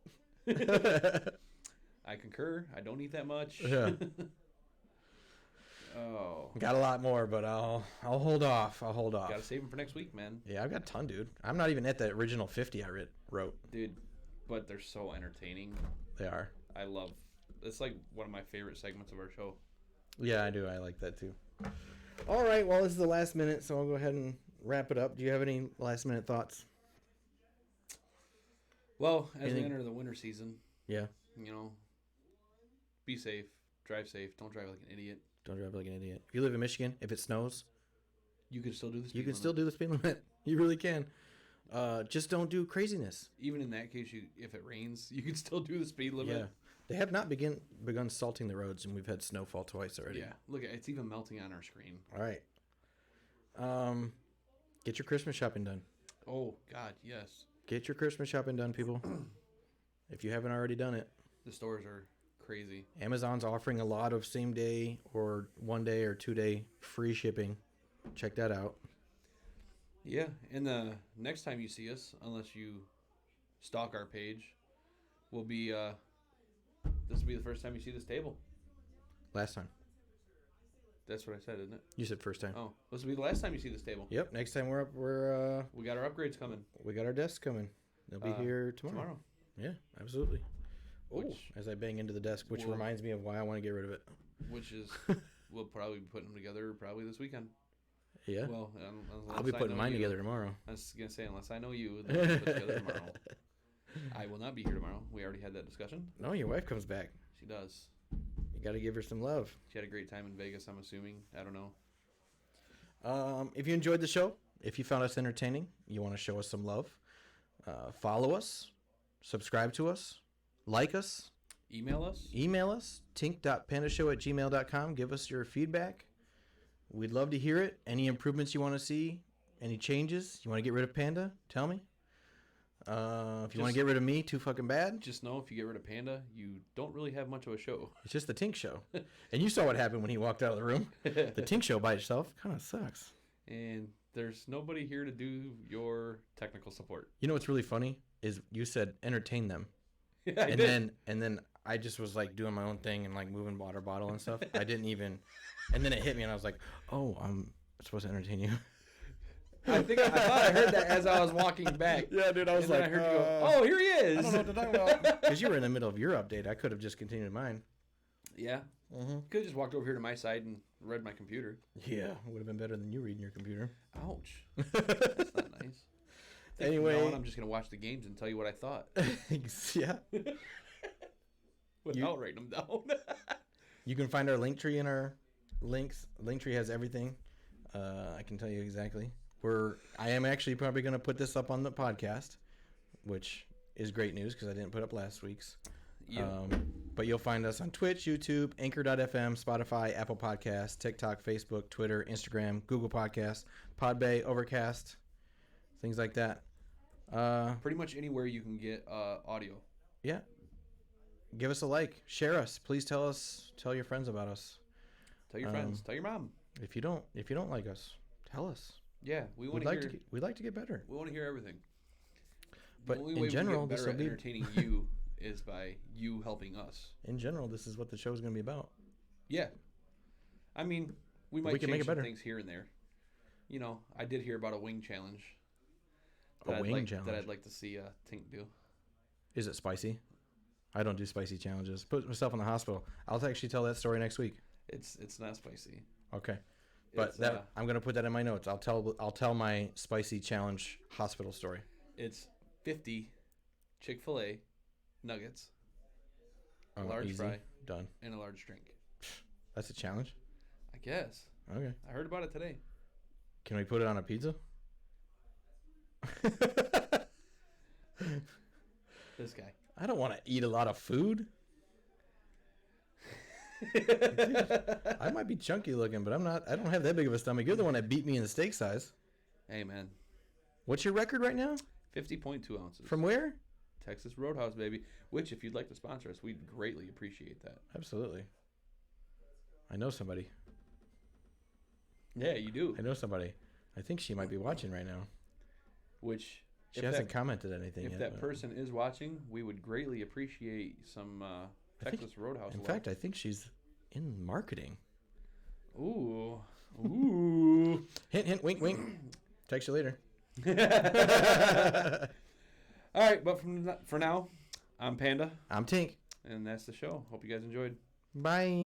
I concur. I don't eat that much. Yeah. Oh. Got a lot more, but I'll hold off. Gotta save them for next week, man. Yeah, I've got a ton, dude. I'm not even at the original 50 I wrote. Dude, but they're so entertaining. They are. I love. It's like one of my favorite segments of our show. Yeah, I do. I like that too. All right. Well, this is the last minute, so I'll go ahead and wrap it up. Do you have any last minute thoughts? Well, as Anything? we enter the winter season, Yeah. Be safe, drive safe, don't drive like an idiot. Don't drive like an idiot. If you live in Michigan, if it snows, You can still do the speed you can limit. still do the speed limit. You really can. Just don't do craziness. Even in that case, if it rains, you can still do the speed limit. Yeah. They have not begun salting the roads, and we've had snowfall twice already. Yeah. Look, it's even melting on our screen. All right. Get your Christmas shopping done. Oh God, yes. Get your Christmas shopping done, people. If you haven't already done it. The stores are crazy. Amazon's offering a lot of same day or 1 day or 2 day free shipping. Check that out. Yeah, and the next time you see us, unless you stalk our page, will be this will be the first time you see this table. Last time. That's what I said, isn't it? You said first time. Oh, this will be the last time you see this table. Yep. Next time we're up, We got our upgrades coming we got our desks coming. They'll be here tomorrow. Yeah, absolutely. Oh, Which- as I bang into the desk, which Whoa. reminds me of why I want to get rid of it. Which is we'll probably be putting them together probably this weekend. Yeah. Well, I'll be unless I putting know mine you. together tomorrow. I was gonna say unless I know you, then we'll put it together tomorrow. I will not be here tomorrow. We already had that discussion. No, your wife comes back. She does. You got to give her some love. She had a great time in Vegas. I'm assuming. I don't know. If you enjoyed the show, if you found us entertaining, you want to show us some love, follow us, subscribe to us, like us, Email us. email us, tink.pandashow@gmail.com. Give us your feedback. We'd love to hear it. Any improvements you want to see, any changes, you want to get rid of Panda, tell me. If you want to Just- get rid of me, too fucking bad. Just know if you get rid of Panda, you don't really have much of a show. It's just the Tink show. And you saw what happened when he walked out of the room. The Tink show by itself kind of sucks. And there's nobody here to do your technical support. You know what's really funny is you said entertain them. I and did. then I just was like doing my own thing and like moving water bottle and stuff. I didn't even, and then it hit me and I was like, oh, I'm supposed to entertain you. I thought I heard that as I was walking back. Yeah, dude, I was And then like, I heard you go, oh, here he is. I don't know what to talk about. Because you were in the middle of your update. I could have just continued mine. Yeah. Mm-hmm. Could have just walked over here to my side and read my computer. Yeah, would have been better than you reading your computer. Ouch. That's not nice. Anyway. From now on, I'm just going to watch the games and tell you what I thought Yeah. without writing them down. You can find our link tree in our links. Linktree has everything. I can tell you exactly. I am actually probably going to put this up on the podcast, which is great news because I didn't put up last week's. Yeah. But you'll find us on Twitch, YouTube, Anchor.fm, Spotify, Apple Podcasts, TikTok, Facebook, Twitter, Instagram, Google Podcasts, Podbay, Overcast, things like that. Pretty much anywhere you can get audio. Yeah. Give us a like. Share us. Please tell your friends about us. Tell your friends. Tell your mom. If you don't like us, tell us. Yeah, we want We'd to like hear. we'd like to get better. We want to hear everything. But the only in way general, we get this better will at be entertaining you is by you helping us. in general, this is what the show is going to be about. Yeah. I mean, we might We can change make it some better. things here and there. You know, I did hear about a wing challenge. A wing challenge? That I'd like to see Tink do. Is it spicy? I don't do spicy challenges. Put myself in the hospital. I'll actually tell that story next week. It's not spicy. Okay. But It's, that I'm going to put that in my notes. I'll tell my spicy challenge hospital story. It's 50 Chick-fil-A nuggets, Oh, large easy. fry, Done. and a large drink. That's a challenge. I guess. Okay. I heard about it today. Can we put it on a pizza? This guy. I don't want to eat a lot of food. I might be chunky looking, but I'm not. I don't have that big of a stomach. You're the one that beat me in the steak size. Hey, man. What's your record right now? 50.2 ounces. From where? Texas Roadhouse, baby. Which, if you'd like to sponsor us, we'd greatly appreciate that. Absolutely. I know somebody. Yeah, you do. I know somebody. I think she might be watching right now. Which, She if hasn't that, commented anything if yet. that but- person is watching, we would greatly appreciate some I think- Texas Roadhouse. In love. fact, I think she's in marketing. Ooh. Ooh. Hint, hint, wink, wink. Text you later. All right, but for now, I'm Panda, I'm Tink. and that's the show. Hope you guys enjoyed. Bye.